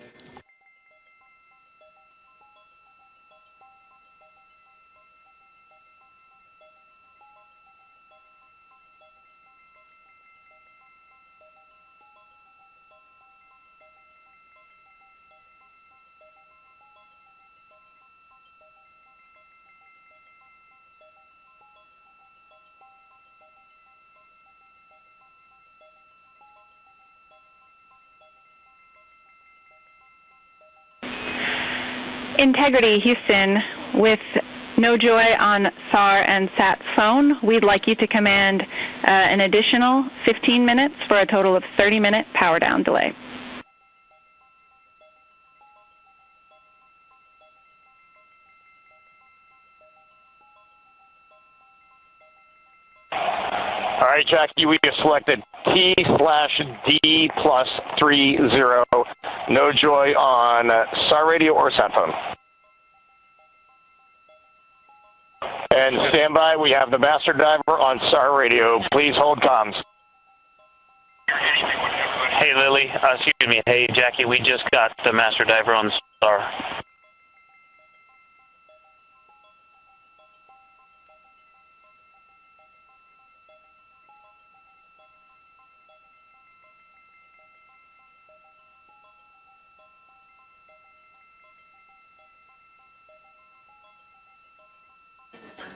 Integrity, Houston, with no joy on SAR and SAT's phone, we'd like you to command an additional 15 minutes for a total of 30-minute power down delay. All right, Jackie, we have selected T/D+30. No joy on SAR radio or sat phone. And stand by, we have the master diver on SAR radio. Please hold comms. Hey, Lily, excuse me. Hey, Jackie, we just got the master diver on SAR.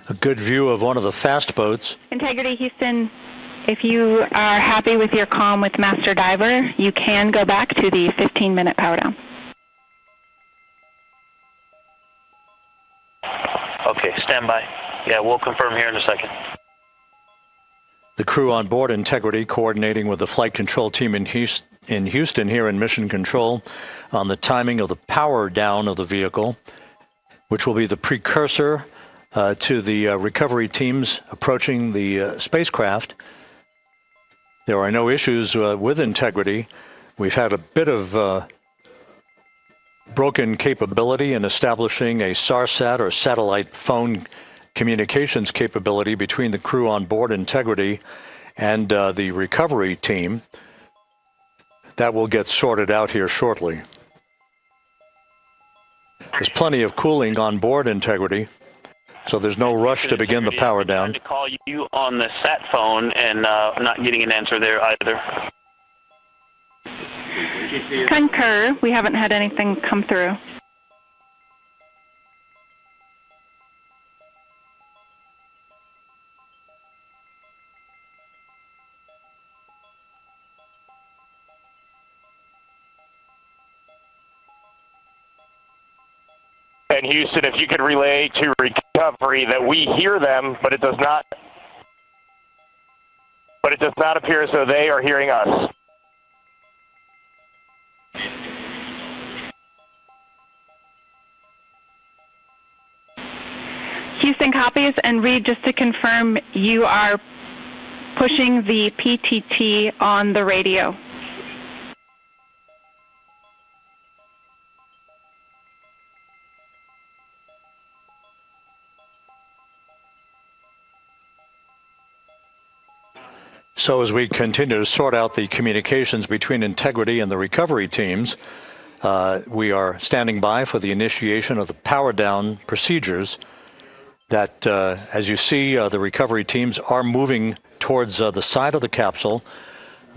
A good view of one of the fast boats. Integrity, Houston, if you are happy with your comm with Master Diver, you can go back to the 15-minute power down. Okay, stand by. Yeah, we'll confirm here in a second. The crew on board Integrity coordinating with the flight control team in Houston here in Mission Control on the timing of the power down of the vehicle, which will be the precursor to the recovery teams approaching the spacecraft. There are no issues with integrity. We've had a bit of broken capability in establishing a SARSAT or satellite phone communications capability between the crew on board Integrity and the recovery team. That will get sorted out here shortly. There's plenty of cooling on board Integrity, so there's no rush to begin the power down. To call you on the sat phone and not getting an answer there either. Concur. We haven't had anything come through. And Houston, if you could relay to recovery that we hear them, but it does not appear as though they are hearing us. Houston copies, and Reed, just to confirm, you are pushing the PTT on the radio. So as we continue to sort out the communications between Integrity and the recovery teams, we are standing by for the initiation of the power down procedures that, as you see, the recovery teams are moving towards the side of the capsule.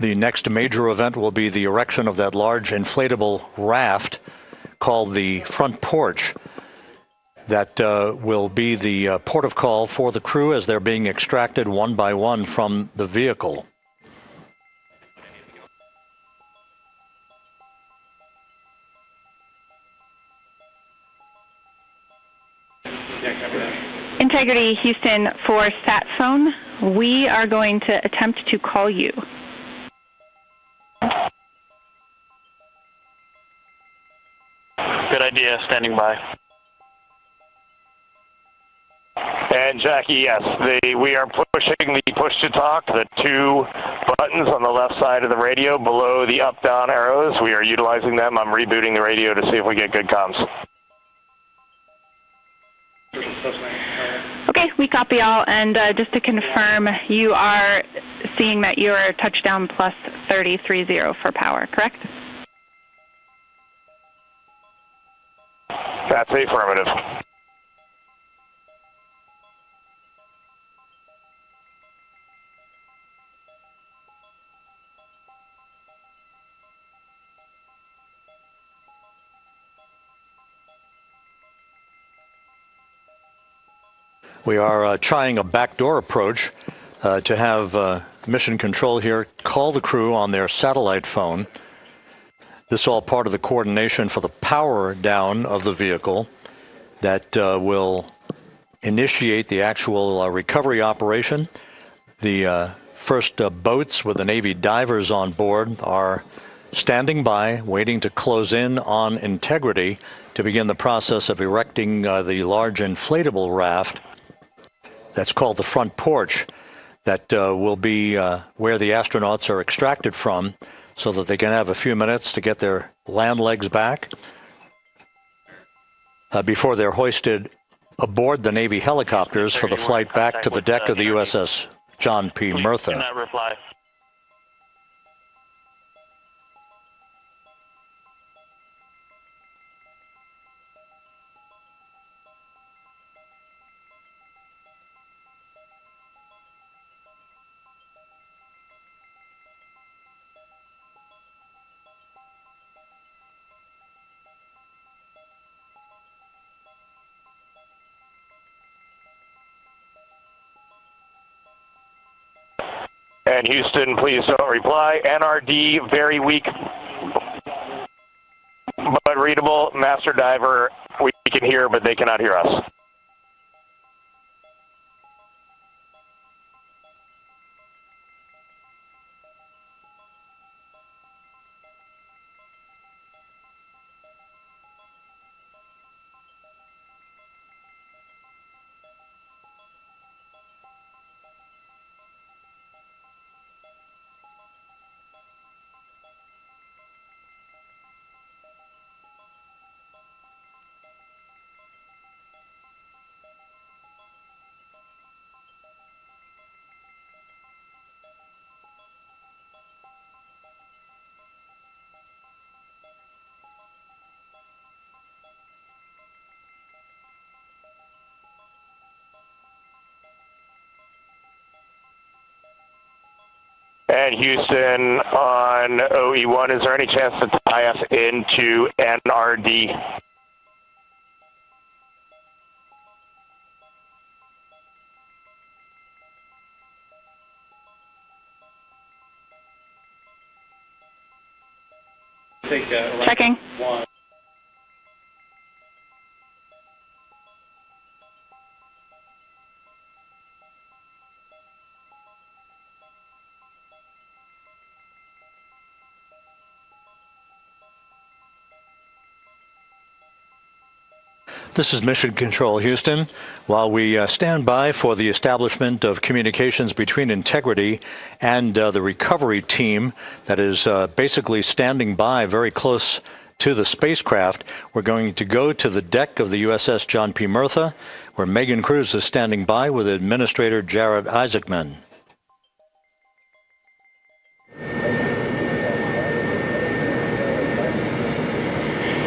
The next major event will be the erection of that large inflatable raft called the front porch. That will be the port of call for the crew as they're being extracted one by one from the vehicle. Integrity, Houston, for sat phone, we are going to attempt to call you. Good idea, standing by. And Jackie, yes, we are pushing the push to talk, the two buttons on the left side of the radio below the up-down arrows. We are utilizing them. I'm rebooting the radio to see if we get good comms. Okay, we copy all, and just to confirm, you are seeing that you are touchdown plus 3030 for power, correct? That's affirmative. We are trying a backdoor approach to have mission control here call the crew on their satellite phone. This is all part of the coordination for the power down of the vehicle that will initiate the actual recovery operation. The first boats with the Navy divers on board are standing by, waiting to close in on Integrity to begin the process of erecting the large inflatable raft. That's called the front porch. That will be where the astronauts are extracted from so that they can have a few minutes to get their land legs back before they're hoisted aboard the Navy helicopters for the flight back to the deck of the USS John P. Murtha. Cannot reply. And Houston, please don't reply. NRD, very weak, but readable. Master diver, we can hear, but they cannot hear us. And Houston on OE1, is there any chance to tie us into NRD? Checking. This is Mission Control Houston. While we stand by for the establishment of communications between Integrity and the recovery team that is basically standing by very close to the spacecraft, we're going to go to the deck of the USS John P. Murtha, where Megan Cruz is standing by with Administrator Jared Isaacman.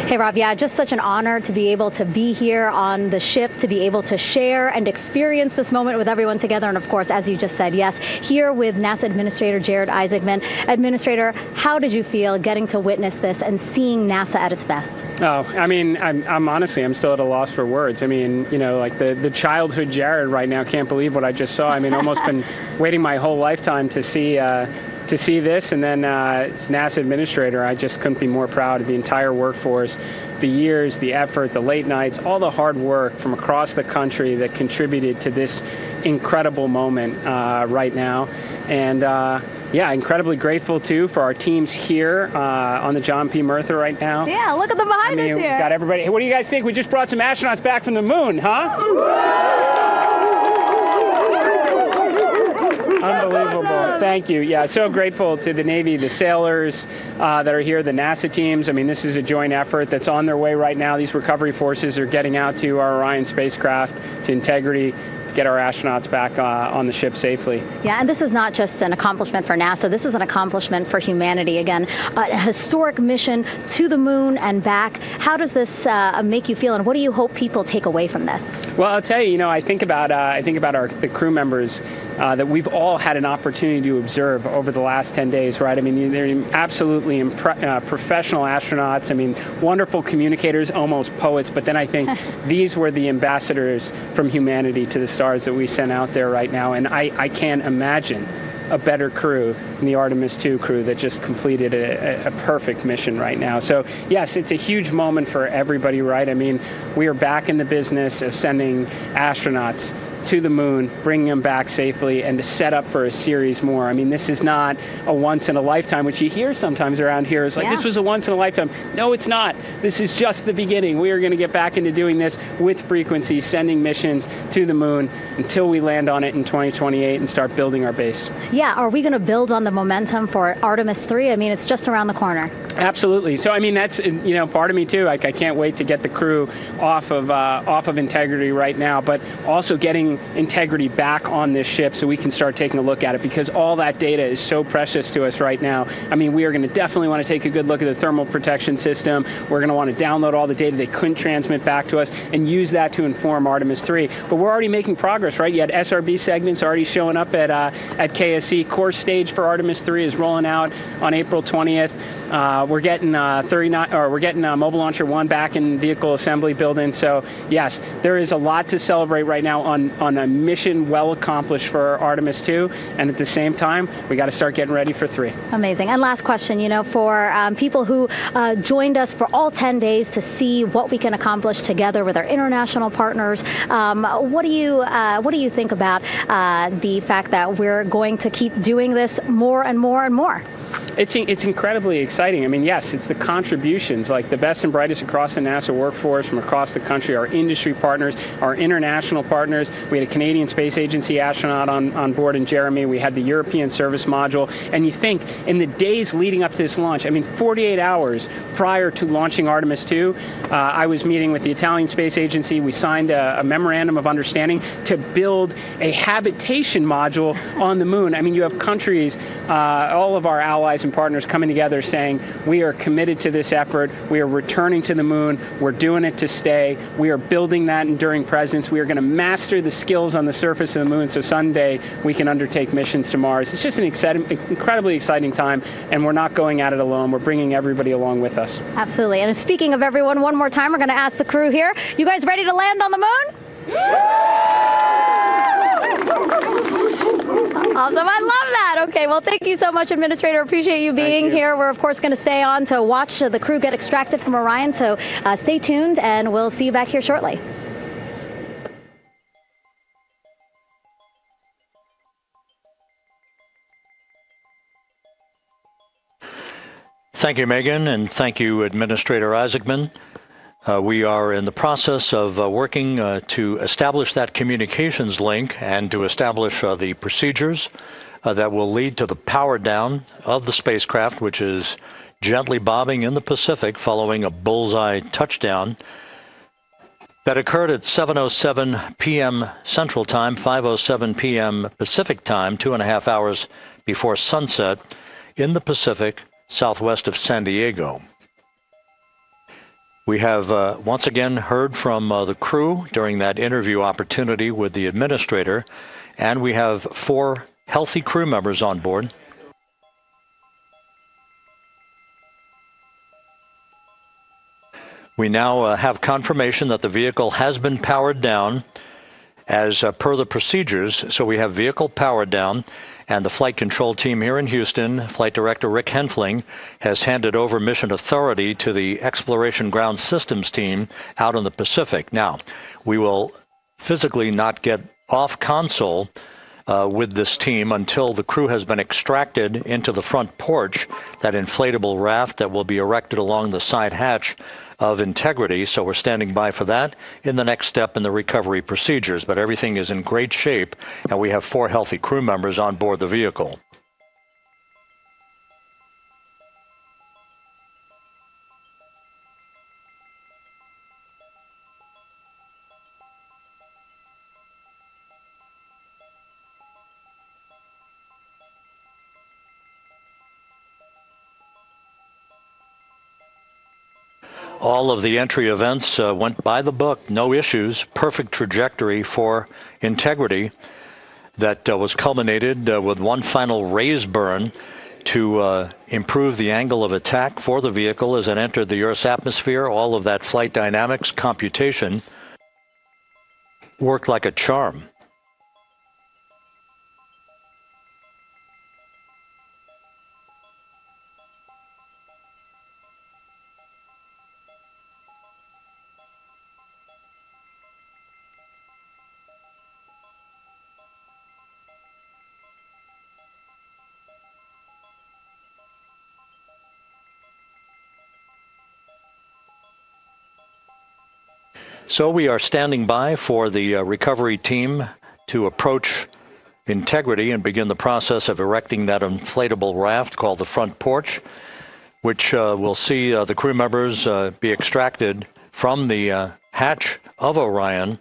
Hey, Rob, yeah, just such an honor to be able to be here on the ship, to be able to share and experience this moment with everyone together. And of course, as you just said, yes, here with NASA Administrator Jared Isaacman. Administrator, how did you feel getting to witness this and seeing NASA at its best? Oh, I mean, I'm honestly, I'm still at a loss for words. I mean, you know, like the childhood Jared right now can't believe what I just saw. I mean, almost been waiting my whole lifetime to see this, and then as NASA Administrator, I just couldn't be more proud of the entire workforce, the years, the effort, the late nights, all the hard work from across the country that contributed to this incredible moment right now. And yeah, incredibly grateful too for our teams here on the John P. Murtha right now. Yeah, look at them behind us here. We've got everybody. Hey, what do you guys think? We just brought some astronauts back from the moon, huh? Unbelievable. Awesome. Thank you. Yeah, so grateful to the Navy, the sailors that are here, the NASA teams. I mean, this is a joint effort that's on their way right now. These recovery forces are getting out to our Orion spacecraft, to Integrity, to get our astronauts back on the ship safely. Yeah, and this is not just an accomplishment for NASA. This is an accomplishment for humanity. Again, a historic mission to the moon and back. How does this make you feel, and what do you hope people take away from this? Well, I'll tell you, I think about the crew members that we've all had an opportunity to observe over the last 10 days, right? I mean, they're absolutely professional astronauts. I mean, wonderful communicators, almost poets. But then I think these were the ambassadors from humanity to the stars that we sent out there right now. And I can't imagine a better crew than the Artemis II crew that just completed a perfect mission right now. So yes, it's a huge moment for everybody, right? I mean, we are back in the business of sending astronauts to the moon, bringing them back safely, and to set up for a series more. I mean, this is not a once in a lifetime, which you hear sometimes around here. It's like, this was a once in a lifetime. No, it's not. This is just the beginning. We are going to get back into doing this with frequency, sending missions to the moon until we land on it in 2028 and start building our base. Yeah, are we going to build on the momentum for Artemis III? I mean, it's just around the corner. Absolutely. So, I mean, that's, part of me too. Like, I can't wait to get the crew off of Integrity right now, but also getting Integrity back on this ship so we can start taking a look at it, because all that data is so precious to us right now. I mean, we are going to definitely want to take a good look at the thermal protection system. We're going to want to download all the data they couldn't transmit back to us and use that to inform Artemis III. But we're already making progress, right? You had SRB segments already showing up at KSC. Core stage for Artemis III is rolling out on April 20th. We're getting Mobile Launcher 1 back in vehicle assembly building. So yes, there is a lot to celebrate right now on a mission well accomplished for Artemis II, and at the same time, we got to start getting ready for 3. Amazing. And last question, for people who joined us for all 10 days to see what we can accomplish together with our international partners, what do you think about the fact that we're going to keep doing this more and more and more? It's incredibly exciting. I mean, yes, it's the contributions, like the best and brightest across the NASA workforce from across the country, our industry partners, our international partners. We had a Canadian Space Agency astronaut on board in Jeremy. We had the European Service Module. And you think, in the days leading up to this launch, I mean, 48 hours prior to launching Artemis II, I was meeting with the Italian Space Agency. We signed a memorandum of understanding to build a habitation module on the moon. I mean, you have countries, all of our allies allies and partners coming together saying, we are committed to this effort, we are returning to the moon, we're doing it to stay, we are building that enduring presence, we are going to master the skills on the surface of the moon so someday we can undertake missions to Mars. It's just an incredibly exciting time, and we're not going at it alone. We're bringing everybody along with us. Absolutely. And speaking of everyone, one more time, we're going to ask the crew here, you guys ready to land on the moon? Awesome. I love that. Okay, well, thank you so much, Administrator. Appreciate you being here. We're, of course, going to stay on to watch the crew get extracted from Orion, so stay tuned, and we'll see you back here shortly. Thank you, Megan, and thank you, Administrator Isaacman. We are in the process of working to establish that communications link and to establish the procedures that will lead to the power down of the spacecraft, which is gently bobbing in the Pacific following a bullseye touchdown that occurred at 7:07 p.m. Central Time, 5:07 p.m. Pacific Time, 2.5 hours before sunset in the Pacific, southwest of San Diego. We have once again heard from the crew during that interview opportunity with the administrator, and we have 4 healthy crew members on board. We now have confirmation that the vehicle has been powered down as per the procedures. So we have vehicle powered down, and the flight control team here in Houston, Flight Director Rick Henfling, has handed over mission authority to the Exploration Ground Systems team out in the Pacific. Now, we will physically not get off console with this team until the crew has been extracted into the front porch, that inflatable raft that will be erected along the side hatch of Integrity. So we're standing by for that in the next step in the recovery procedures. But everything is in great shape, and we have 4 healthy crew members on board the vehicle. All of the entry events went by the book, no issues, perfect trajectory for Integrity that was culminated with one final raise burn to improve the angle of attack for the vehicle as it entered the Earth's atmosphere. All of that flight dynamics computation worked like a charm. So we are standing by for the recovery team to approach Integrity and begin the process of erecting that inflatable raft called the front porch, which will see the crew members be extracted from the hatch of Orion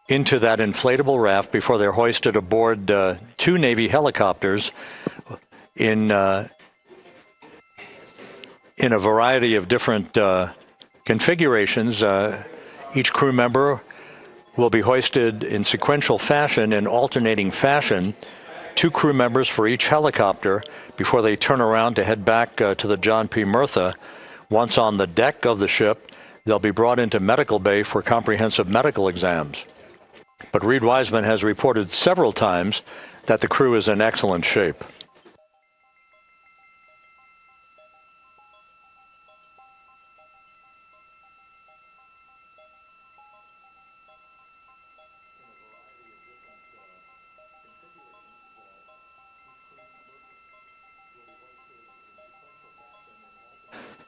into that inflatable raft before they're hoisted aboard 2 Navy helicopters in a variety of different configurations. Each crew member will be hoisted in sequential fashion, in alternating fashion, 2 crew members for each helicopter before they turn around to head back to the John P. Murtha. Once on the deck of the ship, they'll be brought into medical bay for comprehensive medical exams. But Reed Wiseman has reported several times that the crew is in excellent shape.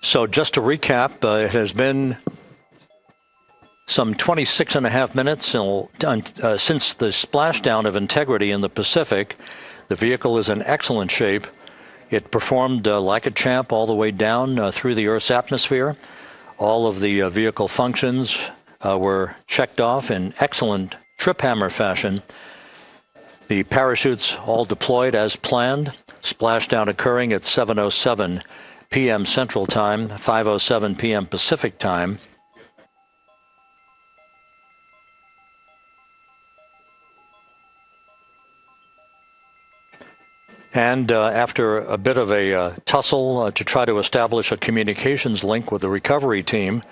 So just to recap, it has been some 26.5 minutes since the splashdown of Integrity in the Pacific. The vehicle is in excellent shape. It performed like a champ all the way down through the Earth's atmosphere. All of the vehicle functions were checked off in excellent trip hammer fashion. The parachutes all deployed as planned. Splashdown occurring at 7:07 p.m. Central Time, 5:07 p.m. Pacific Time. And after a bit of a tussle to try to establish a communications link with the recovery team,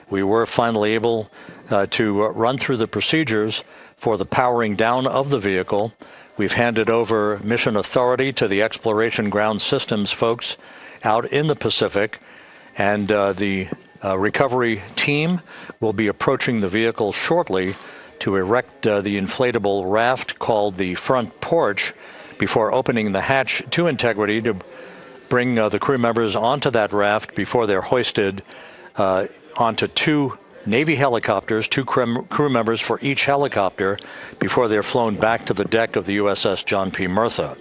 we were finally able to run through the procedures for the powering down of the vehicle. We've handed over mission authority to the Exploration Ground Systems folks out in the Pacific, and the recovery team will be approaching the vehicle shortly to erect the inflatable raft called the front porch before opening the hatch to integrity to bring the crew members onto that raft before they're hoisted onto two Navy helicopters, two crew members for each helicopter, before they're flown back to the deck of the USS John P. Murtha.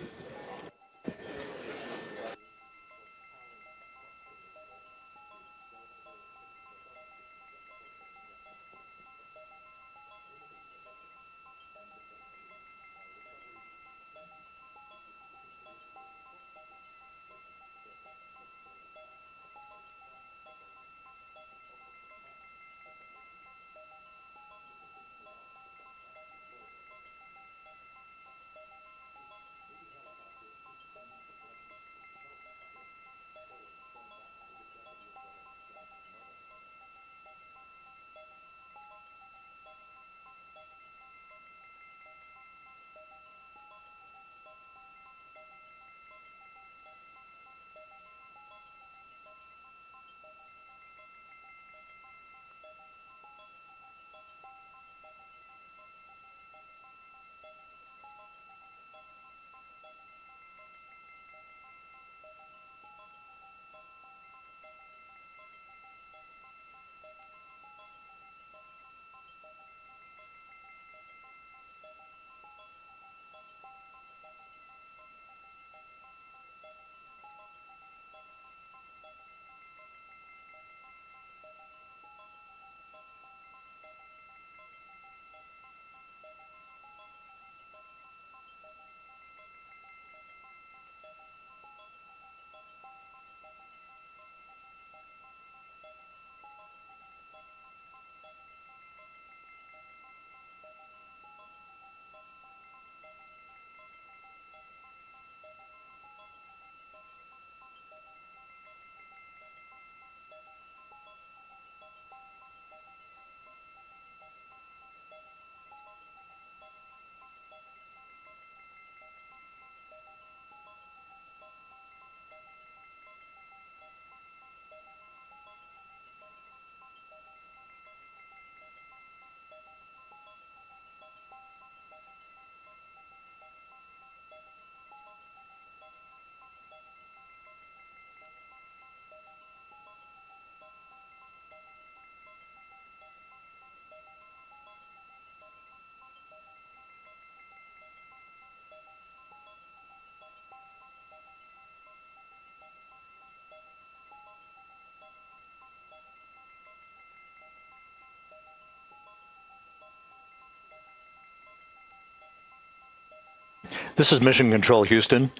This is Mission Control Houston.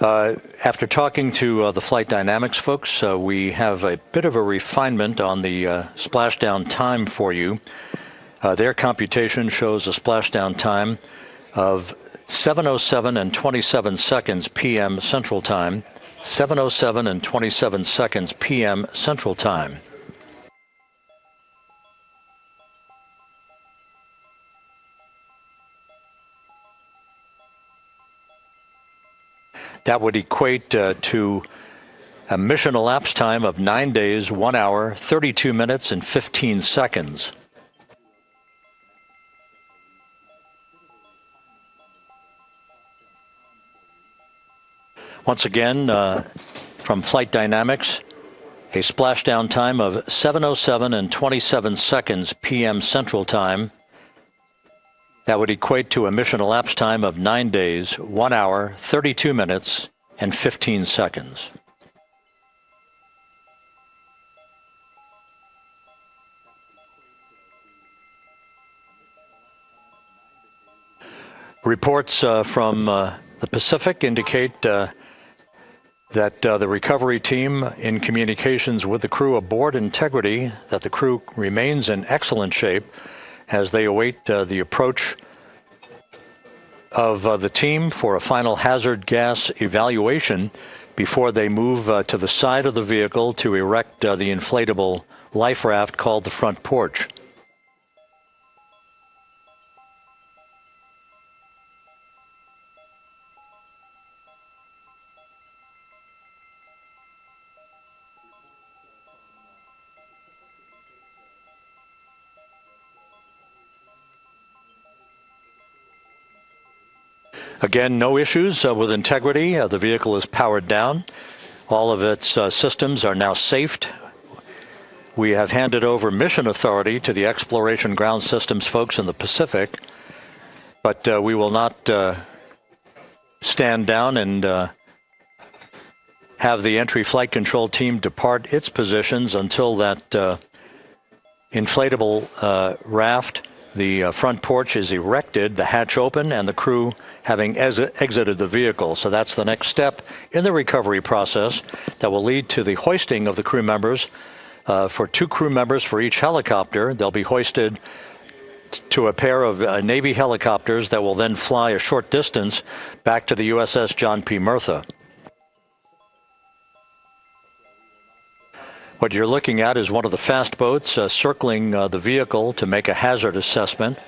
After talking to the flight dynamics folks, we have a bit of a refinement on the splashdown time for you. Their computation shows a splashdown time of 7:07 and 27 seconds p.m. Central Time, 7:07 and 27 seconds p.m. Central Time. That would equate to a mission elapsed time of 9 days, 1 hour, 32 minutes, and 15 seconds. Once again, from Flight Dynamics, a splashdown time of 7:07 and 27 seconds p.m. Central Time. That would equate to a mission elapsed time of 9 days, 1 hour, 32 minutes, and 15 seconds. Reports from the Pacific indicate that the recovery team, in communications with the crew aboard Integrity, that the crew remains in excellent shape as they await the approach of the team for a final hazard gas evaluation before they move to the side of the vehicle to erect the inflatable life raft called the front porch. Again, no issues with Integrity. The vehicle is powered down. All of its systems are now safed. We have handed over mission authority to the Exploration Ground Systems folks in the Pacific, but we will not stand down and have the entry flight control team depart its positions until that inflatable raft, the front porch, is erected, the hatch open, and the crew having exited the vehicle. So that's the next step in the recovery process that will lead to the hoisting of the crew members. For 2 crew members for each helicopter, they'll be hoisted to a pair of Navy helicopters that will then fly a short distance back to the USS John P. Murtha. What you're looking at is one of the fast boats circling the vehicle to make a hazard assessment.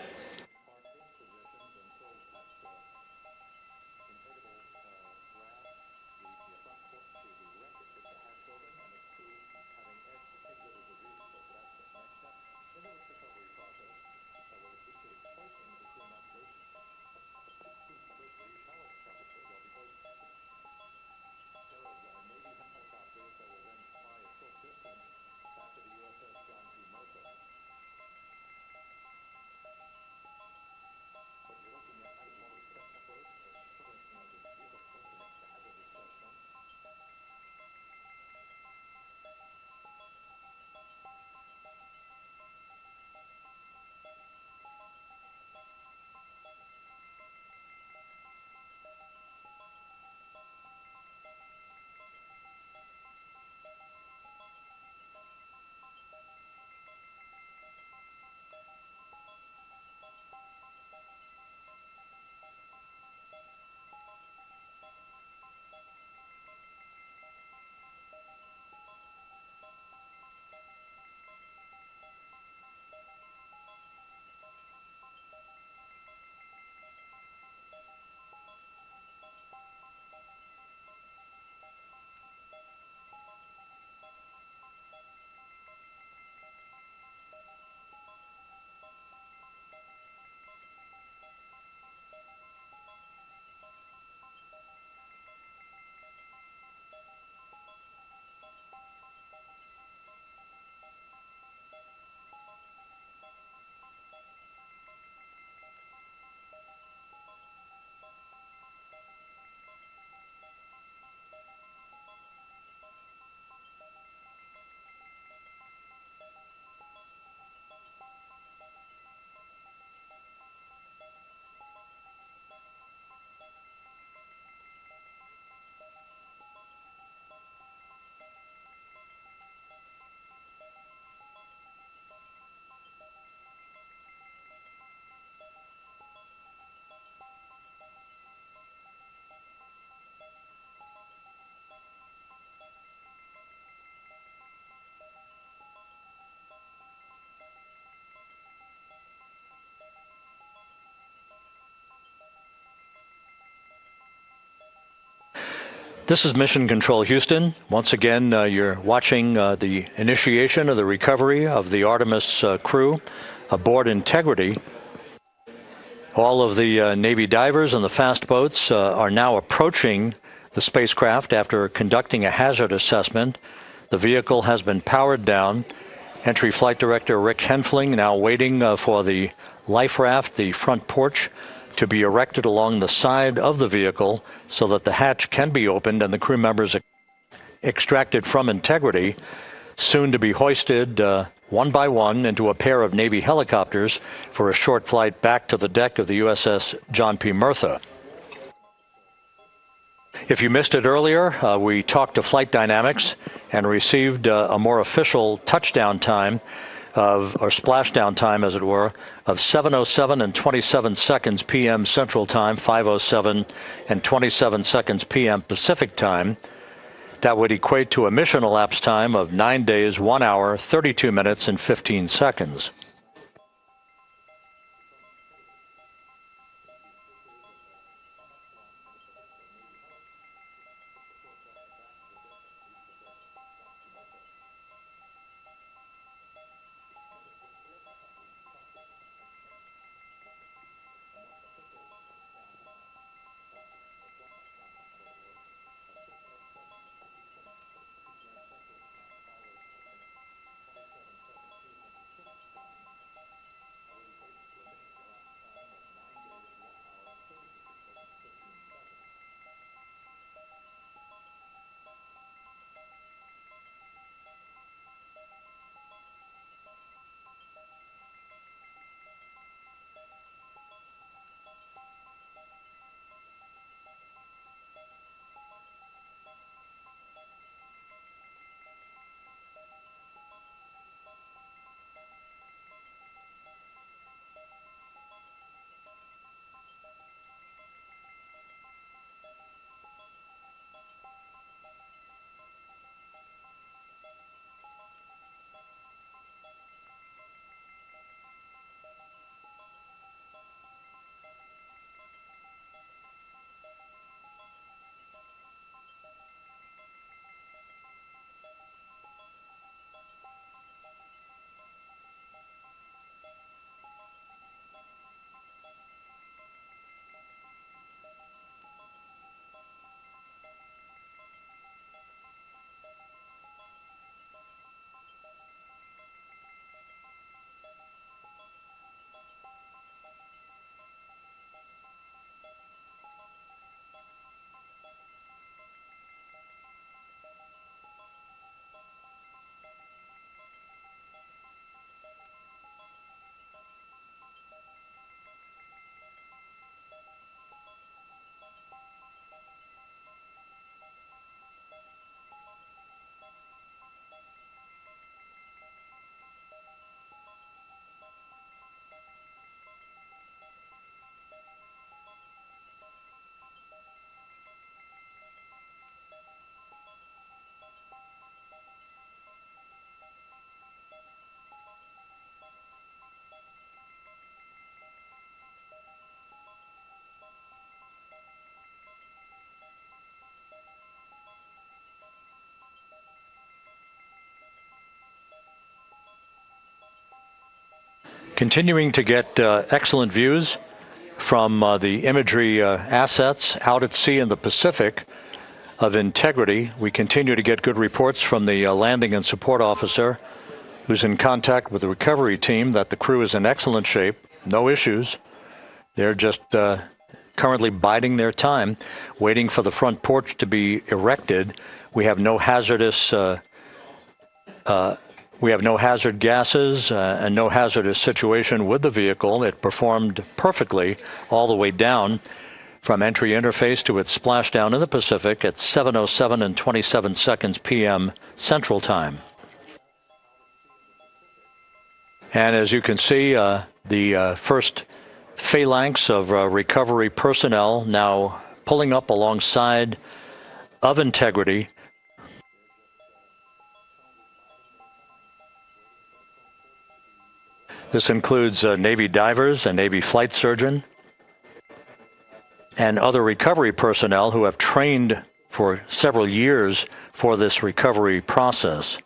This is Mission Control Houston. Once again, you're watching the initiation of the recovery of the Artemis crew aboard Integrity. All of the Navy divers and the fast boats are now approaching the spacecraft after conducting a hazard assessment. The vehicle has been powered down. Entry Flight Director Rick Henfling now waiting for the life raft, the front porch, to be erected along the side of the vehicle so that the hatch can be opened and the crew members extracted from Integrity. soon to be hoisted one by one into a pair of Navy helicopters for a short flight back to the deck of the USS John P. Murtha. If you missed it earlier, we talked to Flight Dynamics and received a more official touchdown time or splashdown time, as it were, of 7:07 and 27 seconds p.m. Central Time, 5:07 and 27 seconds p.m. Pacific Time. That would equate to a mission elapsed time of 9 days, 1 hour, 32 minutes, and 15 seconds. Continuing to get excellent views from the imagery assets out at sea in the Pacific of Integrity. We continue to get good reports from the landing and support officer, who's in contact with the recovery team, that the crew is in excellent shape, no issues. They're just currently biding their time, waiting for the front porch to be erected. We have no hazardous hazard gases and no hazardous situation with the vehicle. It performed perfectly all the way down from entry interface to its splashdown in the Pacific at 7:07 and 27 seconds p.m. Central Time. And as you can see, the first phalanx of recovery personnel now pulling up alongside of Integrity. This includes Navy divers, a Navy flight surgeon, and other recovery personnel who have trained for several years for this recovery process.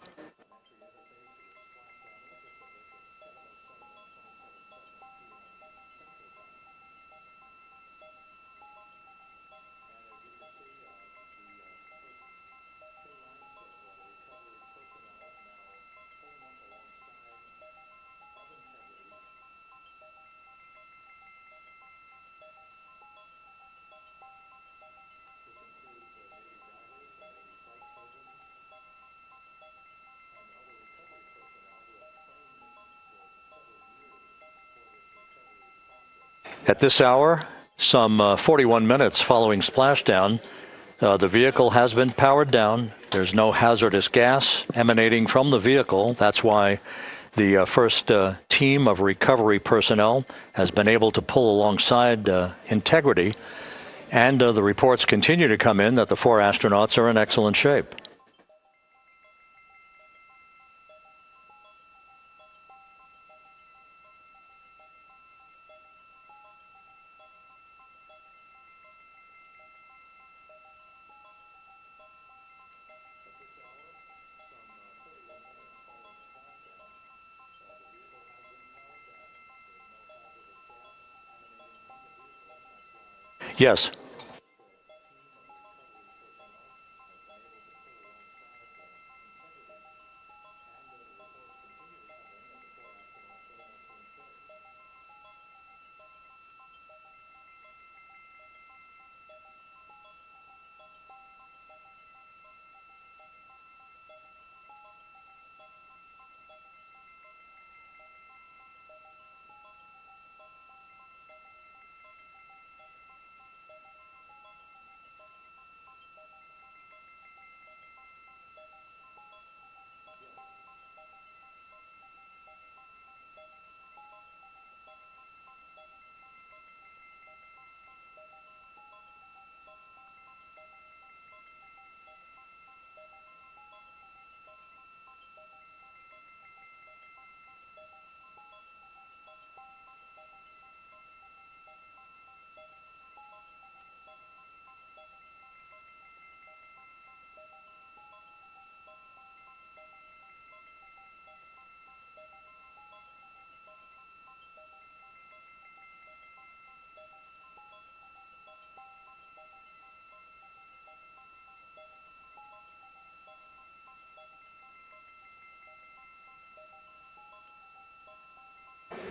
At this hour, some 41 minutes following splashdown, the vehicle has been powered down. There's no hazardous gas emanating from the vehicle. That's why the first team of recovery personnel has been able to pull alongside Integrity. And the reports continue to come in that the 4 astronauts are in excellent shape. Yes.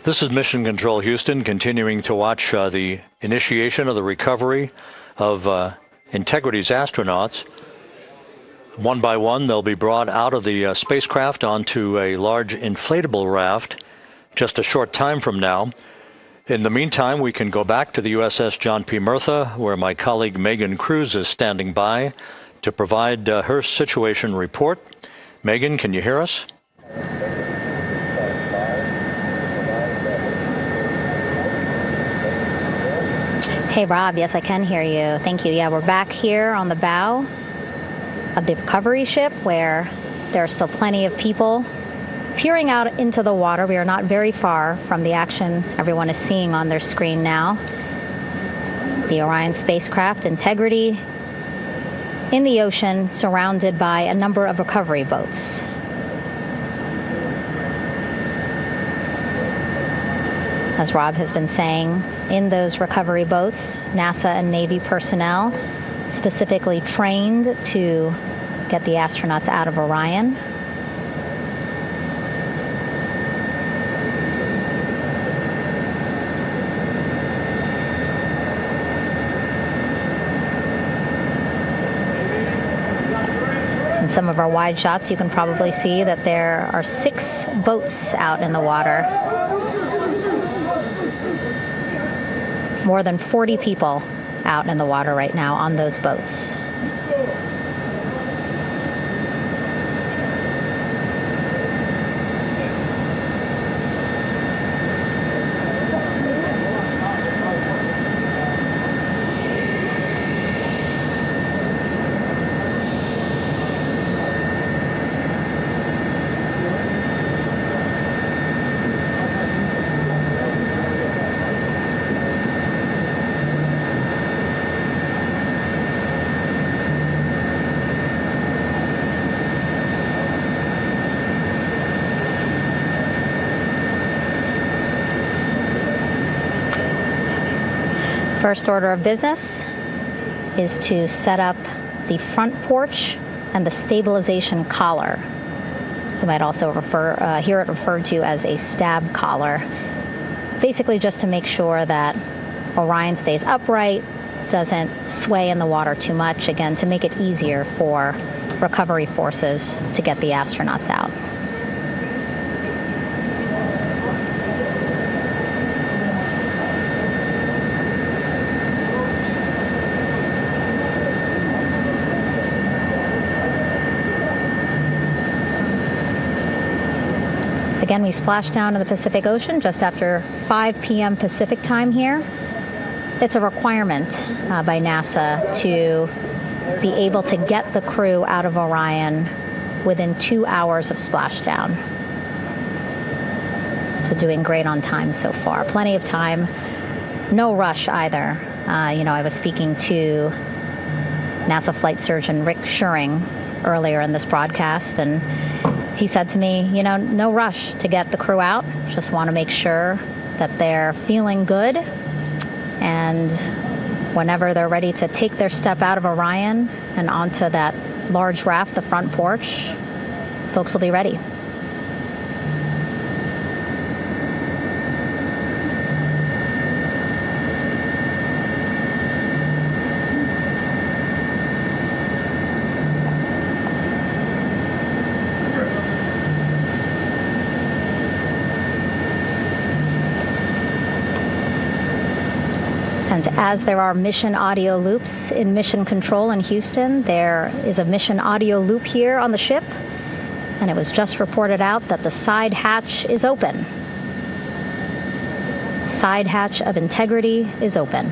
This is Mission Control Houston, continuing to watch the initiation of the recovery of Integrity's astronauts. One by one, they'll be brought out of the spacecraft onto a large inflatable raft just a short time from now. In the meantime, we can go back to the USS John P. Murtha, where my colleague Megan Cruz is standing by to provide her situation report. Megan, can you hear us? Hey, Rob. Yes, I can hear you. Thank you. Yeah, we're back here on the bow of the recovery ship where there are still plenty of people peering out into the water. We are not very far from the action everyone is seeing on their screen now. The Orion spacecraft, Integrity, in the ocean, surrounded by a number of recovery boats. As Rob has been saying, in those recovery boats, NASA and Navy personnel specifically trained to get the astronauts out of Orion. In some of our wide shots, you can probably see that there are 6 boats out in the water. More than 40 people out in the water right now on those boats. First order of business is to set up the front porch and the stabilization collar. You might also hear it referred to as a stab collar. Basically just to make sure that Orion stays upright, doesn't sway in the water too much, again, to make it easier for recovery forces to get the astronauts out. Again, we splashed down in the Pacific Ocean just after 5 p.m. Pacific time here. It's a requirement by NASA to be able to get the crew out of Orion within 2 hours of splashdown. So doing great on time so far. Plenty of time. No rush either. I was speaking to NASA flight surgeon Rick Schuring earlier in this broadcast, and he said to me, no rush to get the crew out. Just want to make sure that they're feeling good, and whenever they're ready to take their step out of Orion and onto that large raft, the front porch, folks will be ready. And as there are mission audio loops in Mission Control in Houston, there is a mission audio loop here on the ship, and it was just reported out that the side hatch is open. Side hatch of integrity is open.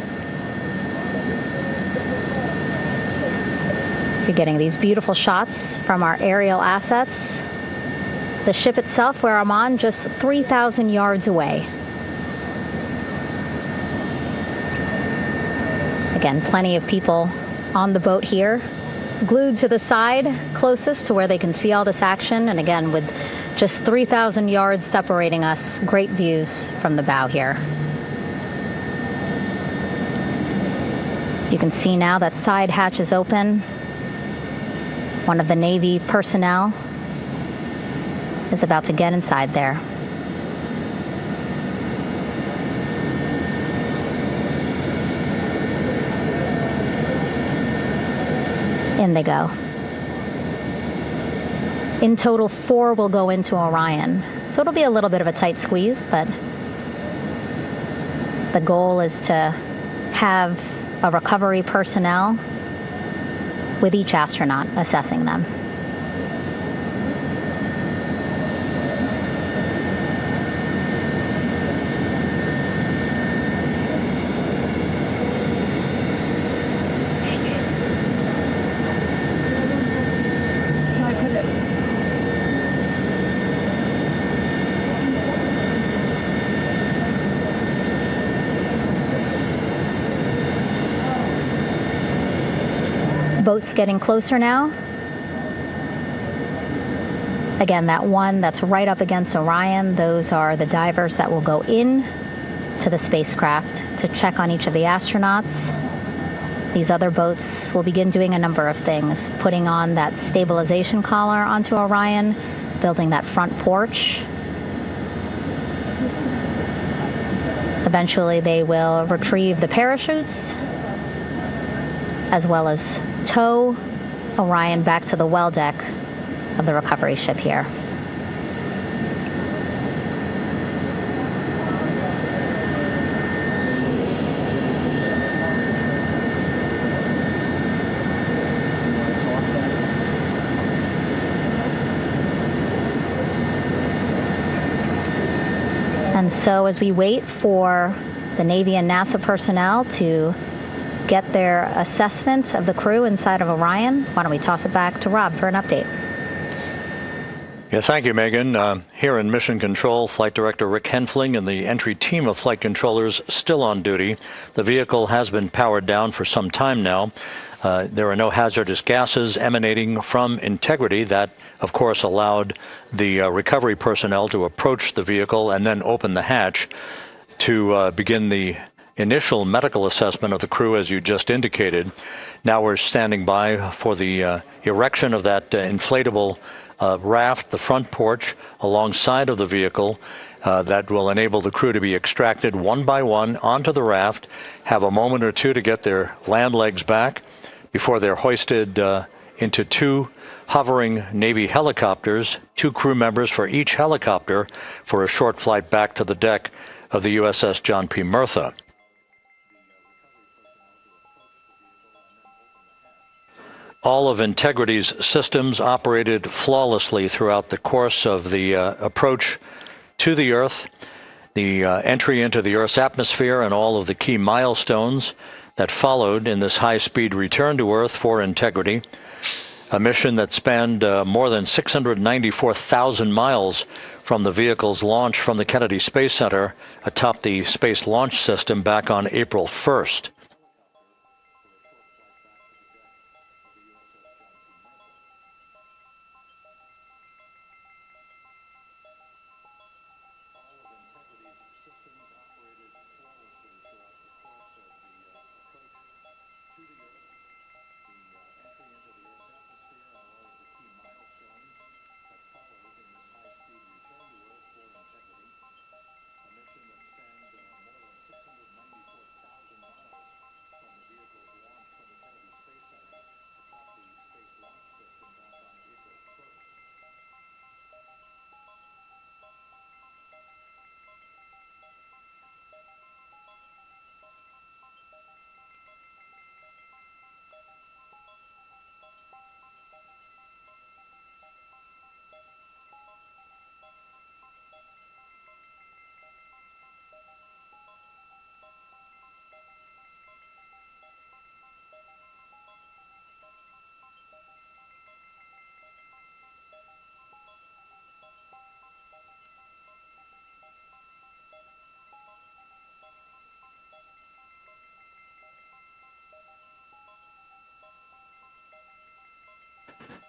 You're getting these beautiful shots from our aerial assets. The ship itself, where I'm on, just 3,000 yards away. Again, plenty of people on the boat here, glued to the side closest to where they can see all this action. And again, with just 3,000 yards separating us, great views from the bow here. You can see now that side hatch is open. One of the Navy personnel is about to get inside there. In they go. In total, 4 will go into Orion. So it'll be a little bit of a tight squeeze, but the goal is to have a recovery personnel with each astronaut assessing them. Boat's getting closer now. Again, that one that's right up against Orion, those are the divers that will go in to the spacecraft to check on each of the astronauts. These other boats will begin doing a number of things, putting on that stabilization collar onto Orion, building that front porch. Eventually, they will retrieve the parachutes, as well as tow Orion back to the well deck of the recovery ship here. And so as we wait for the Navy and NASA personnel to get their assessment of the crew inside of Orion, why don't we toss it back to Rob for an update? Yeah, thank you, Megan. Here in Mission Control, Flight Director Rick Henfling and the entry team of flight controllers still on duty. The vehicle has been powered down for some time now. There are no hazardous gases emanating from integrity. That, of course, allowed the recovery personnel to approach the vehicle and then open the hatch to begin the initial medical assessment of the crew, as you just indicated. Now we're standing by for the erection of that inflatable raft, the front porch, alongside of the vehicle. That will enable the crew to be extracted one by one onto the raft, have a moment or two to get their land legs back before they're hoisted into 2 hovering Navy helicopters, 2 crew members for each helicopter, for a short flight back to the deck of the USS John P. Murtha. All of Integrity's systems operated flawlessly throughout the course of the approach to the Earth, the entry into the Earth's atmosphere, and all of the key milestones that followed in this high-speed return to Earth for integrity. A mission that spanned more than 694,000 miles from the vehicle's launch from the Kennedy Space Center atop the Space Launch System back on April 1st.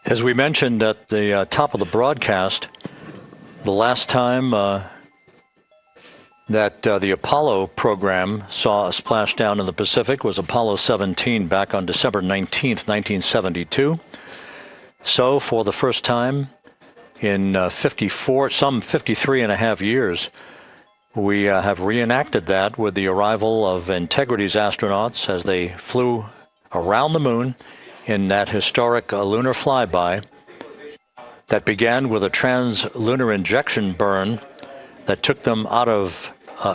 As we mentioned at the top of the broadcast, the last time that the Apollo program saw a splashdown in the Pacific was Apollo 17 back on December 19th, 1972. So for the first time in some 53 and a half years, we have reenacted that with the arrival of Integrity's astronauts as they flew around the moon in that historic lunar flyby that began with a trans-lunar injection burn that took them out of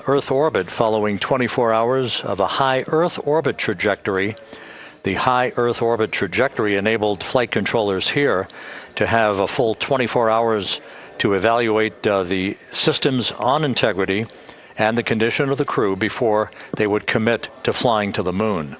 Earth orbit following 24 hours of a high Earth orbit trajectory. The high Earth orbit trajectory enabled flight controllers here to have a full 24 hours to evaluate the systems on Integrity and the condition of the crew before they would commit to flying to the moon.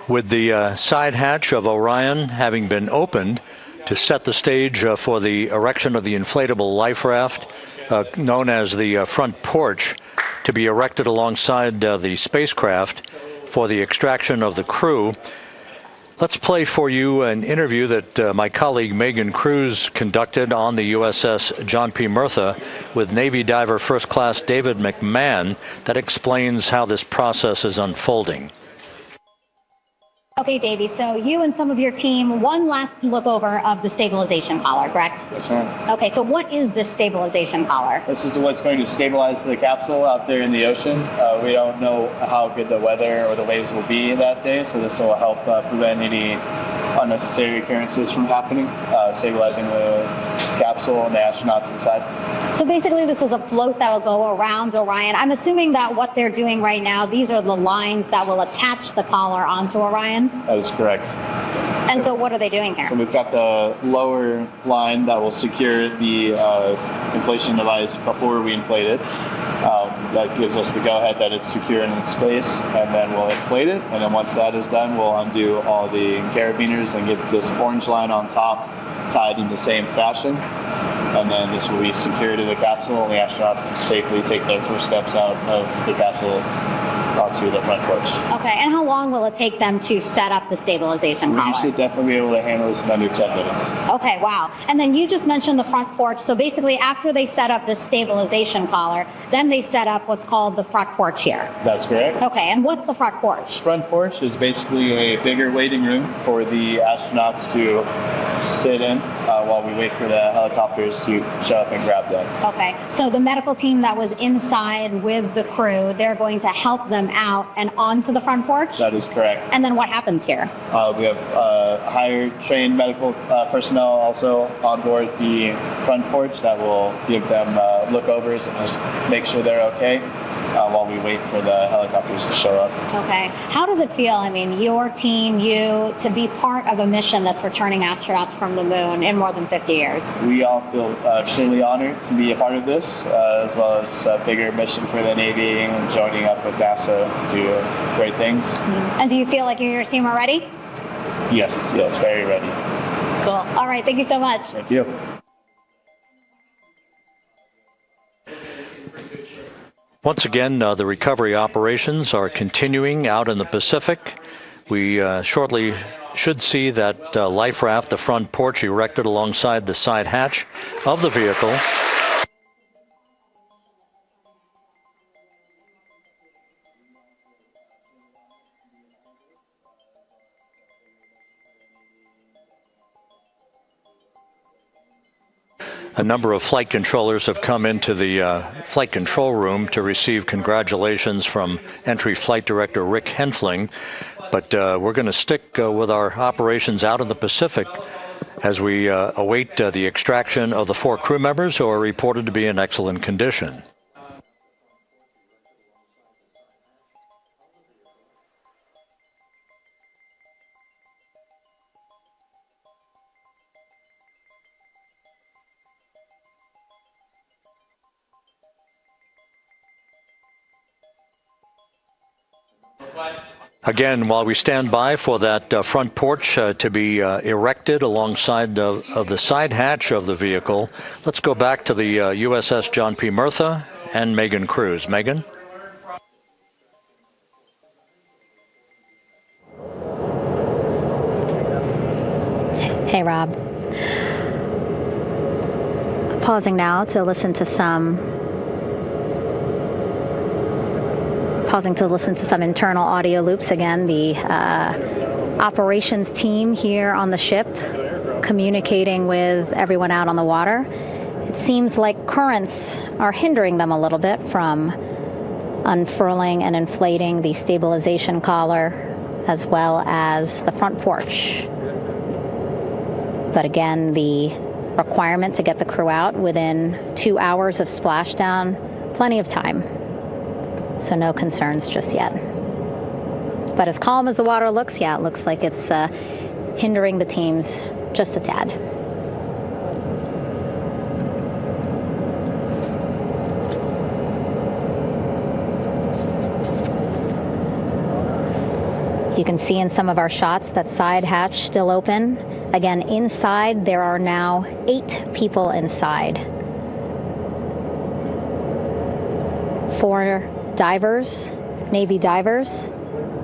With the side hatch of Orion having been opened to set the stage for the erection of the inflatable life raft, known as the front porch, to be erected alongside the spacecraft for the extraction of the crew. Let's play for you an interview that my colleague Megan Cruz conducted on the USS John P. Murtha with Navy diver First Class David McMahon that explains how this process is unfolding. Okay, Davey, so you and some of your team, one last look over of the stabilization collar, correct? Yes, ma'am. Okay, so what is this stabilization collar? This is what's going to stabilize the capsule out there in the ocean. We don't know how good the weather or the waves will be that day, so this will help prevent any unnecessary occurrences from happening, stabilizing the capsule and the astronauts inside. So basically this is a float that will go around Orion. I'm assuming that what they're doing right now, these are the lines that will attach the collar onto Orion? That is correct. And so what are they doing here? So we've got the lower line that will secure the inflation device before we inflate it. That gives us the go-ahead that it's secure in its space, and then we'll inflate it. And then once that is done, we'll undo all the carabiners and get this orange line on top tied in the same fashion. And then this will be secured to the capsule, and the astronauts can safely take their first steps out of the capsule onto the front porch. Okay, and how long will it take them to set up the stabilization collar? We should definitely be able to handle this in under 10 minutes. Okay, wow. And then you just mentioned the front porch. So basically after they set up this stabilization collar, then they set up what's called the front porch here. That's correct. Okay, and what's the front porch? Front porch is basically a bigger waiting room for the astronauts to sit in while we wait for the helicopters to show up and grab them. Okay, so the medical team that was inside with the crew, they're going to help them out and onto the front porch? That is correct. And then what happens here? We have higher trained medical personnel also on board the front porch that will give them lookovers and just make sure they're okay while we wait for the helicopters to show up. Okay. How does it feel, I mean, your team, you, to be part of a mission that's returning astronauts from the moon in more than 50 years? We all feel extremely honored to be a part of this, as well as a bigger mission for the Navy and joining up with NASA to do great things. Mm-hmm. And do you feel like you and your team are ready? Yes, very ready. Cool. All right, thank you so much. Thank you. Once again, the recovery operations are continuing out in the Pacific. We shortly should see that life raft, the front porch, erected alongside the side hatch of the vehicle. A number of flight controllers have come into the flight control room to receive congratulations from Entry Flight Director Rick Henfling. But we're going to stick with our operations out in the Pacific as we await the extraction of the 4 crew members who are reported to be in excellent condition. Again, while we stand by for that front porch to be erected alongside of the side hatch of the vehicle, let's go back to the USS John P. Murtha and Megan Cruz. Megan? Hey, Rob. Pausing now to listen to some internal audio loops. Again, the operations team here on the ship communicating with everyone out on the water. It seems like currents are hindering them a little bit from unfurling and inflating the stabilization collar as well as the front porch. But again, the requirement to get the crew out within 2 hours of splashdown, plenty of time. So no concerns just yet. But as calm as the water looks, yeah, it looks like it's hindering the teams just a tad. You can see in some of our shots that side hatch still open. Again, inside there are now 8 people inside. 4 divers, Navy divers,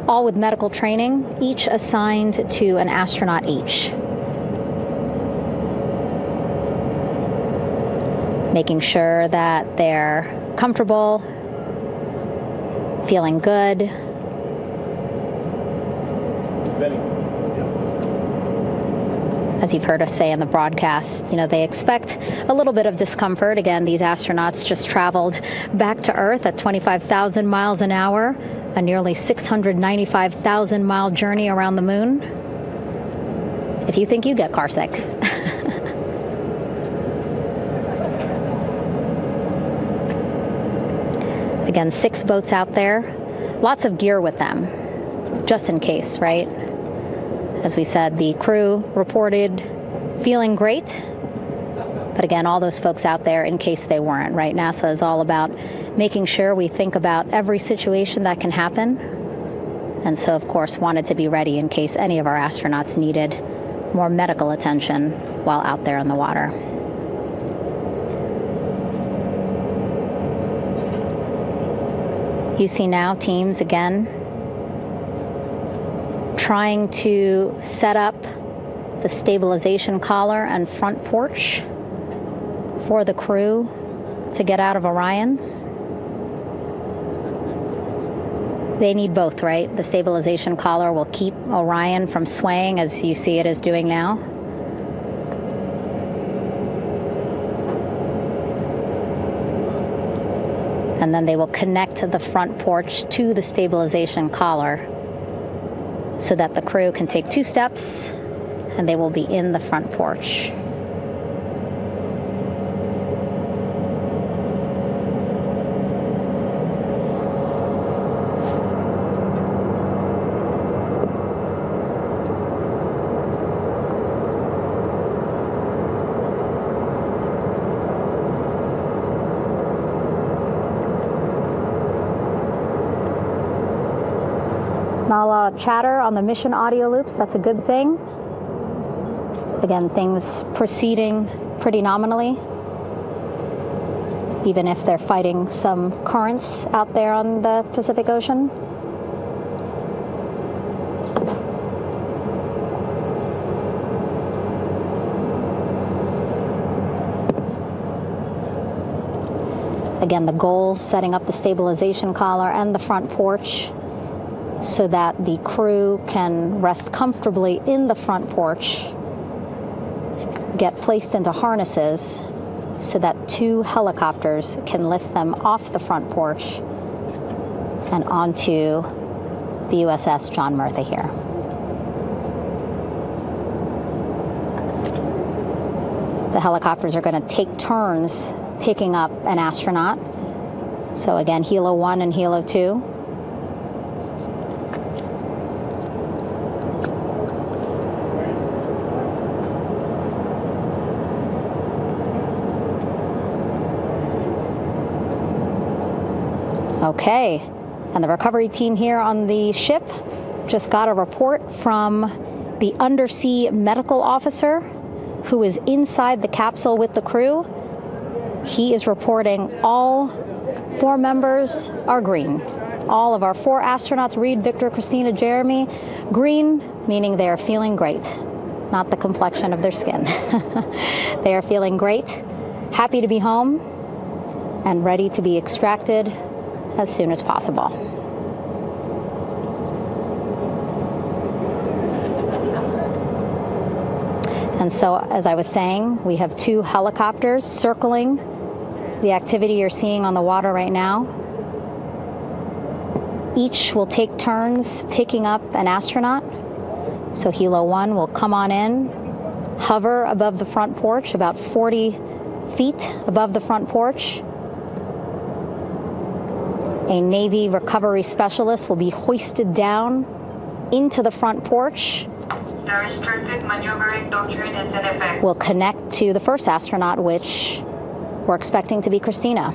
all with medical training, each assigned to an astronaut each. Making sure that they're comfortable, feeling good. As you've heard us say in the broadcast, you know, they expect a little bit of discomfort. Again, these astronauts just traveled back to Earth at 25,000 miles an hour, a nearly 695,000 mile journey around the moon. If you think you get carsick. Again, 6 boats out there, lots of gear with them, just in case, right? As we said, the crew reported feeling great, but again, all those folks out there in case they weren't, right? NASA is all about making sure we think about every situation that can happen, and so, of course, wanted to be ready in case any of our astronauts needed more medical attention while out there in the water. You see now teams, again, trying to set up the stabilization collar and front porch for the crew to get out of Orion. They need both, right? The stabilization collar will keep Orion from swaying as you see it is doing now. And then they will connect the front porch to the stabilization collar so that the crew can take 2 steps and they will be in the front porch. Not a lot of chatter on the mission audio loops. That's a good thing. Again, things proceeding pretty nominally, even if they're fighting some currents out there on the Pacific Ocean. Again, the goal, setting up the stabilization collar and the front porch so that the crew can rest comfortably in the front porch, get placed into harnesses so that 2 helicopters can lift them off the front porch and onto the USS John Murtha here. The helicopters are going to take turns picking up an astronaut. So again, Helo 1 and Helo 2. Okay, and the recovery team here on the ship just got a report from the undersea medical officer who is inside the capsule with the crew. He is reporting all 4 members are green. All of our 4 astronauts, Reed, Victor, Christina, Jeremy, green, meaning they are feeling great, not the complexion of their skin. They are feeling great, happy to be home, and ready to be extracted as soon as possible. And so, as I was saying, we have 2 helicopters circling the activity you're seeing on the water right now. Each will take turns picking up an astronaut. So Helo 1 will come on in, hover above the front porch, about 40 feet above the front porch. A Navy recovery specialist will be hoisted down into the front porch. The restricted maneuvering doctrine is in effect. We'll connect to the first astronaut, which we're expecting to be Christina.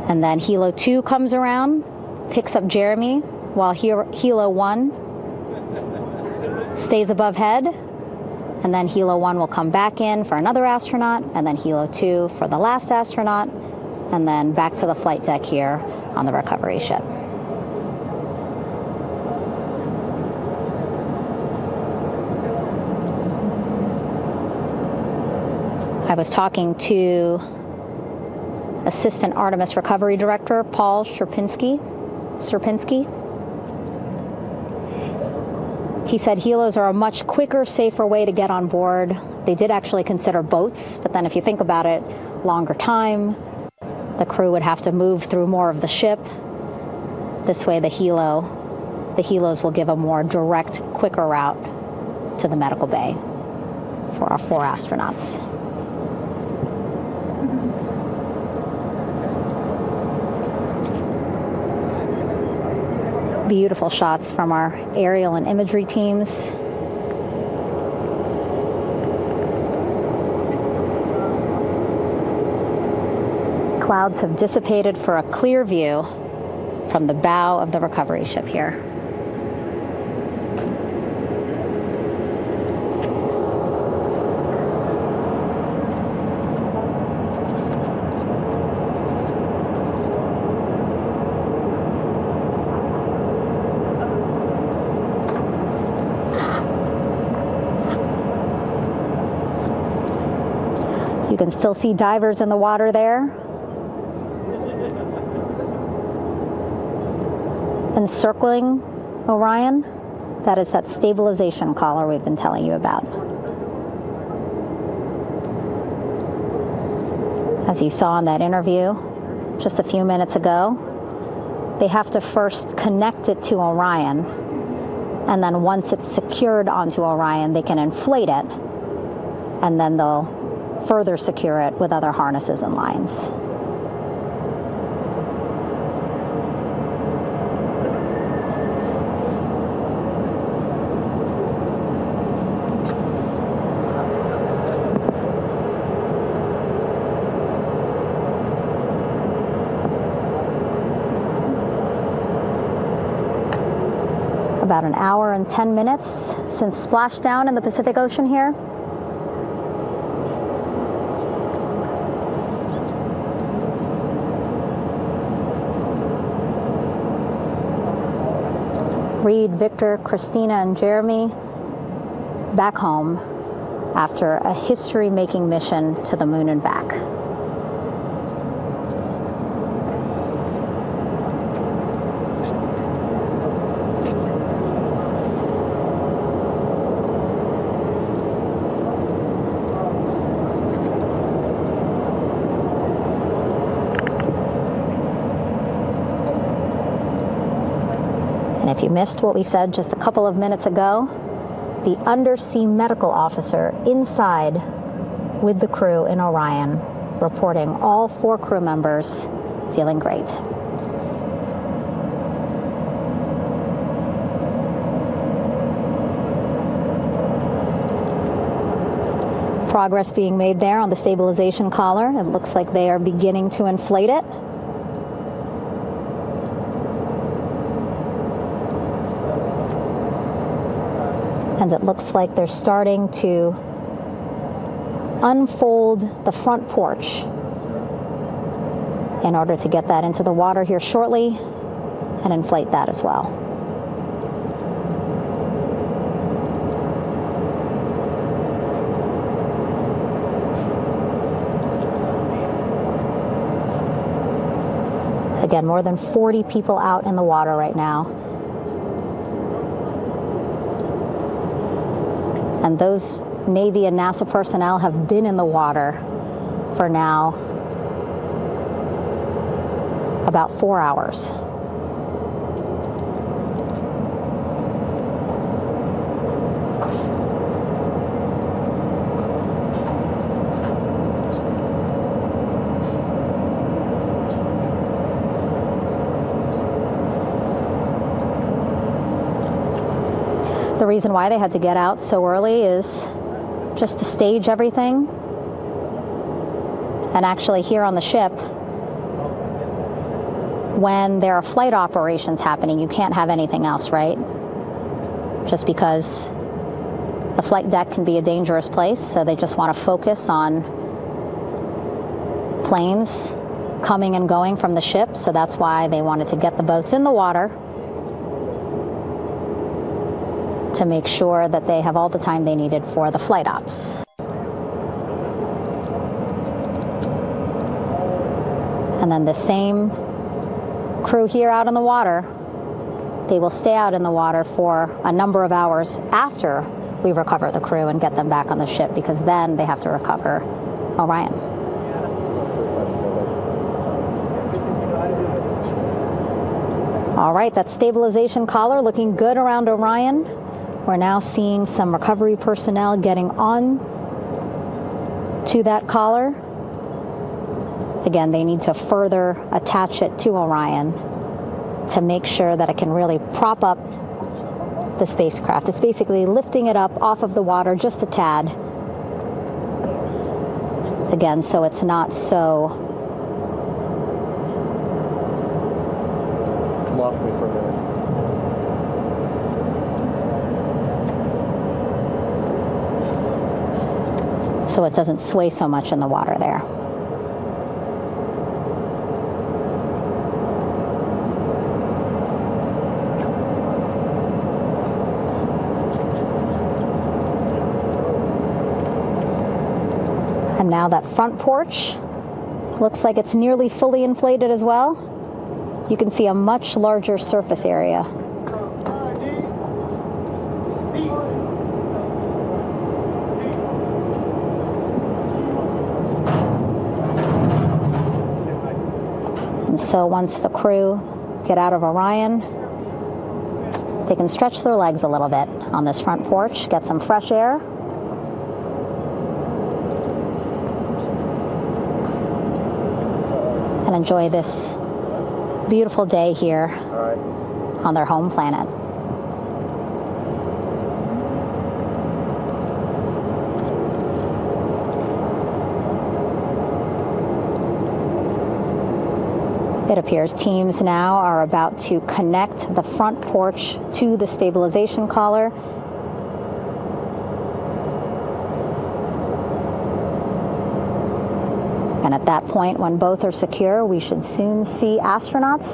And then Helo 2 comes around, picks up Jeremy, while Helo 1 stays above head, and then Helo 1 will come back in for another astronaut, and then Helo 2 for the last astronaut, and then back to the flight deck here on the recovery ship. I was talking to Assistant Artemis Recovery Director Paul Sierpinski. He said helos are a much quicker, safer way to get on board. They did actually consider boats, but then if you think about it, longer time, the crew would have to move through more of the ship. This way the helos will give a more direct, quicker route to the medical bay for our 4 astronauts. Beautiful shots from our aerial and imagery teams. Clouds have dissipated for a clear view from the bow of the recovery ship here. You can still see divers in the water there. Encircling Orion, that is that stabilization collar we've been telling you about. As you saw in that interview just a few minutes ago, they have to first connect it to Orion, and then once it's secured onto Orion, they can inflate it, and then they'll further secure it with other harnesses and lines. About an hour and 10 minutes since splashdown in the Pacific Ocean here. Reed, Victor, Christina, and Jeremy back home after a history-making mission to the moon and back. If you missed what we said just a couple of minutes ago, the undersea medical officer inside with the crew in Orion, reporting all 4 crew members feeling great. Progress being made there on the stabilization collar. It looks like they are beginning to inflate it. And it looks like they're starting to unfold the front porch in order to get that into the water here shortly and inflate that as well. Again, more than 40 people out in the water right now. And those Navy and NASA personnel have been in the water for now about 4 hours. The reason why they had to get out so early is just to stage everything. And actually here on the ship, when there are flight operations happening, you can't have anything else, right? Just because the flight deck can be a dangerous place, so they just want to focus on planes coming and going from the ship, so that's why they wanted to get the boats in the water to make sure that they have all the time they needed for the flight ops. And then the same crew here out in the water, they will stay out in the water for a number of hours after we recover the crew and get them back on the ship, because then they have to recover Orion. All right, that stabilization collar looking good around Orion. We're now seeing some recovery personnel getting on to that collar. Again, they need to further attach it to Orion to make sure that it can really prop up the spacecraft. It's basically lifting it up off of the water just a tad. Again, so it's not so... Come off me for a minute. So it doesn't sway so much in the water there. And now that front porch looks like it's nearly fully inflated as well. You can see a much larger surface area. And so once the crew get out of Orion, they can stretch their legs a little bit on this front porch, get some fresh air. And enjoy this beautiful day here on their home planet. It appears teams now are about to connect the front porch to the stabilization collar. And at that point, when both are secure, we should soon see astronauts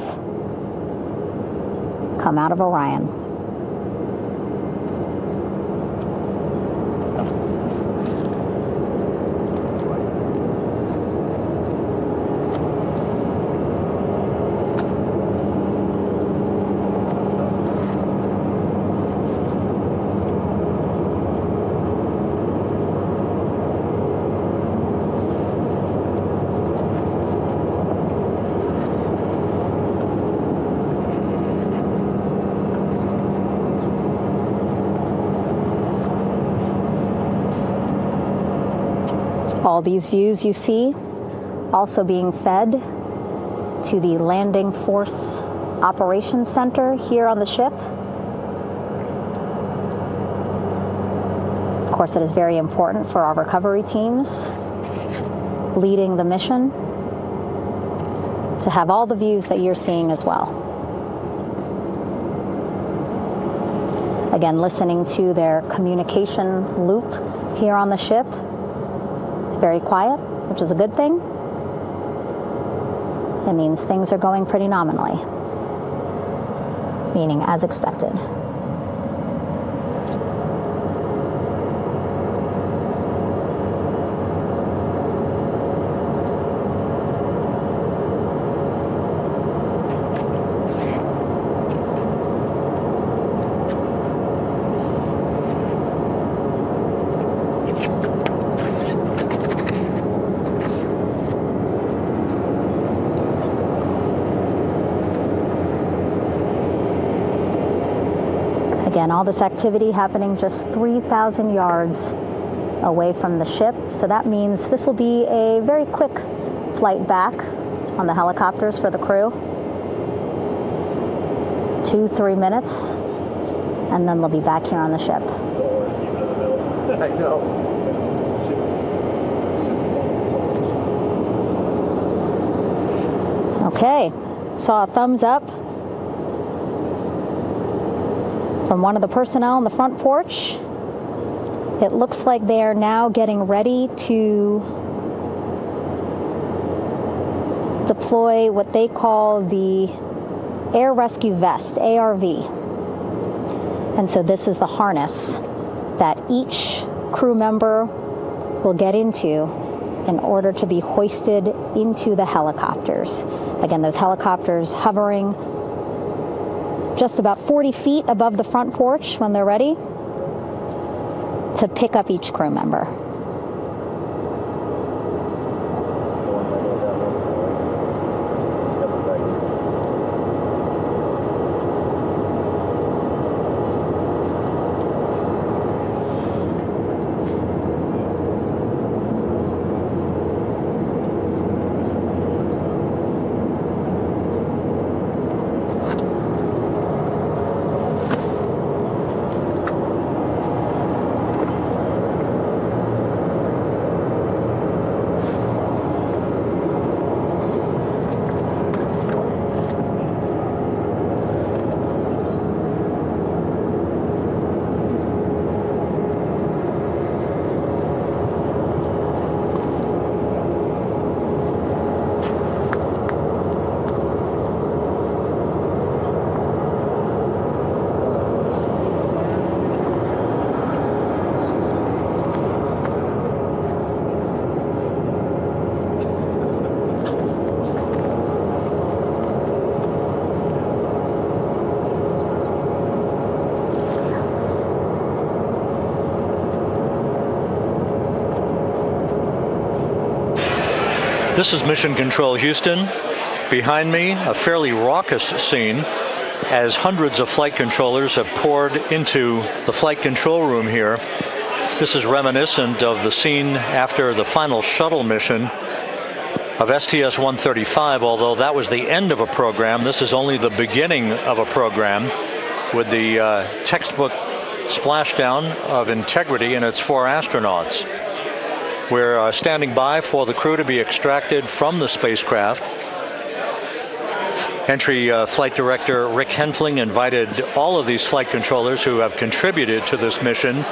come out of Orion. All these views you see also being fed to the Landing Force Operations Center here on the ship. Of course, it is very important for our recovery teams leading the mission to have all the views that you're seeing as well. Again, listening to their communication loop here on the ship. Very quiet, which is a good thing. It means things are going pretty nominally, meaning as expected. Again, all this activity happening just 3,000 yards away from the ship. So that means this will be a very quick flight back on the helicopters for the crew. 2-3 minutes, and then they'll be back here on the ship. I know. Okay, saw a thumbs up from one of the personnel on the front porch. It looks like they are now getting ready to deploy what they call the Air Rescue Vest, ARV. And so this is the harness that each crew member will get into in order to be hoisted into the helicopters. Again, those helicopters hovering just about 40 feet above the front porch when they're ready to pick up each crew member. This is Mission Control Houston. Behind me, a fairly raucous scene as hundreds of flight controllers have poured into the flight control room here. This is reminiscent of the scene after the final shuttle mission of STS-135, although that was the end of a program. This is only the beginning of a program with the textbook splashdown of Integrity and its 4 astronauts. We're standing by for the crew to be extracted from the spacecraft. Entry Flight Director Rick Henfling invited all of these flight controllers who have contributed to this mission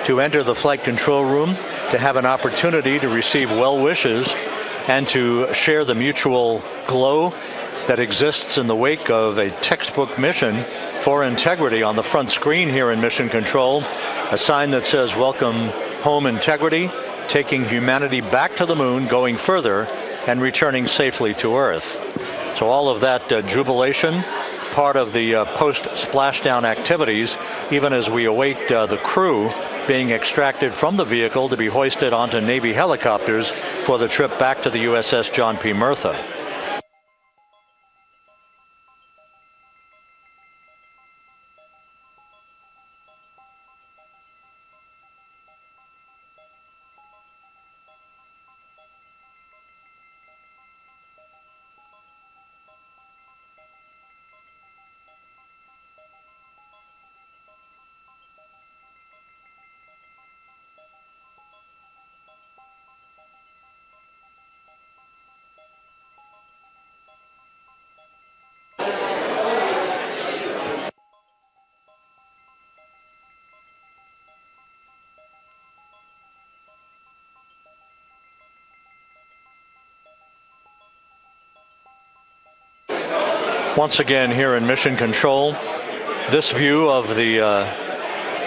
to enter the flight control room to have an opportunity to receive well wishes and to share the mutual glow that exists in the wake of a textbook mission for Integrity. On the front screen here in Mission Control, a sign that says "Welcome Home Integrity," taking humanity back to the moon, going further, and returning safely to Earth. So all of that jubilation, part of the post-splashdown activities, even as we await the crew being extracted from the vehicle to be hoisted onto Navy helicopters for the trip back to the USS John P. Murtha. Once again here in Mission Control, this view of the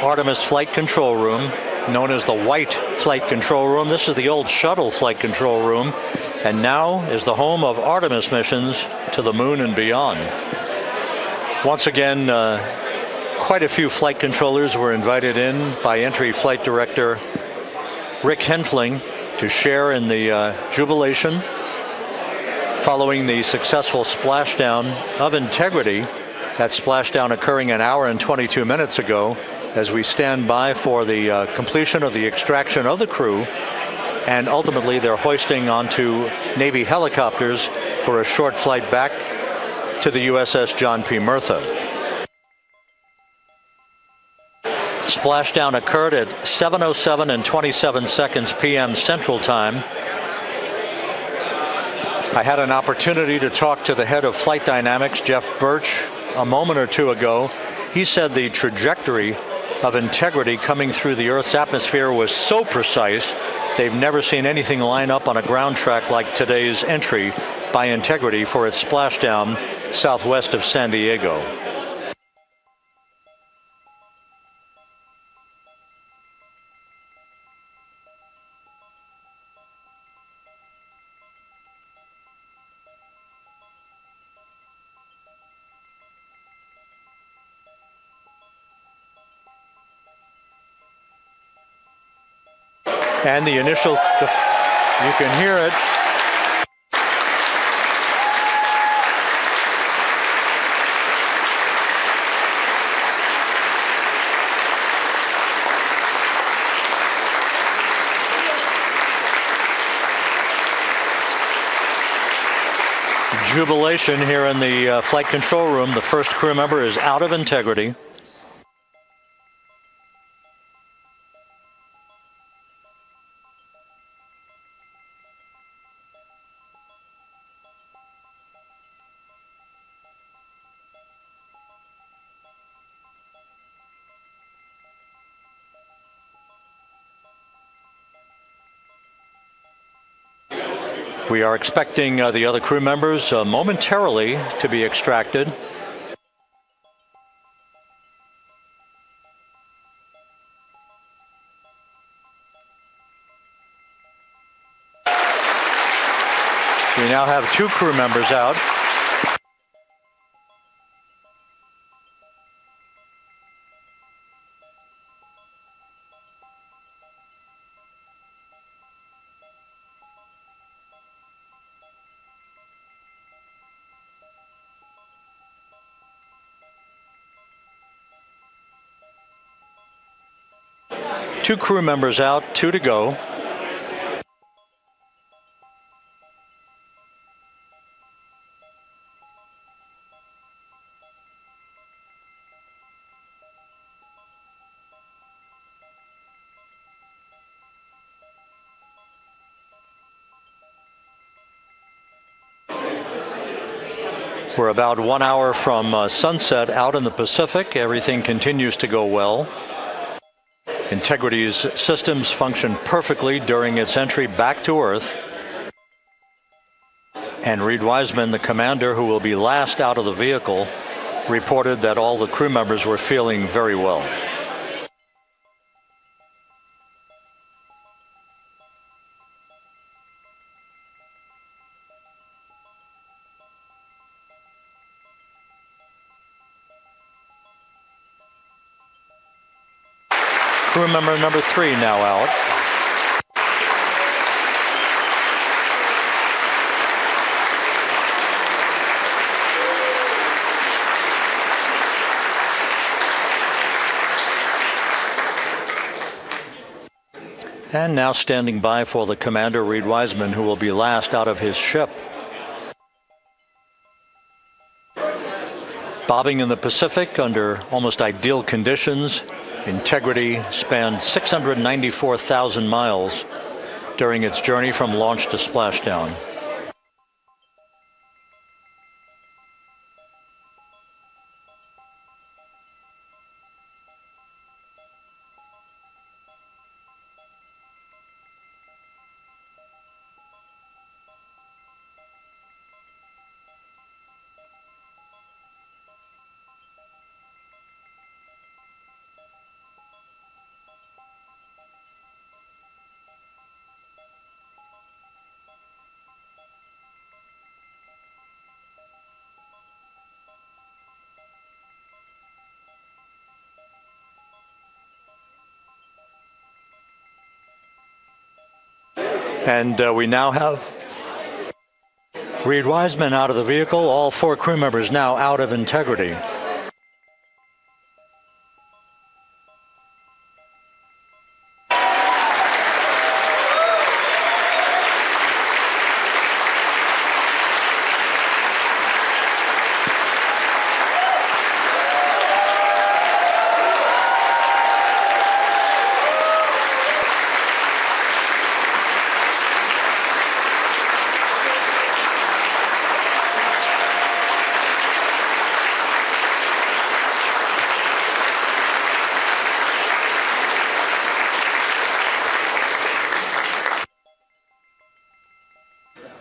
Artemis Flight Control Room, known as the White Flight Control Room. This is the old shuttle flight control room, and now is the home of Artemis missions to the moon and beyond. Once again, quite a few flight controllers were invited in by Entry Flight Director Rick Henfling to share in the jubilation following the successful splashdown of Integrity. That splashdown occurring an hour and 22 minutes ago, as we stand by for the completion of the extraction of the crew, and ultimately they're hoisting onto Navy helicopters for a short flight back to the USS John P. Murtha. Splashdown occurred at 7:07 and 27 seconds p.m. Central Time. I had an opportunity to talk to the head of flight dynamics, Jeff Birch, a moment or two ago. He said the trajectory of Integrity coming through the Earth's atmosphere was so precise, they've never seen anything line up on a ground track like today's entry by Integrity for its splashdown southwest of San Diego. And the initial, you can hear it. Jubilation here in the flight control room. The first crew member is out of Integrity. We are expecting the other crew members momentarily to be extracted. We now have 2 crew members out. Two crew members out, 2 to go. We're about 1 hour from sunset out in the Pacific. Everything continues to go well. Integrity's systems function perfectly during its entry back to Earth. And Reed Wiseman, the commander who will be last out of the vehicle, reported that all the crew members were feeling very well. Crew member number 3 now out. And now standing by for the commander, Reed Wiseman, who will be last out of his ship. Bobbing in the Pacific under almost ideal conditions, Integrity spanned 694,000 miles during its journey from launch to splashdown. And we now have Reed Wiseman out of the vehicle, all 4 crew members now out of Integrity.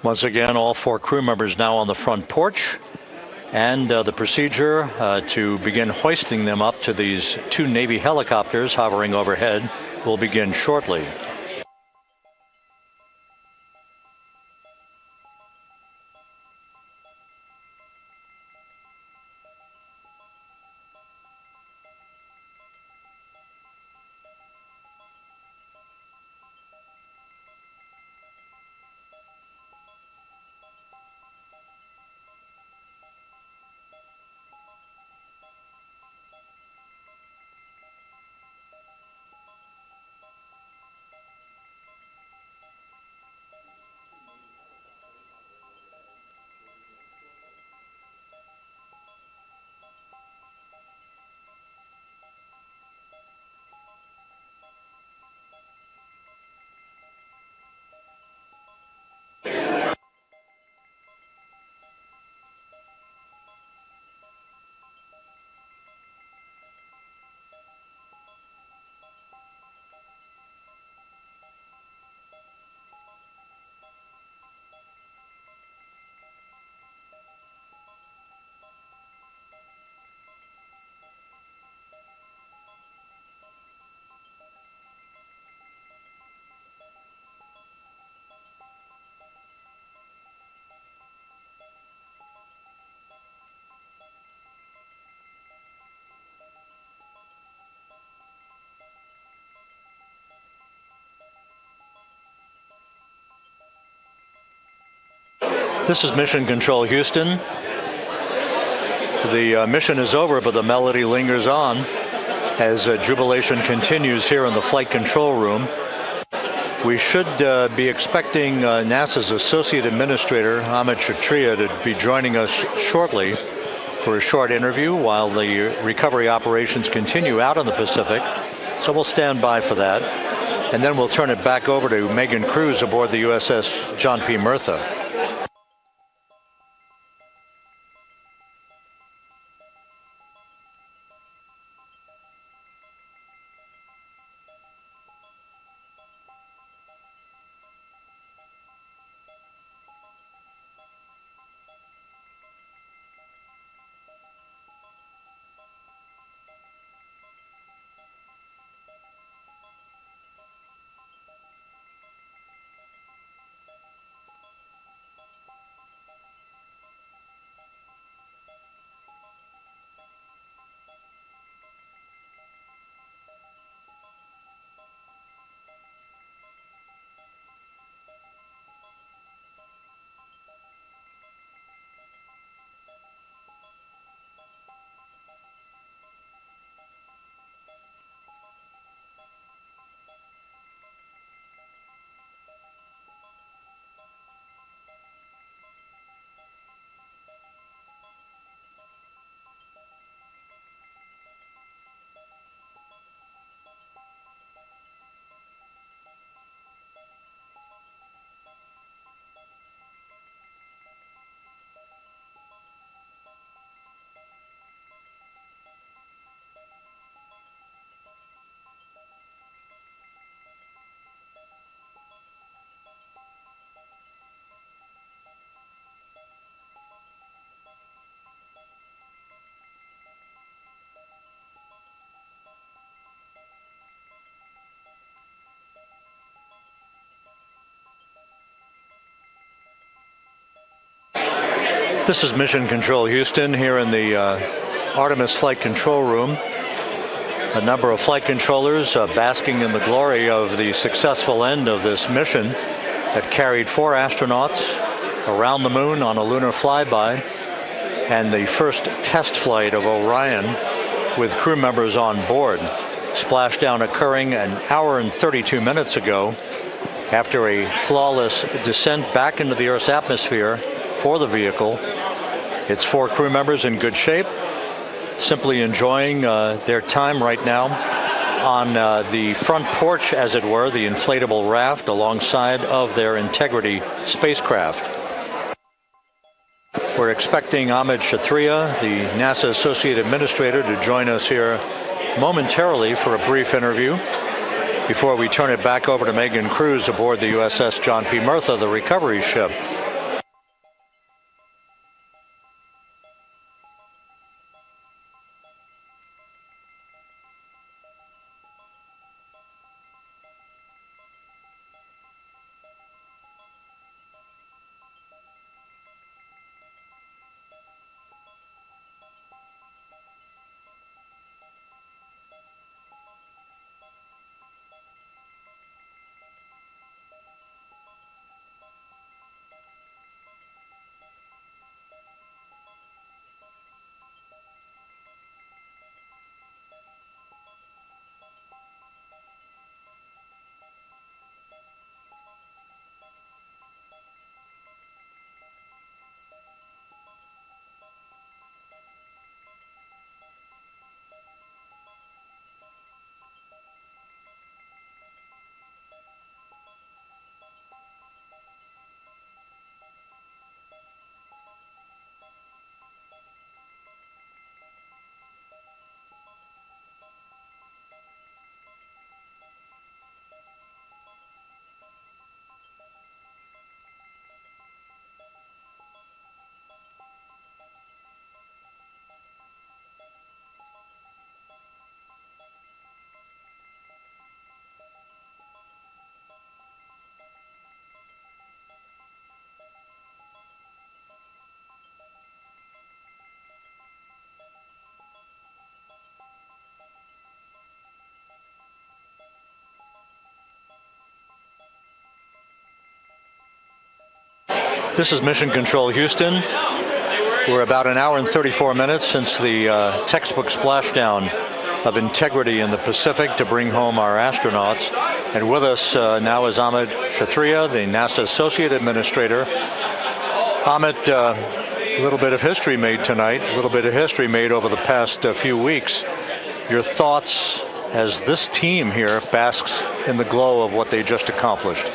Once again, all 4 crew members now on the front porch, and the procedure to begin hoisting them up to these 2 Navy helicopters hovering overhead will begin shortly. This is Mission Control Houston. The mission is over, but the melody lingers on as jubilation continues here in the flight control room. We should be expecting NASA's Associate Administrator, Amit Kshatriya, to be joining us shortly for a short interview while the recovery operations continue out in the Pacific. So we'll stand by for that. And then we'll turn it back over to Megan Cruz aboard the USS John P. Murtha. This is Mission Control Houston here in the Artemis Flight Control Room. A number of flight controllers basking in the glory of the successful end of this mission that carried 4 astronauts around the moon on a lunar flyby, and the first test flight of Orion with crew members on board. Splashdown occurring an hour and 32 minutes ago after a flawless descent back into the Earth's atmosphere for the vehicle. Its 4 crew members in good shape, simply enjoying their time right now on the front porch, as it were, the inflatable raft alongside of their Integrity spacecraft. We're expecting Amit Kshatriya, the NASA Associate Administrator, to join us here momentarily for a brief interview before we turn it back over to Megan Cruz aboard the USS John P. Murtha, the recovery ship. This is Mission Control Houston. We're about an hour and 34 minutes since the textbook splashdown of integrity in the Pacific to bring home our astronauts. And with us now is Amit Kshatriya, the NASA Associate Administrator. Amit, a little bit of history made tonight, a little bit of history made over the past few weeks. Your thoughts as this team here basks in the glow of what they just accomplished?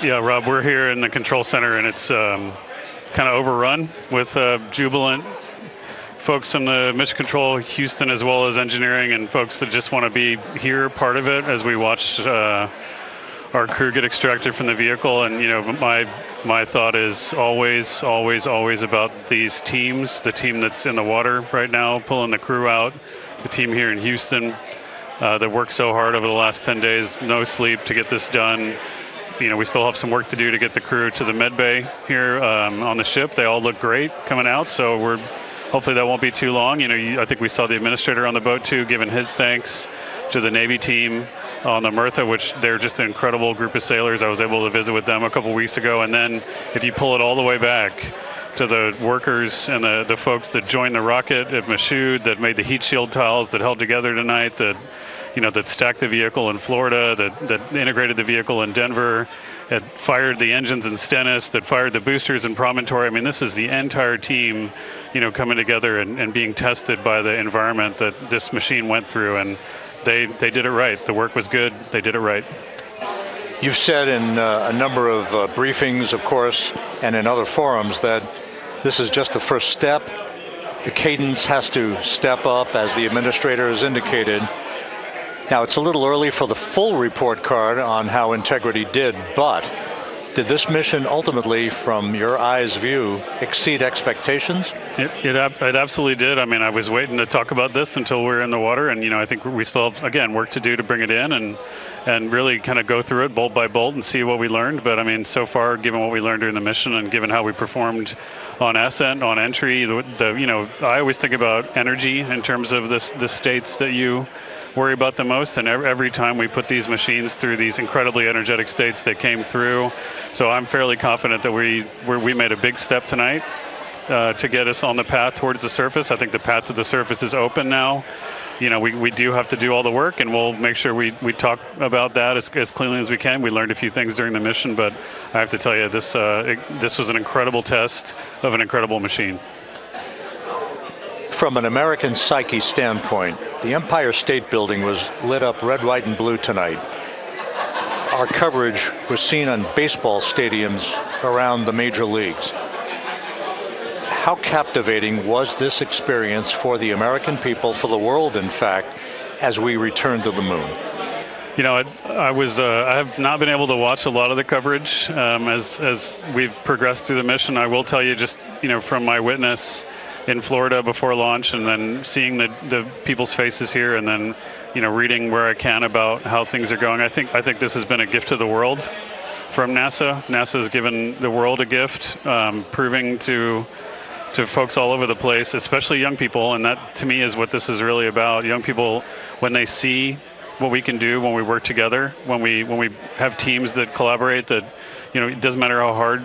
Yeah, Rob, we're here in the control center, and it's kind of overrun with jubilant folks from the Mission Control Houston, as well as engineering, and folks that just want to be here, part of it, as we watch our crew get extracted from the vehicle. And you know, my thought is always about these teams, the team that's in the water right now pulling the crew out, the team here in Houston that worked so hard over the last 10 days, no sleep to get this done. You know, we still have some work to do to get the crew to the med bay here on the ship. They all look great coming out, so hopefully that won't be too long. You know, I think we saw the administrator on the boat too, giving his thanks to the Navy team on the Murtha, which they're just an incredible group of sailors. I was able to visit with them a couple weeks ago. And then if you pull it all the way back to the workers and the folks that joined the rocket at Michoud, that made the heat shield tiles that held together tonight, that stacked the vehicle in Florida, that integrated the vehicle in Denver, that fired the engines in Stennis, that fired the boosters in Promontory. I mean, this is the entire team, coming together and being tested by the environment that this machine went through. And they did it right. The work was good. They did it right. You've said in a number of briefings, of course, and in other forums that this is just the first step. The cadence has to step up, as the administrator has indicated. Now, it's a little early for the full report card on how integrity did, but did this mission ultimately, from your eyes view, exceed expectations? It absolutely did. I mean, I was waiting to talk about this until we were in the water, and I think we still have, again, work to do to bring it in and really kind of go through it bolt by bolt and see what we learned. But I mean, so far, given what we learned during the mission and given how we performed on ascent, on entry, I always think about energy in terms of the states that you worry about the most, and every time we put these machines through these incredibly energetic states, they came through. So I'm fairly confident that we made a big step tonight to get us on the path towards the surface. I think the path to the surface is open now. We do have to do all the work, and we'll make sure we talk about that as cleanly as we can. We learned a few things during the mission, but I have to tell you, this was an incredible test of an incredible machine. From an American psyche standpoint, the Empire State Building was lit up red, white, and blue tonight. Our coverage was seen on baseball stadiums around the major leagues. How captivating was this experience for the American people, for the world, in fact, as we returned to the moon? I have not been able to watch a lot of the coverage as we've progressed through the mission. I will tell you, just from my witness in Florida before launch, and then seeing the people's faces here, and then reading where I can about how things are going. I think this has been a gift to the world from NASA. NASA has given the world a gift, proving to folks all over the place, especially young people, and that to me is what this is really about. Young people, when they see what we can do when we work together, when we have teams that collaborate, that it doesn't matter how hard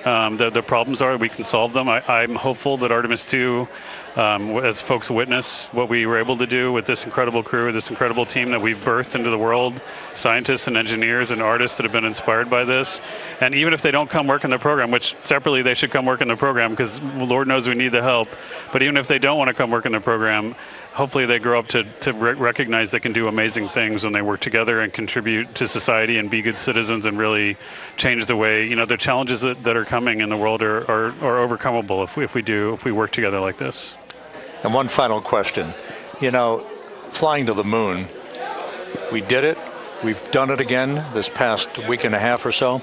the problems are, we can solve them. I'm hopeful that Artemis II, as folks witness what we were able to do with this incredible crew, this incredible team that we've birthed into the world, scientists and engineers and artists that have been inspired by this. And even if they don't come work in the program, which separately they should come work in the program, because Lord knows we need the help, but even if they don't want to come work in the program, hopefully they grow up to recognize they can do amazing things when they work together and contribute to society and be good citizens and really change the way, the challenges that are coming in the world are overcomable if we work together like this. And one final question. Flying to the moon, we did it. We've done it again this past week and a half or so.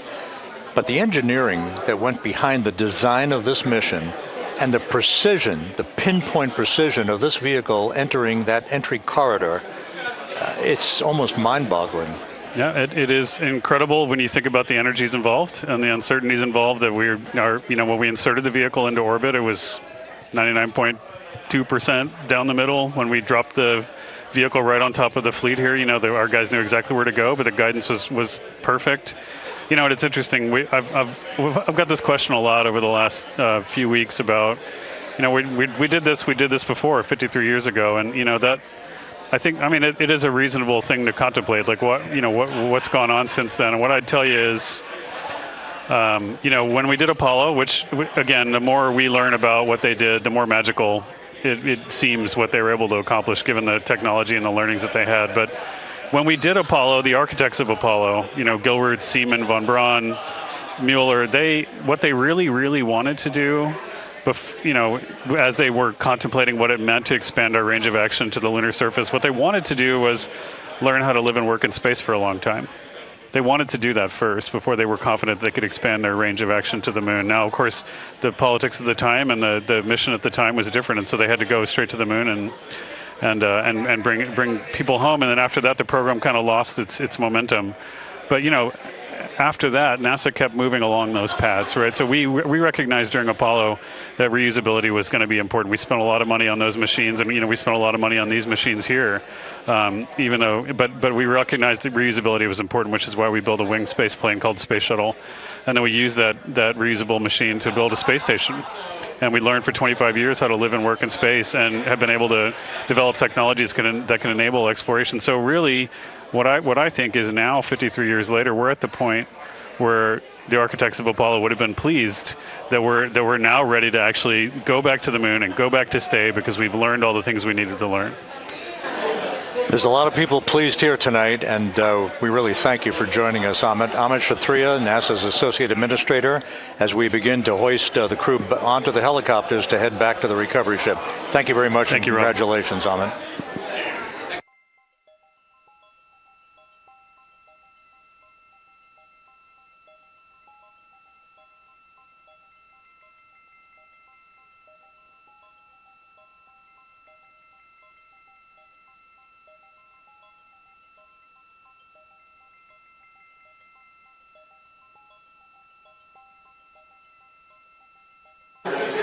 But the engineering that went behind the design of this mission and the precision, the pinpoint precision of this vehicle entering that entry corridor, it's almost mind-boggling. Yeah, it is incredible when you think about the energies involved and the uncertainties involved. That when we inserted the vehicle into orbit, it was 99.2% down the middle. When we dropped the vehicle right on top of the fleet here, our guys knew exactly where to go, but the guidance was perfect. You know, it's interesting. I've got this question a lot over the last few weeks about, you know, we did this before 53 years ago, and you know that. I mean, it is a reasonable thing to contemplate, like what's gone on since then. And what I'd tell you is, you know, when we did Apollo, which again, the more we learn about what they did, the more magical it seems what they were able to accomplish given the technology and the learnings that they had. But when we did Apollo, the architects of Apollo, you know, Gilbert, Seaman, von Braun, Mueller, what they really wanted to do, you know, as they were contemplating what it meant to expand our range of action to the lunar surface, what they wanted to do was learn how to live and work in space for a long time. They wanted to do that first before they were confident they could expand their range of action to the moon. Now, of course, the politics of the time and the mission at the time was different, and so they had to go straight to the moon and bring people home. And then after that, the program kind of lost its momentum. But you know, after that, NASA kept moving along those paths, right? So we recognized during Apollo that reusability was going to be important. We spent a lot of money on those machines, and you know, we spent a lot of money on these machines here, even though, but we recognized that reusability was important, which is why we built a winged space plane called Space Shuttle, and then we used that reusable machine to build a space station. And we learned for 25 years how to live and work in space, and have been able to develop technologies that can enable exploration. So really, what I think is now, 53 years later, we're at the point where the architects of Apollo would have been pleased that we're now ready to actually go back to the moon and go back to stay, because we've learned all the things we needed to learn. There's a lot of people pleased here tonight, and we really thank you for joining us. Amit Kshatriya, NASA's Associate Administrator, as we begin to hoist the crew onto the helicopters to head back to the recovery ship. Thank you very much, and congratulations, Amit.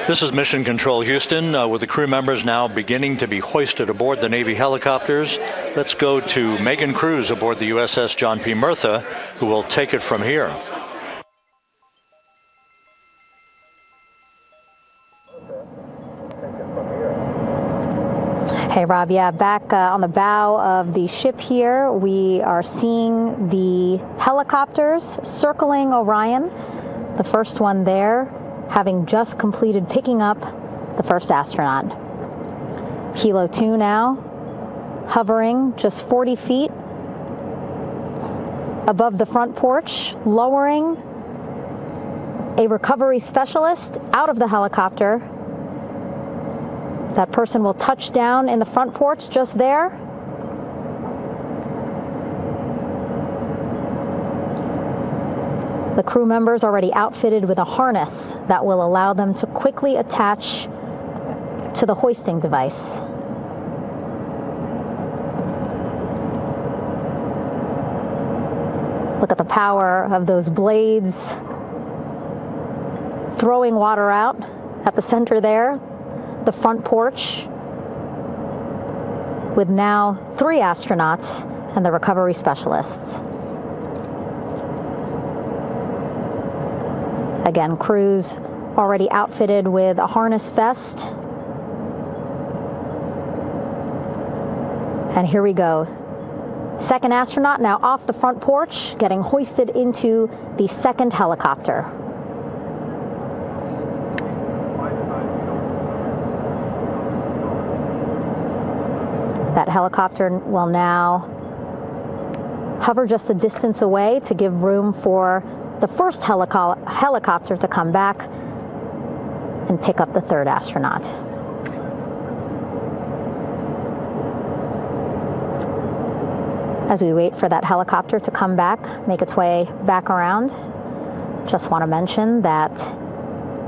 This is Mission Control Houston, with the crew members now beginning to be hoisted aboard the Navy helicopters. Let's go to Megan Cruz aboard the USS John P. Murtha, who will take it from here. Hey, Rob. Yeah, back on the bow of the ship here, we are seeing the helicopters circling Orion. The first one there, having just completed picking up the first astronaut. Helo 2 now, hovering just 40 feet above the front porch, lowering a recovery specialist out of the helicopter. That person will touch down in the front porch just there. The crew members already outfitted with a harness that will allow them to quickly attach to the hoisting device. Look at the power of those blades throwing water out at the center there, the front porch, with now 3 astronauts and the recovery specialists. Again, crews already outfitted with a harness vest. And here we go. Second astronaut now off the front porch, getting hoisted into the second helicopter. That helicopter will now hover just a distance away to give room for the first helicopter to come back and pick up the third astronaut. As we wait for that helicopter to come back, make its way back around, just want to mention that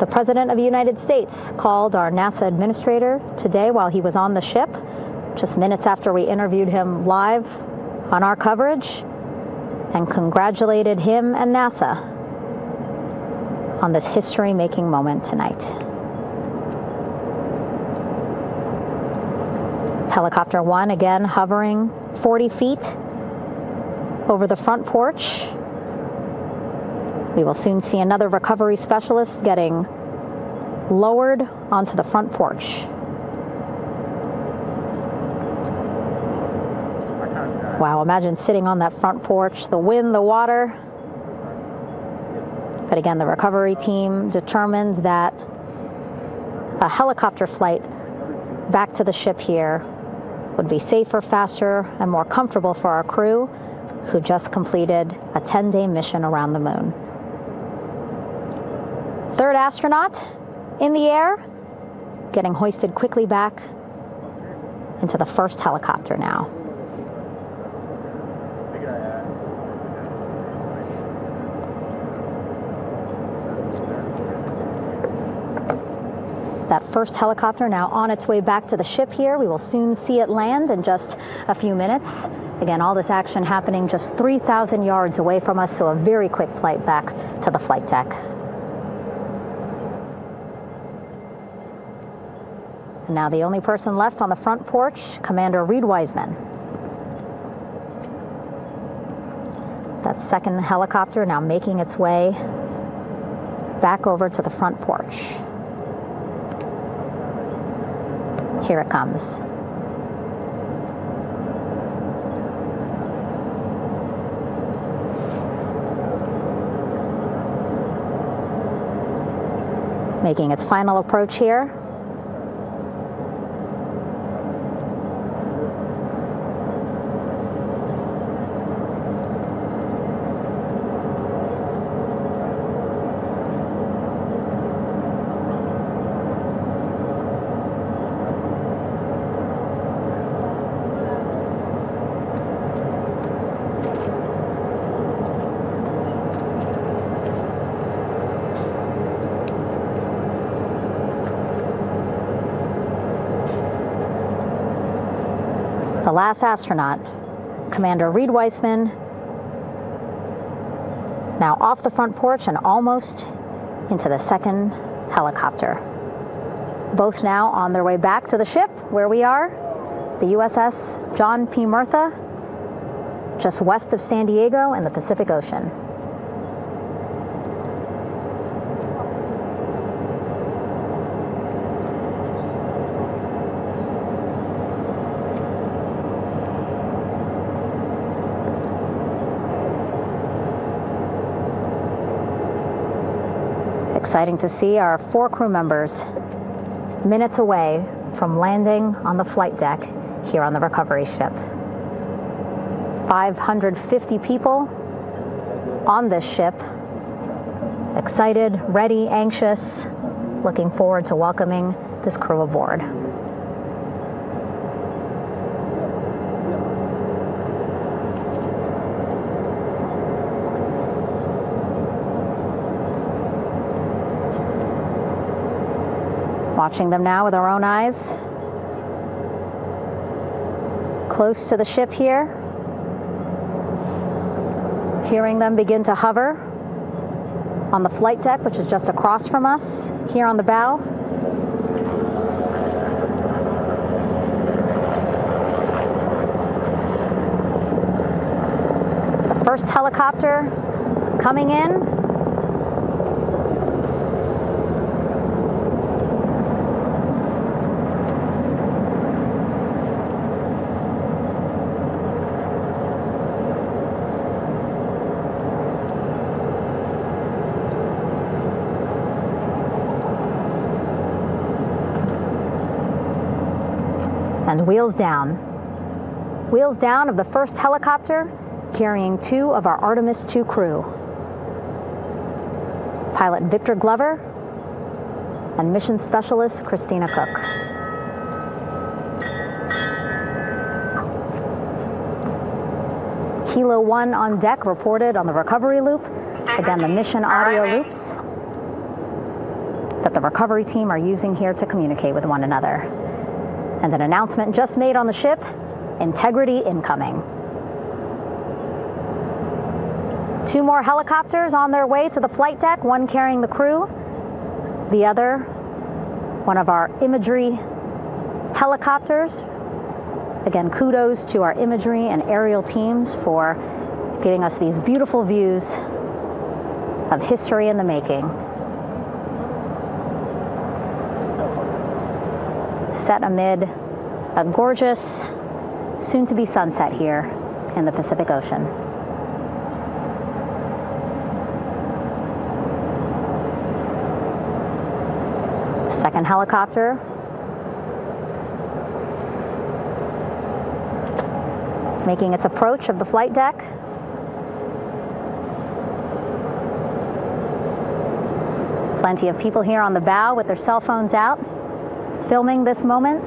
the President of the United States called our NASA administrator today while he was on the ship, just minutes after we interviewed him live on our coverage, and congratulated him and NASA on this history-making moment tonight. Helicopter 1 again hovering 40 feet over the front porch, We will soon see another recovery specialist getting lowered onto the front porch. Wow, imagine sitting on that front porch, the wind, the water. But again, the recovery team determined that a helicopter flight back to the ship here would be safer, faster, and more comfortable for our crew who just completed a 10-day mission around the moon. Third astronaut in the air, getting hoisted quickly back into the first helicopter now. That first helicopter now on its way back to the ship here. We will soon see it land in just a few minutes. Again, all this action happening just 3,000 yards away from us, so a very quick flight back to the flight deck. And now the only person left on the front porch, Commander Reed Wiseman. That second helicopter now making its way back over to the front porch. Here it comes. Making its final approach here. The last astronaut, Commander Reed Wiseman, now off the front porch and almost into the second helicopter. Both now on their way back to the ship where we are, the USS John P. Murtha, just west of San Diego in the Pacific Ocean. Exciting to see our 4 crew members minutes away from landing on the flight deck here on the recovery ship. 550 people on this ship, excited, ready, anxious, looking forward to welcoming this crew aboard. Watching them now with our own eyes. Close to the ship here. Hearing them begin to hover on the flight deck, which is just across from us, here on the bow. The first helicopter coming in. And wheels down. Wheels down of the first helicopter carrying 2 of our Artemis II crew. Pilot Victor Glover and mission specialist Christina Cook. Kilo 1 on deck reported on the recovery loop. Again, the mission audio loops that the recovery team are using here to communicate with one another. And an announcement just made on the ship, integrity incoming. 2 more helicopters on their way to the flight deck, one carrying the crew, the other, one of our imagery helicopters. Again, kudos to our imagery and aerial teams for giving us these beautiful views of history in the making. Set amid a gorgeous, soon-to-be sunset here in the Pacific Ocean. Second helicopter making its approach of the flight deck. Plenty of people here on the bow with their cell phones out, filming this moment.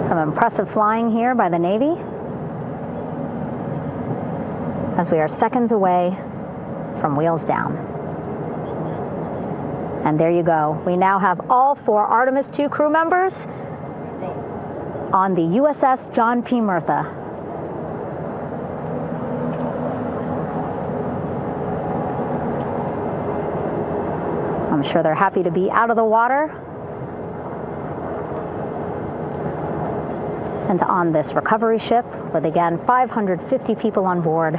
Some impressive flying here by the Navy, as we are seconds away from wheels down. And there you go. We now have all 4 Artemis II crew members on the USS John P. Murtha. I'm sure they're happy to be out of the water and on this recovery ship with, again, 550 people on board,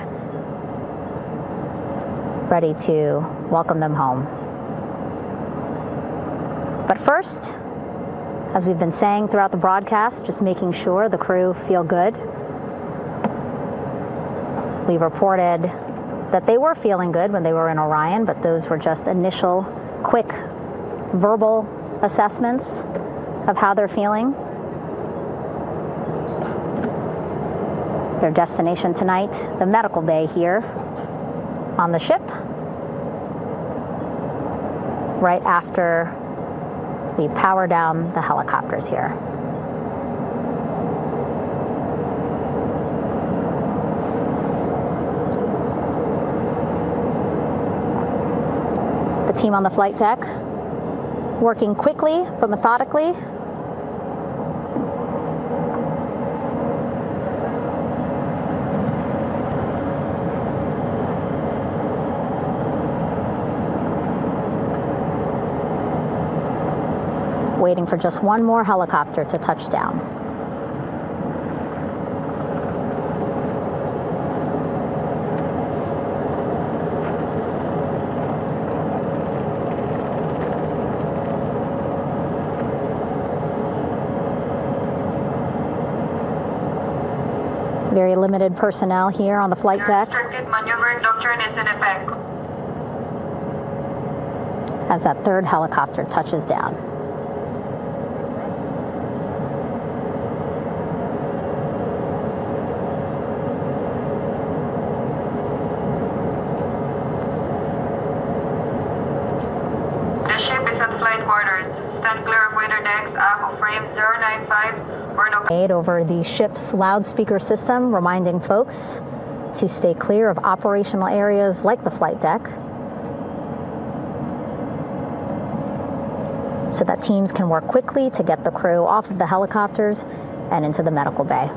ready to welcome them home. But first, as we've been saying throughout the broadcast, just making sure the crew feel good. We reported that they were feeling good when they were in Orion, but those were just initial, quick, verbal assessments of how they're feeling. Their destination tonight, the medical bay here on the ship, right after we power down the helicopters here. The team on the flight deck working quickly but methodically. Waiting for just one more helicopter to touch down. Very limited personnel here on the flight deck. Restricted maneuvering doctrine is in effect. As that third helicopter touches down. The ship is at flight quarters. Stand clear of weather decks, AFO frame 095. Over the ship's loudspeaker system, reminding folks to stay clear of operational areas like the flight deck, so that teams can work quickly to get the crew off of the helicopters and into the medical bay.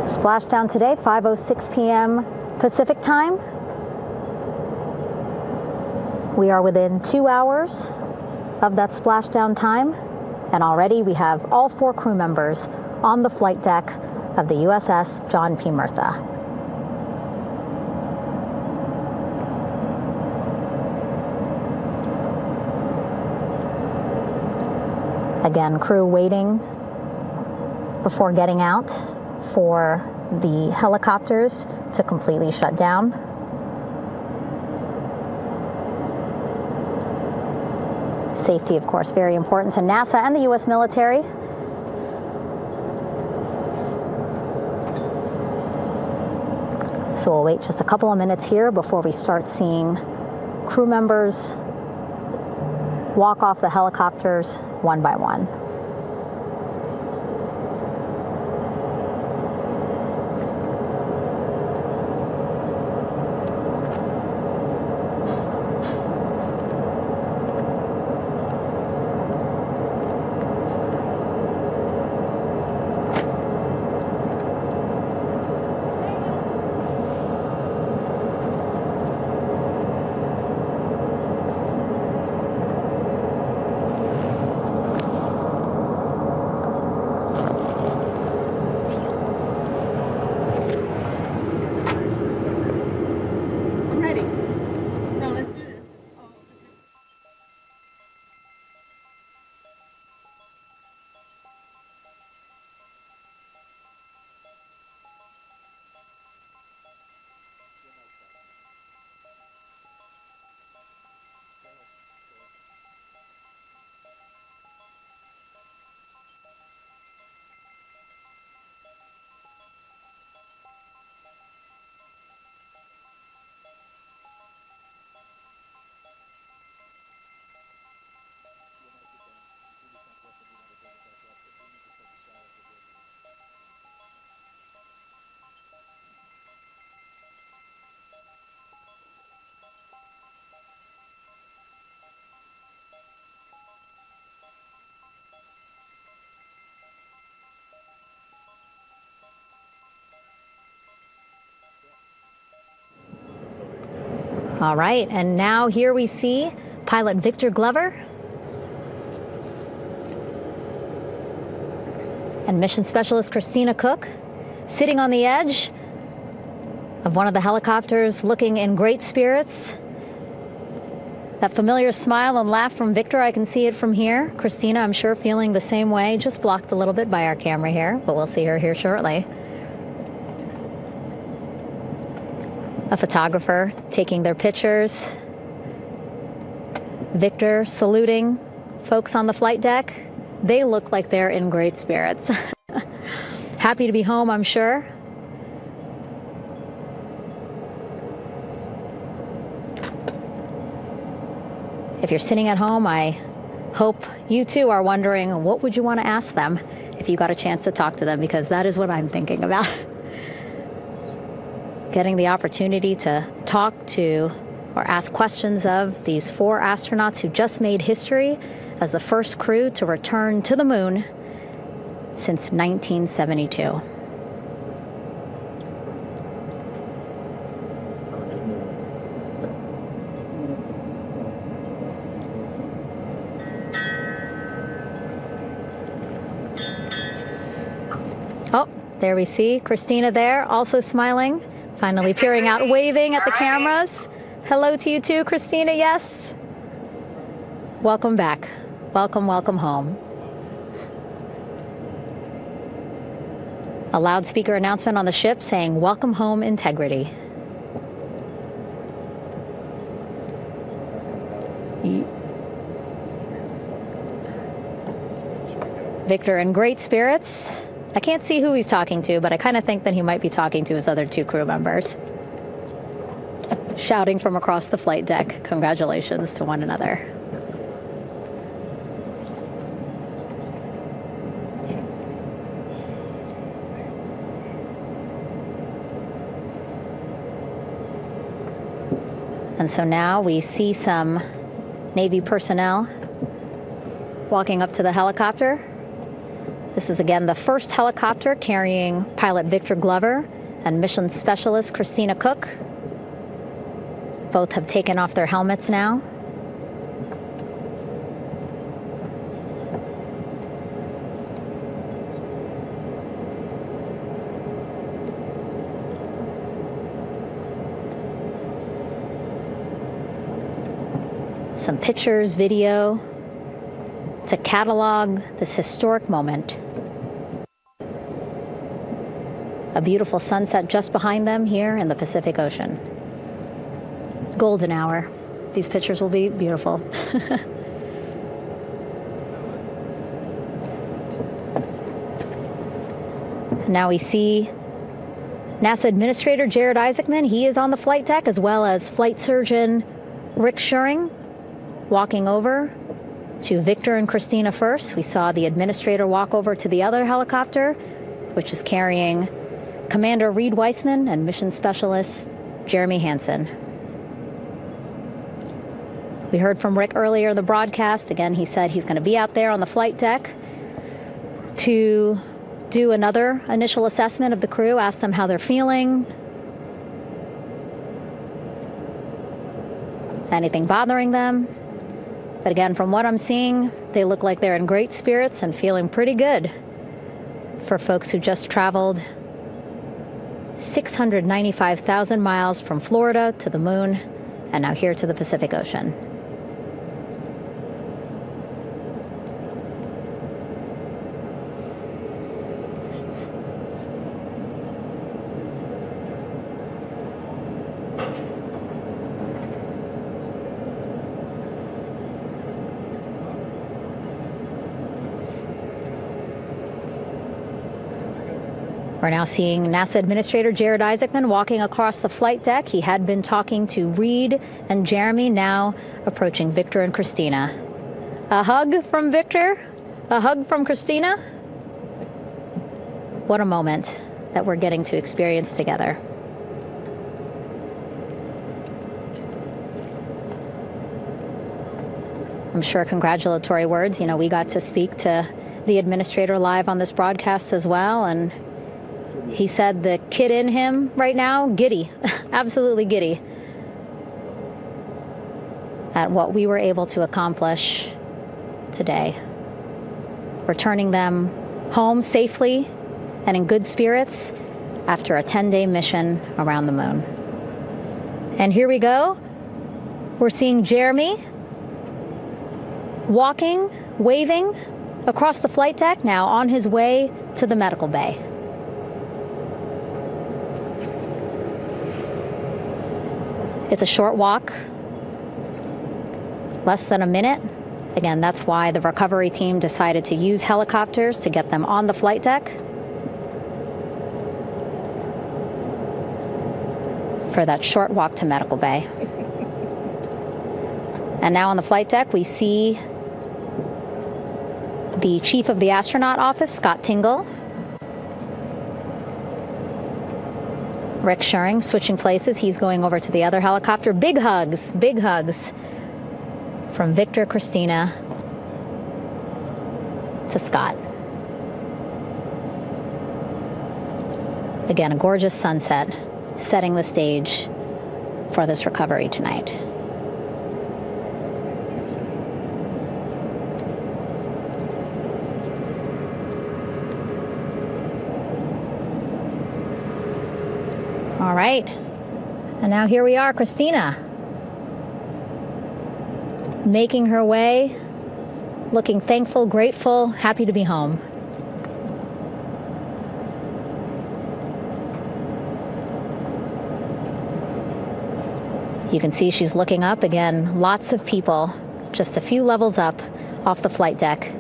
Splashdown today, 5:06 p.m. Pacific time. We are within 2 hours of that splashdown time, and already we have all 4 crew members on the flight deck of the USS John P. Murtha. Again, crew waiting before getting out for the helicopters to completely shut down. Safety, of course, very important to NASA and the U.S. military. So we'll wait just a couple of minutes here before we start seeing crew members walk off the helicopters one by one. All right, and now here we see pilot Victor Glover and mission specialist Christina Cook sitting on the edge of one of the helicopters, looking in great spirits. That familiar smile and laugh from Victor, I can see it from here. Christina, I'm sure, feeling the same way, just blocked a little bit by our camera here, but we'll see her here shortly. A photographer taking their pictures. Victor saluting folks on the flight deck. They look like they're in great spirits. Happy to be home, I'm sure. If you're sitting at home, I hope you too are wondering, what would you want to ask them if you got a chance to talk to them? Because that is what I'm thinking about. Getting the opportunity to talk to or ask questions of these 4 astronauts who just made history as the first crew to return to the moon since 1972. Oh, there we see Christina there, also smiling, finally peering out, waving at the cameras. Hello to you too, Christina, yes. Welcome back. Welcome, welcome home. A loudspeaker announcement on the ship saying, "Welcome home, integrity." Victor in great spirits. I can't see who he's talking to, but I kind of think that he might be talking to his other 2 crew members. Shouting from across the flight deck, congratulations to one another. And so now we see some Navy personnel walking up to the helicopter. This is again the first helicopter carrying pilot Victor Glover and mission specialist Christina Cook. Both have taken off their helmets now. Some pictures, video to catalog this historic moment. A beautiful sunset just behind them here in the Pacific Ocean. Golden hour. These pictures will be beautiful. Now we see NASA Administrator Jared Isaacman. He is on the flight deck, as well as Flight Surgeon Rick Schuring walking over to Victor and Christina first. We saw the administrator walk over to the other helicopter, which is carrying Commander Reed Weissman and Mission Specialist Jeremy Hansen. We heard from Rick earlier in the broadcast. Again, he said he's going to be out there on the flight deck to do another initial assessment of the crew, ask them how they're feeling, anything bothering them. But again, from what I'm seeing, they look like they're in great spirits and feeling pretty good for folks who just traveled 695,000 miles from Florida to the moon and now here to the Pacific Ocean. We're now seeing NASA Administrator Jared Isaacman walking across the flight deck. He had been talking to Reed and Jeremy, now approaching Victor and Christina. A hug from Victor, a hug from Christina. What a moment that we're getting to experience together. I'm sure congratulatory words. You know, we got to speak to the administrator live on this broadcast as well, and he said the kid in him right now, giddy, absolutely giddy. at what we were able to accomplish today, returning them home safely and in good spirits after a 10-day mission around the moon. And here we go. We're seeing Jeremy walking, waving across the flight deck, now on his way to the medical bay. It's a short walk, less than a minute. Again, that's why the recovery team decided to use helicopters to get them on the flight deck for that short walk to medical bay. And now on the flight deck, we see the chief of the astronaut office, Scott Tingle. Rick Schuring switching places. He's going over to the other helicopter. Big hugs from Victor, Christina to Scott. Again, a gorgeous sunset setting the stage for this recovery tonight. All right, and now here we are, Christina, making her way, looking thankful, grateful, happy to be home. You can see she's looking up. Again, lots of people, just a few levels up off the flight deck,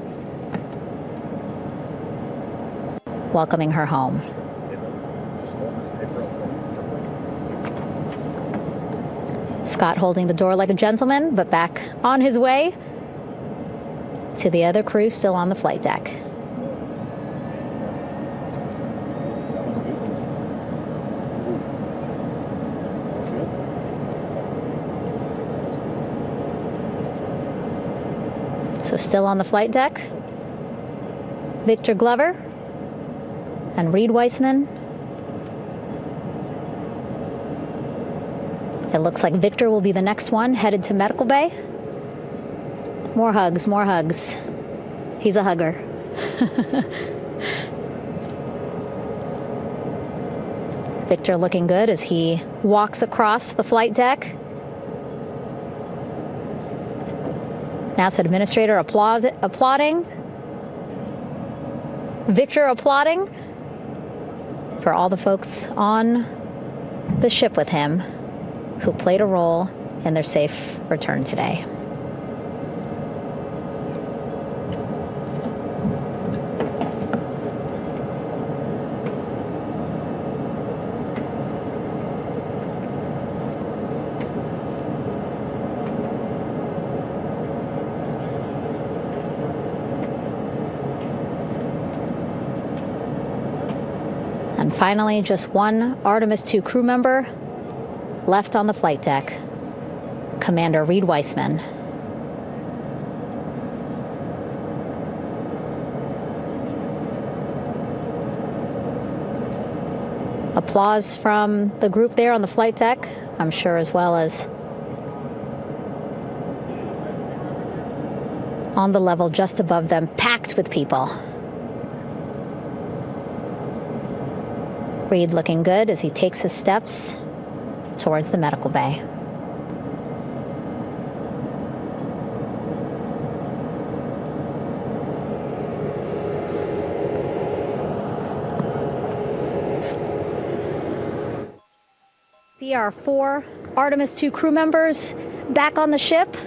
welcoming her home. Scott holding the door like a gentleman, but back on his way to the other crew still on the flight deck. So still on the flight deck, Victor Glover and Reed Weissman. It looks like Victor will be the next one headed to medical bay. More hugs, more hugs. He's a hugger. Victor looking good as he walks across the flight deck. NASA administrator applauding. Victor applauding for all the folks on the ship with him who played a role in their safe return today. And finally, just one Artemis II crew member left on the flight deck, Commander Reed Weissman. Applause from the group there on the flight deck, I'm sure, as well as on the level just above them, packed with people. Reed looking good as he takes his steps towards the medical bay. See our 4 Artemis II crew members back on the ship.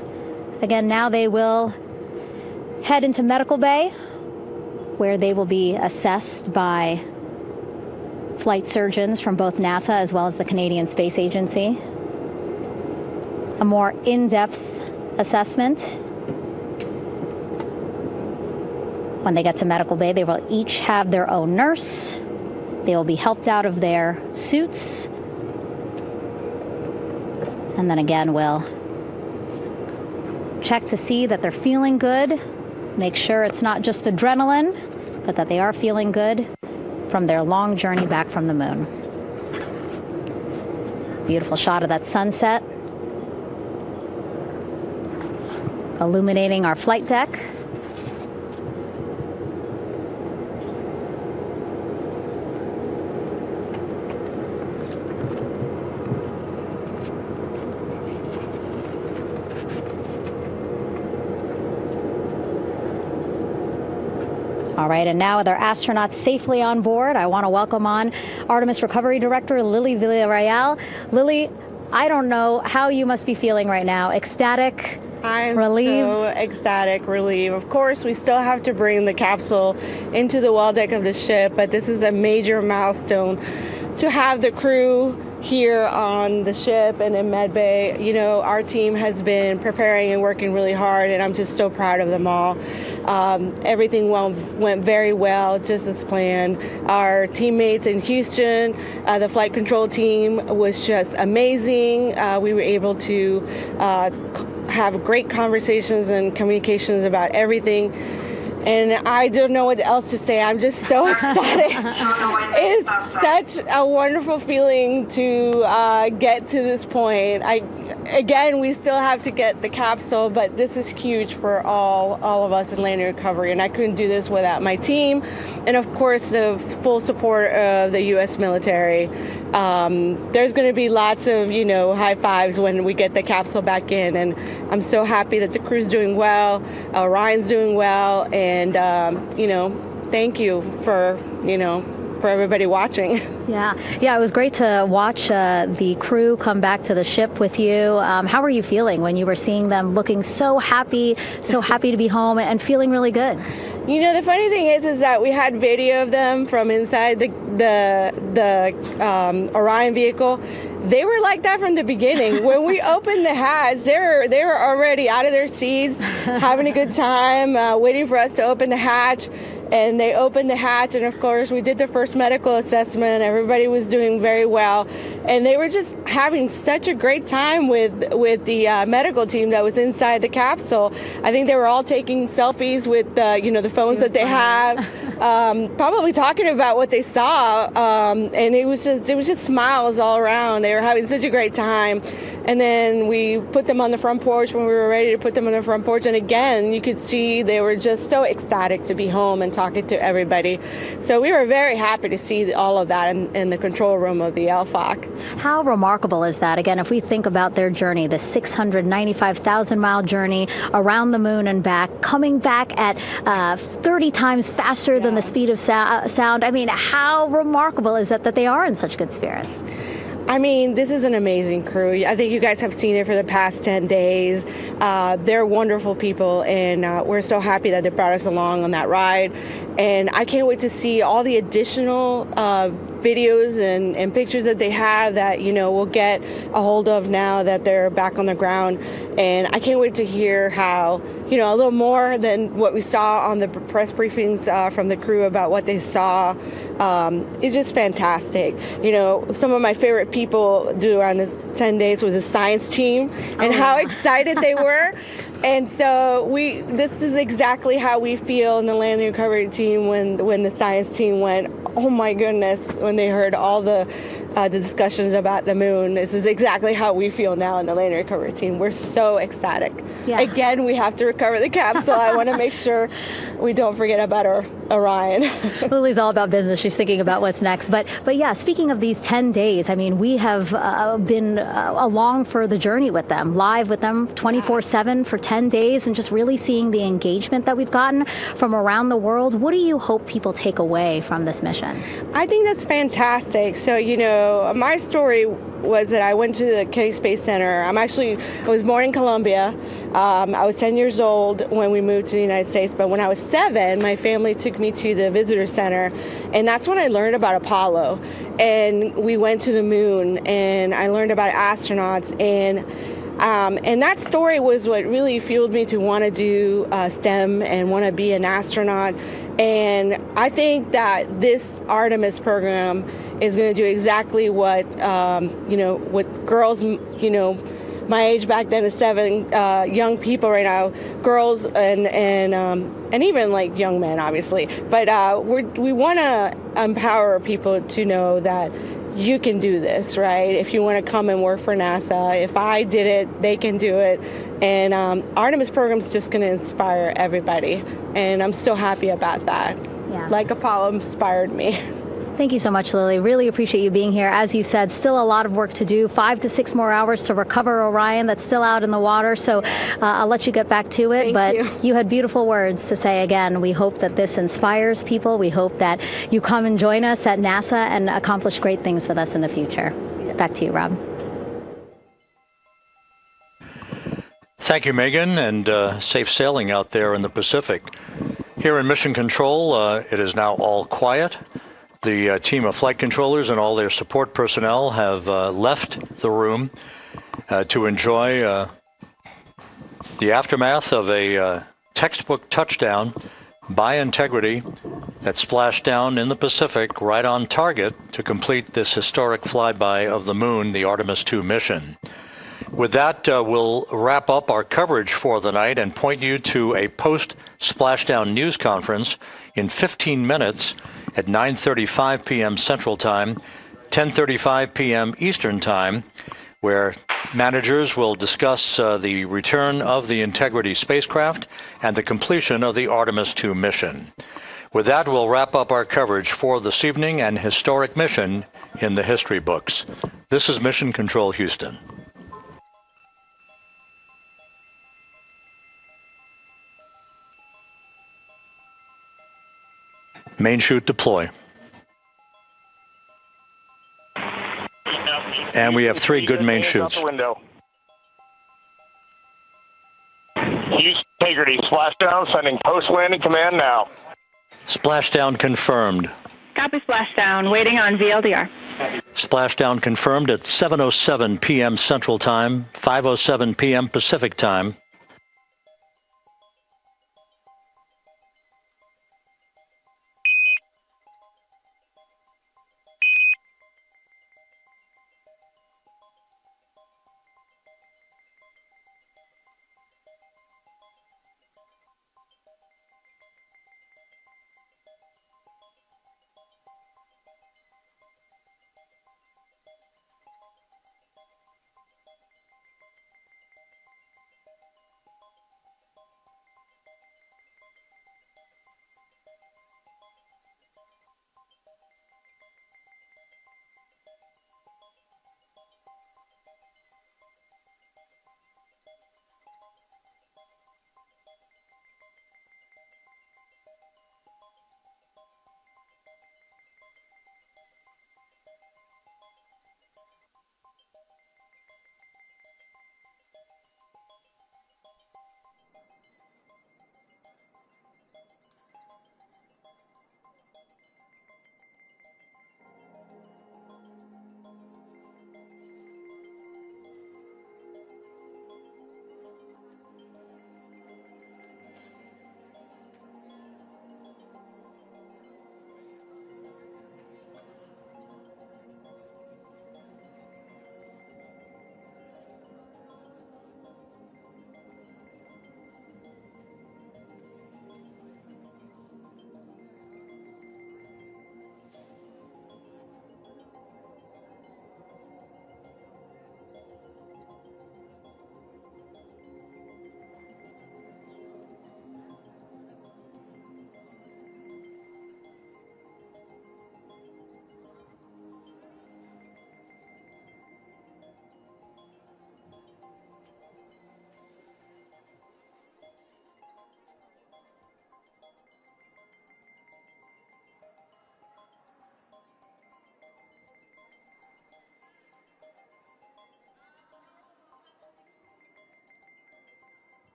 Again, now they will head into medical bay, where they will be assessed by flight surgeons from both NASA as well as the Canadian Space Agency. A more in-depth assessment. When they get to medical bay, they will each have their own nurse. They will be helped out of their suits. And then again, we'll check to see that they're feeling good. Make sure it's not just adrenaline, but that they are feeling good from their long journey back from the moon. Beautiful shot of that sunset. illuminating our flight deck. All right, and now with our astronauts safely on board, I want to welcome on Artemis Recovery Director Lily Villarreal. Lily, I don't know how you must be feeling right now. Ecstatic, relieved? So ecstatic, relieved. Of course, we still have to bring the capsule into the well deck of the ship, but this is a major milestone to have the crew here on the ship and in Med Bay. You know, our team has been preparing and working really hard, and I'm just so proud of them all. Everything went very well, just as planned. Our teammates in Houston, the flight control team was just amazing. We were able to have great conversations and communications about everything. And I don't know what else to say. I'm just so ecstatic. It's such a wonderful feeling to get to this point. Again, we still have to get the capsule, but this is huge for all of us in landing recovery. And I couldn't do this without my team, and of course the full support of the U.S. military. There's going to be lots of, high fives when we get the capsule back in, and I'm so happy that the crew's doing well, Ryan's doing well, and thank you for everybody watching. Yeah, it was great to watch the crew come back to the ship with you. How were you feeling when you were seeing them looking so happy to be home and feeling really good? The funny thing is that we had video of them from inside the Orion vehicle. They were like that from the beginning. When we opened the hatch, they were already out of their seats, having a good time, waiting for us to open the hatch. And they opened the hatch, and of course we did the first medical assessment. Everybody was doing very well, and they were just having such a great time with the medical team that was inside the capsule. I think they were all taking selfies with the phones that they have, probably talking about what they saw, and it was just smiles all around. They were having such a great time. And then we put them on the front porch when we were ready to put them on the front porch. And again, you could see they were just so ecstatic to be home and talking to everybody. So we were very happy to see all of that in the control room of the LFOC. How remarkable is that? Again, if we think about their journey, the 695,000-mile journey around the moon and back, coming back at 30 times faster than the speed of sound. I mean, how remarkable is that they are in such good spirits? I mean, this is an amazing crew. I think you guys have seen it for the past 10 days. They're wonderful people, and we're so happy that they brought us along on that ride. And I can't wait to see all the additional videos and pictures that they have that, we'll get a hold of now that they're back on the ground. And I can't wait to hear how, a little more than what we saw on the press briefings from the crew about what they saw. It's just fantastic. Some of my favorite people around this 10 days was the science team and how excited they were. And so this is exactly how we feel in the landing recovery team when the science team went, oh my goodness, when they heard all the discussions about the moon. This is exactly how we feel now in the landing recovery team. We're so ecstatic. Yeah. Again, we have to recover the capsule. I want to make sure we don't forget about our Orion. Lily's all about business. She's thinking about what's next. But yeah, speaking of these 10 days, I mean, we have been along for the journey with them, live with them 24/7 for 10 days, and just really seeing the engagement that we've gotten from around the world. What do you hope people take away from this mission? I think that's fantastic. So, my story was that I went to the Kennedy Space Center. I was born in Colombia. I was 10 years old when we moved to the United States, but when I was 7, my family took me to the visitor center, and that's when I learned about Apollo. And we went to the moon, and I learned about astronauts, and that story was what really fueled me to want to do STEM and want to be an astronaut. And I think that this Artemis program is going to do exactly what what girls, my age back then is 7, young people right now, girls and even like young men, obviously. But we want to empower people to know that you can do this, right? If you want to come and work for NASA, if I did it, they can do it. And Artemis program is just going to inspire everybody. And I'm so happy about that. Yeah. Like Apollo inspired me. Thank you so much, Lily. Really appreciate you being here. As you said, still a lot of work to do, 5 to 6 more hours to recover Orion that's still out in the water. So I'll let you get back to it. But you had beautiful words to say again. We hope that this inspires people. We hope that you come and join us at NASA and accomplish great things with us in the future. Back to you, Rob. Thank you, Megan, and safe sailing out there in the Pacific. Here in Mission Control, it is now all quiet. The team of flight controllers and all their support personnel have left the room to enjoy the aftermath of a textbook touchdown by Integrity that splashed down in the Pacific right on target to complete this historic flyby of the moon, the Artemis II mission. With that, we'll wrap up our coverage for the night and point you to a post-splashdown news conference in 15 minutes at 9:35 p.m. Central Time, 10:35 p.m. Eastern Time, where managers will discuss the return of the Integrity spacecraft and the completion of the Artemis II mission. With that, we'll wrap up our coverage for this evening and historic mission in the history books. This is Mission Control Houston. Main chute deploy. And we have 3 good main chutes. Houston Integrity, splashdown, sending post-landing command now. Splashdown confirmed. Copy splashdown, waiting on VLDR. Splashdown confirmed at 7:07 p.m. Central Time, 5:07 p.m. Pacific Time.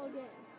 Okay.